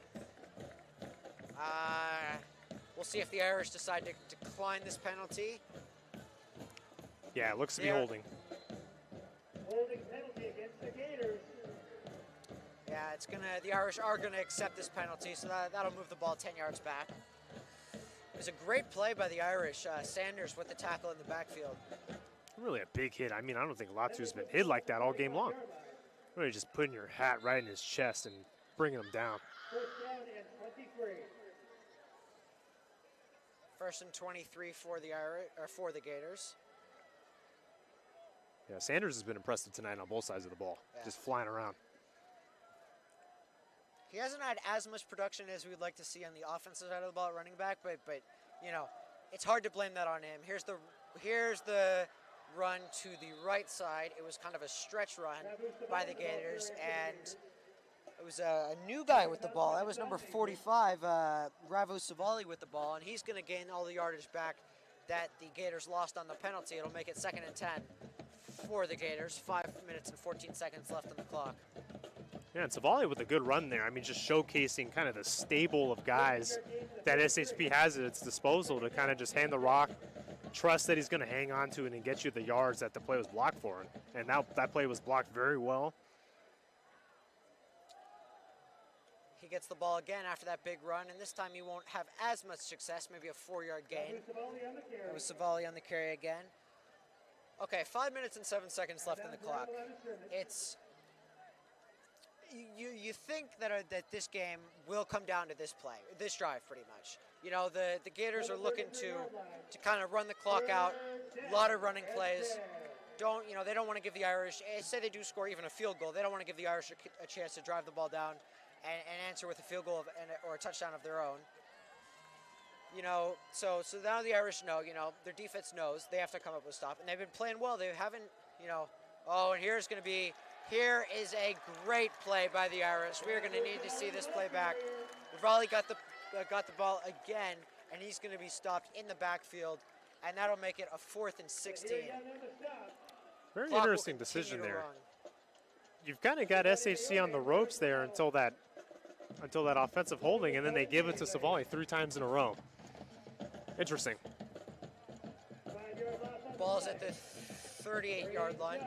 We'll see if the Irish decide to decline this penalty. Yeah, it looks to be holding. Holding penalty against the Gators. Yeah, the Irish are gonna accept this penalty, so that'll move the ball 10 yards back. It was a great play by the Irish. Sanders with the tackle in the backfield. Really a big hit. I mean, I don't think Latu's been hit like that all game long. Really just putting your hat right in his chest and bringing him down. First down and 23. First and 23 for the Irish, or for the Gators. Yeah, Sanders has been impressive tonight on both sides of the ball, just flying around. He hasn't had as much production as we'd like to see on the offensive side of the ball at running back, but you know, it's hard to blame that on him. Here's the run to the right side. It was kind of a stretch run by the Gators, and it was a new guy with the ball. That was number 45, Ravo Savali with the ball, and he's going to gain all the yardage back that the Gators lost on the penalty. It'll make it 2nd and 10 for the Gators. 5 minutes and 14 seconds left on the clock. Yeah, and Savali with a good run there. I mean, just showcasing kind of the stable of guys that SHP has at its disposal to kind of just hand the rock, trust that he's going to hang on to it and get you the yards that the play was blocked for. And that play was blocked very well. He gets the ball again after that big run, and this time he won't have as much success, maybe a 4-yard gain. It was Savali on the carry again. Okay, 5 minutes and 7 seconds left on the clock. You think that this game will come down to this play, this drive pretty much. You know, the Gators are looking to kind of run the clock out, a lot of running plays. They don't want to give the Irish, say they do score even a field goal, they don't want to give the Irish a chance to drive the ball down and answer with a field goal or a touchdown of their own. You know, so now the Irish know, you know, their defense knows they have to come up with stuff, and they've been playing well. They haven't, you know, and here is a great play by the Irish. We're going to need to see this play back. Raleigh got the ball again, and he's going to be stopped in the backfield, and that'll make it a 4th and 16. Very interesting decision there. You've kind of got SHC on the ropes there until that offensive holding, and then they give it to Savali 3 times in a row. Interesting. Ball's at the 38-yard line.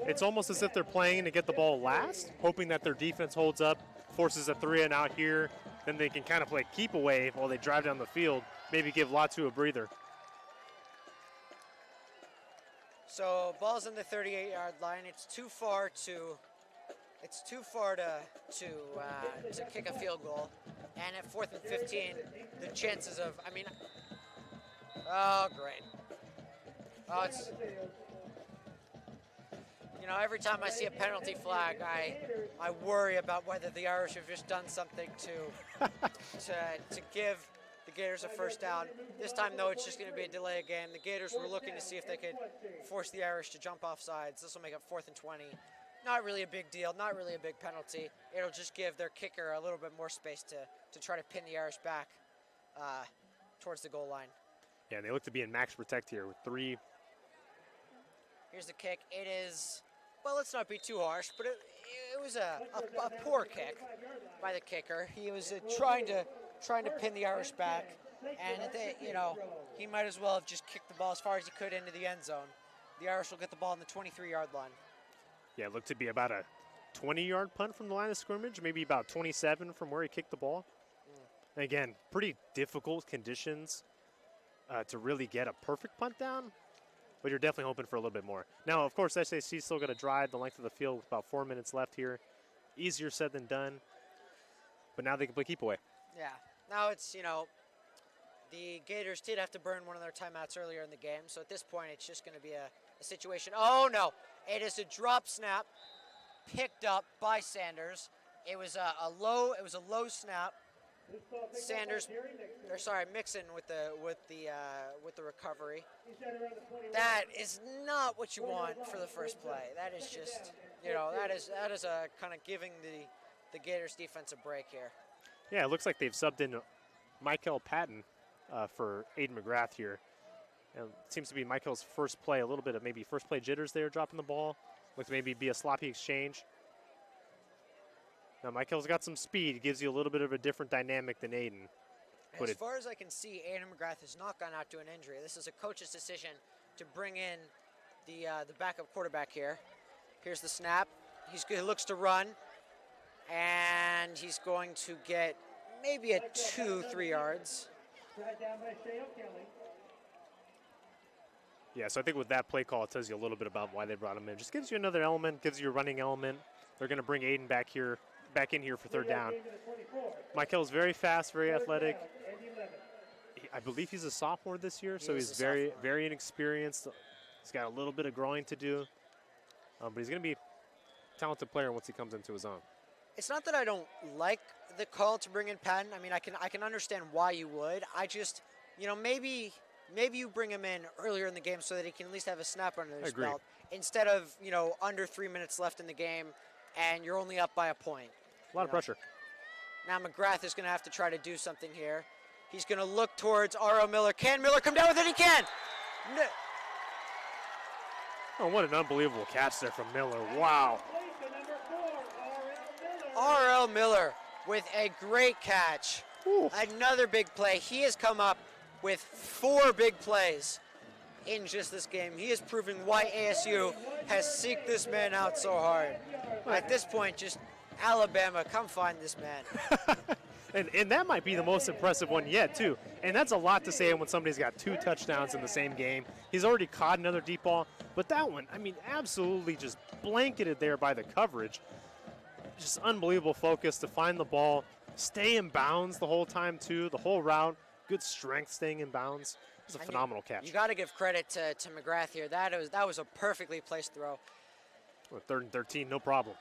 It's almost as if they're playing to get the ball last, hoping that their defense holds up, forces a 3 and out here, then they can kind of play keep away while they drive down the field, maybe give Latu a breather. So ball's in the 38-yard line. It's too far to kick a field goal. And at 4th and 15, the chances of, great. You know, every time I see a penalty flag, I worry about whether the Irish have just done something to give the Gators a first down. This time, though, it's just going to be a delay of game. The Gators were looking to see if they could force the Irish to jump off sides. This will make it 4th and 20. Not really a big deal, not really a big penalty. It'll just give their kicker a little bit more space to try to pin the Irish back towards the goal line. Yeah, and they look to be in max protect here with 3. Here's the kick. It is, well, let's not be too harsh, but it was a poor kick by the kicker. He was trying to pin the Irish back, and he might as well have just kicked the ball as far as he could into the end zone. The Irish will get the ball on the 23-yard line. Yeah, it looked to be about a 20-yard punt from the line of scrimmage, maybe about 27 from where he kicked the ball. And again, pretty difficult conditions to really get a perfect punt down, but you're definitely hoping for a little bit more. Now, of course, SHC's still going to drive the length of the field with about 4 minutes left here. Easier said than done, but now they can play keep away. Yeah, now it's, the Gators did have to burn one of their timeouts earlier in the game, so at this point it's just going to be a situation. Oh, no, it is a drop snap picked up by Sanders. It was a low snap. Mixon with the recovery. That is not what you want for the first play. That is just, that is a kind of giving the Gators defense a break here. Yeah, it looks like they've subbed in Michael Patton for Aiden McGrath here. And it seems to be Michael's first play, a little bit of maybe first play jitters there, dropping the ball. Looks maybe be a sloppy exchange. Now, Michael's got some speed. Gives you a little bit of a different dynamic than Aiden. As far as I can see, Aiden McGrath has not gone out to an injury. This is a coach's decision to bring in the backup quarterback here. Here's the snap. He looks to run, and he's going to get maybe a 2-3 yards. Yeah, so I think with that play call, it tells you a little bit about why they brought him in. Just gives you another element, gives you a running element. They're going to bring Aiden back in here for third down. Michael's very fast, very athletic. I believe he's a sophomore this year, so he's very, very inexperienced. He's got a little bit of growing to do, but he's going to be a talented player once he comes into his own. It's not that I don't like the call to bring in Patton. I mean, I can understand why you would. I just, maybe you bring him in earlier in the game so that he can at least have a snap under his belt instead of, under 3 minutes left in the game and you're only up by a point. A lot of pressure. Now McGrath is going to have to try to do something here. He's going to look towards R.O. Miller. Can Miller come down with it? He can. No. Oh, what an unbelievable catch there from Miller. Wow. R.L. Miller with a great catch. Ooh. Another big play. He has come up with 4 big plays in just this game. He is proving why ASU has seeked this man out so hard. At this point, just Alabama, come find this man. and that might be the most impressive one yet, too. And that's a lot to say when somebody's got 2 touchdowns in the same game. He's already caught another deep ball. But that one, I mean, absolutely just blanketed there by the coverage. Just unbelievable focus to find the ball, stay in bounds the whole time, too, the whole route. Good strength staying in bounds. It was a phenomenal catch. You got to give credit to McGrath here. That was a perfectly placed throw. With 3rd and 13, no problem.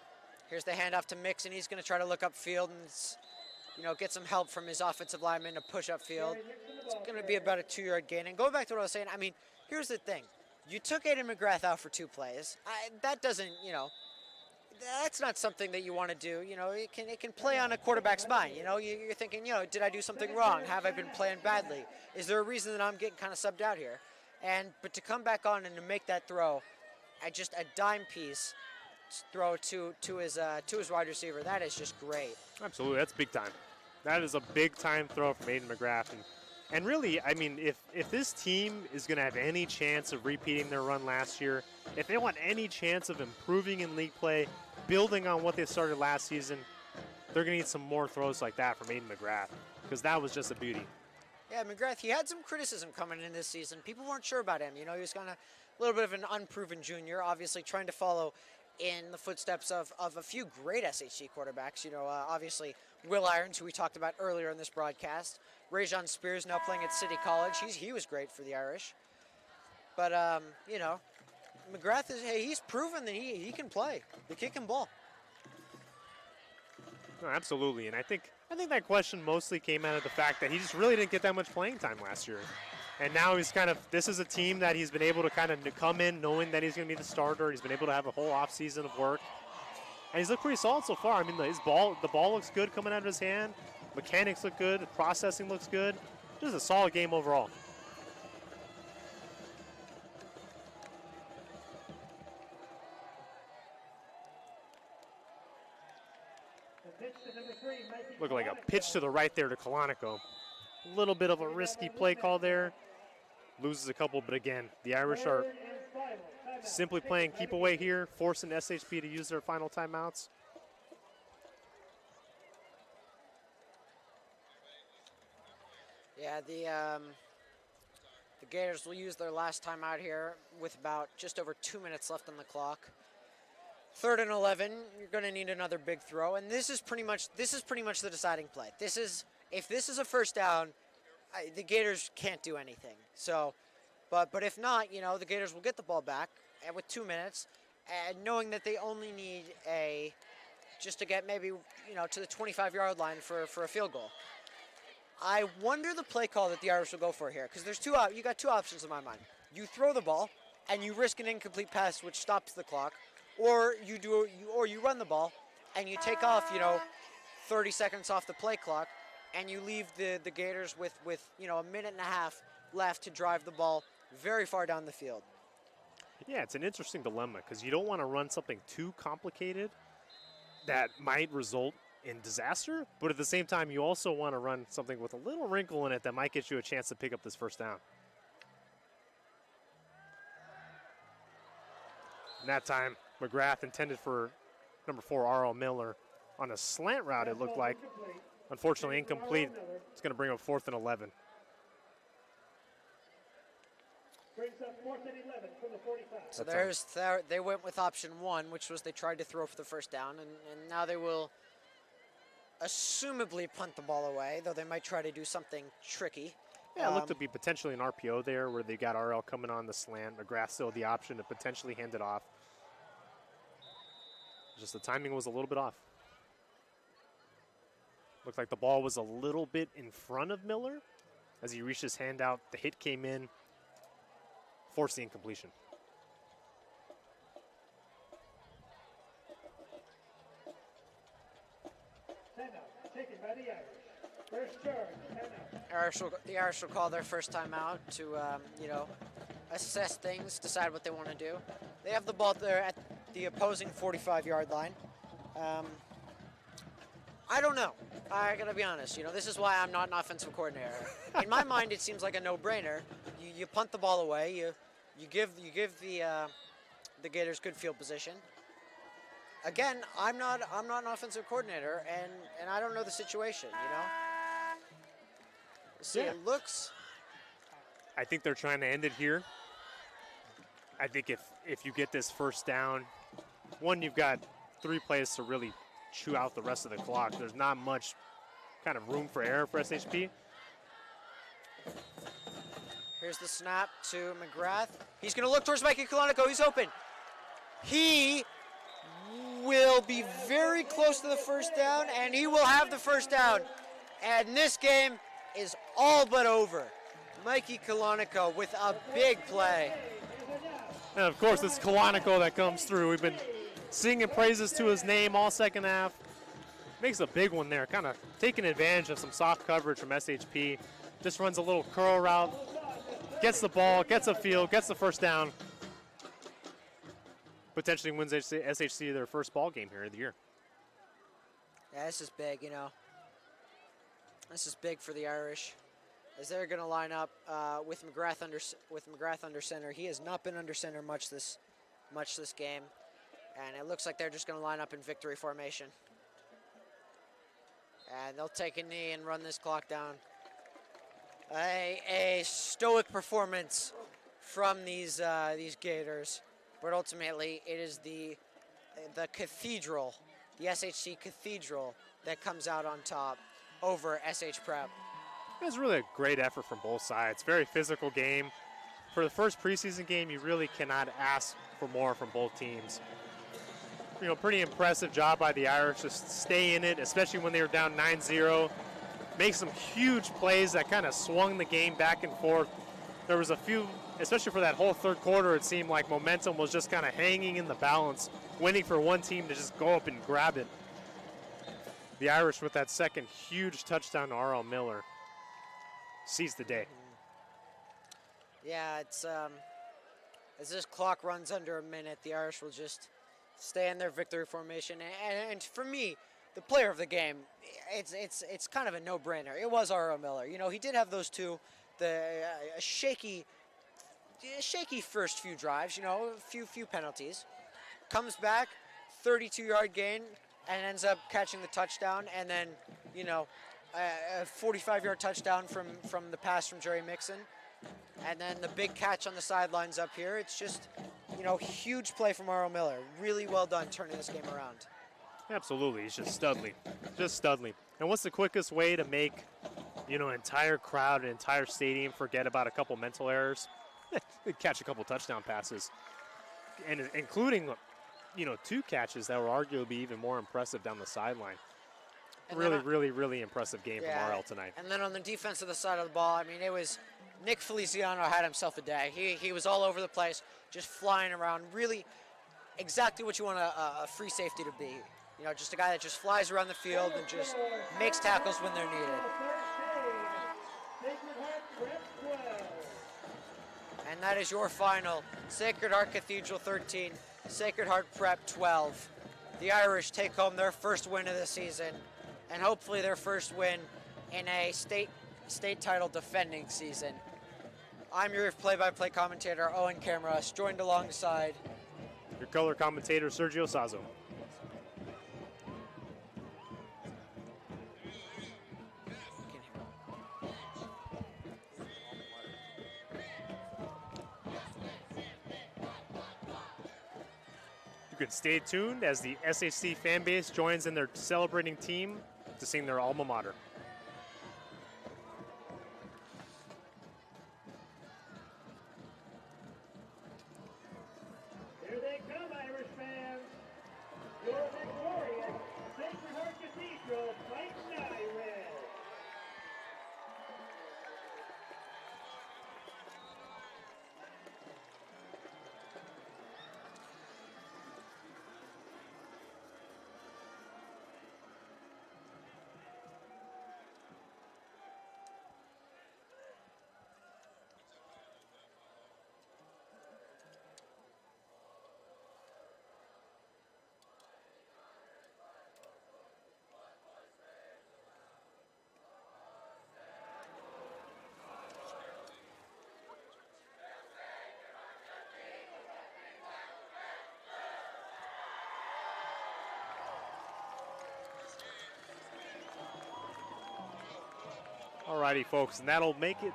Here's the handoff to Mix, and he's going to try to look upfield and get some help from his offensive lineman to push upfield. It's going to be about a 2-yard gain. And going back to what I was saying, I mean, here's the thing. You took Aiden McGrath out for 2 plays. That doesn't, that's not something that you want to do. It can play on a quarterback's mind. You're thinking, did I do something wrong? Have I been playing badly? Is there a reason that I'm getting kind of subbed out here? But to come back on and to make that throw, at just a dime piece throw to his wide receiver, that is just great. Absolutely, that's big time. That is a big time throw from Aiden McGrath. And really, I mean, if this team is going to have any chance of repeating their run last year, if they want any chance of improving in league play, building on what they started last season, they're going to need some more throws like that from Aiden McGrath, because that was just a beauty. Yeah, McGrath, he had some criticism coming in this season. People weren't sure about him. He was kind of a little bit of an unproven junior, obviously trying to follow in the footsteps of a few great SHC quarterbacks. Obviously Will Irons, who we talked about earlier in this broadcast. Rajon Spears now playing at City College. He was great for the Irish. But, McGrath, he's proven that he can play. The kid can ball. No, absolutely, and I think that question mostly came out of the fact that he just really didn't get that much playing time last year. And now this is a team that he's been able to kind of come in knowing that he's going to be the starter. He's been able to have a whole offseason of work. And he's looked pretty solid so far. I mean, the ball looks good coming out of his hand. Mechanics look good. Processing looks good. Just a solid game overall. Looked like a pitch to the right there to Kalanico. A little bit of a risky play call there. Loses a couple, but again, the Irish are simply playing keep away here, forcing SHP to use their final timeouts. Yeah, the Gators will use their last timeout here with about just over 2 minutes left on the clock. 3rd and 11, you're going to need another big throw, and this is pretty much the deciding play. If this is a first down, the Gators can't do anything. So, but if not, the Gators will get the ball back with 2 minutes, and knowing that they only need just to get maybe to the 25-yard line for a field goal. I wonder the play call that the Irish will go for here, because you got 2 options in my mind. You throw the ball and you risk an incomplete pass, which stops the clock, or you run the ball and you take off 30 seconds off the play clock, and you leave the Gators with a minute and a half left to drive the ball very far down the field. Yeah, it's an interesting dilemma because you don't want to run something too complicated that might result in disaster, but at the same time, you also want to run something with a little wrinkle in it that might get you a chance to pick up this first down. And that time, McGrath intended for number 4, R.L. Miller on a slant route, it looked like. Unfortunately, incomplete. It's going to bring up 4th and 11. So they went with option 1, which was they tried to throw for the first down, and now they will assumably punt the ball away, though they might try to do something tricky. Yeah, it looked to be potentially an RPO there where they got RL coming on the slant. McGrath still the option to potentially hand it off. Just the timing was a little bit off. Looked like the ball was a little bit in front of Miller. As he reached his hand out, the hit came in, forced the incompletion. Taken by the Irish. First charge, The Irish will call their first time out to, assess things, decide what they want to do. They have the ball there at the opposing 45-yard line. I don't know. I gotta be honest. This is why I'm not an offensive coordinator. In my mind, it seems like a no-brainer. You punt the ball away. You give the Gators good field position. Again, I'm not an offensive coordinator, and I don't know the situation. See, Yeah. it looks. I think they're trying to end it here. I think if you get this first down, one, you've got 3 plays to really chew out the rest of the clock. There's not much kind of room for error for SHP. Here's the snap to McGrath. He's going to look towards Mikey Kalanico. He's open. He will be very close to the first down, and he will have the first down. And this game is all but over. Mikey Kalanico with a big play. And of course, it's Kalanico that comes through. We've been singing praises to his name all second half. Makes a big one there, kind of taking advantage of some soft coverage from SHP. Just runs a little curl route, gets the ball, gets a field, gets the first down. Potentially wins SHC their first ball game here of the year. Yeah, this is big, This is big for the Irish, as they're going to line up with McGrath under center. He has not been under center much this game, and it looks like they're just going to line up in victory formation. And they'll take a knee and run this clock down. A stoic performance from these Gators, but ultimately it is the cathedral, the SHC cathedral, that comes out on top over SH Prep. It was really a great effort from both sides. Very physical game. For the first preseason game, you really cannot ask for more from both teams. Pretty impressive job by the Irish to stay in it, especially when they were down 9-0. Make some huge plays that kind of swung the game back and forth. There was a few, especially for that whole third quarter, it seemed like momentum was just kind of hanging in the balance, waiting for one team to just go up and grab it. The Irish, with that second huge touchdown to R.L. Miller, seized the day. Yeah, it's as this clock runs under a minute, the Irish will just stay in their victory formation. And for me, the player of the game, it's kind of a no-brainer. It was R.L. Miller. He did have those two, a shaky first few drives. A few penalties. Comes back, 32-yard gain, and ends up catching the touchdown, and then, a 45-yard touchdown from the pass from Jerry Mixon, and then the big catch on the sidelines up here. It's just, huge play from R.L. Miller. Really well done turning this game around. Absolutely, he's just studly. And what's the quickest way to make, an entire crowd, an entire stadium forget about a couple mental errors? Catch a couple touchdown passes, and including 2 catches that were arguably even more impressive down the sideline. Really impressive game from RL tonight. And then on the defensive side of the ball, it was Nick Feliciano had himself a day. He was all over the place, just flying around. Really, exactly what you want a free safety to be. Just a guy that just flies around the field and just makes tackles when they're needed. And that is your final. Sacred Heart Cathedral 13, Sacred Heart Prep 12. The Irish take home their first win of the season. and hopefully their first win in a state title defending season. I'm your play-by-play commentator, Owen Camras, joined alongside your color commentator, Sergio Sazo. You can stay tuned as the SHC fan base joins in their celebrating team to sing their alma mater. Here they come, Irish fans. Your victorious Sacred Heart Cathedral Fightin Irish. Alrighty, folks, and that'll make it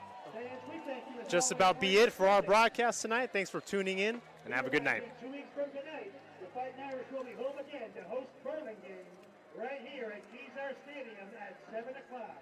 just about be it for our broadcast tonight. Thanks for tuning in, and have a good night. 2 weeks from tonight, the Fightin Irish will be home again to host Burlingame right here at Kezar Stadium at 7 o'clock.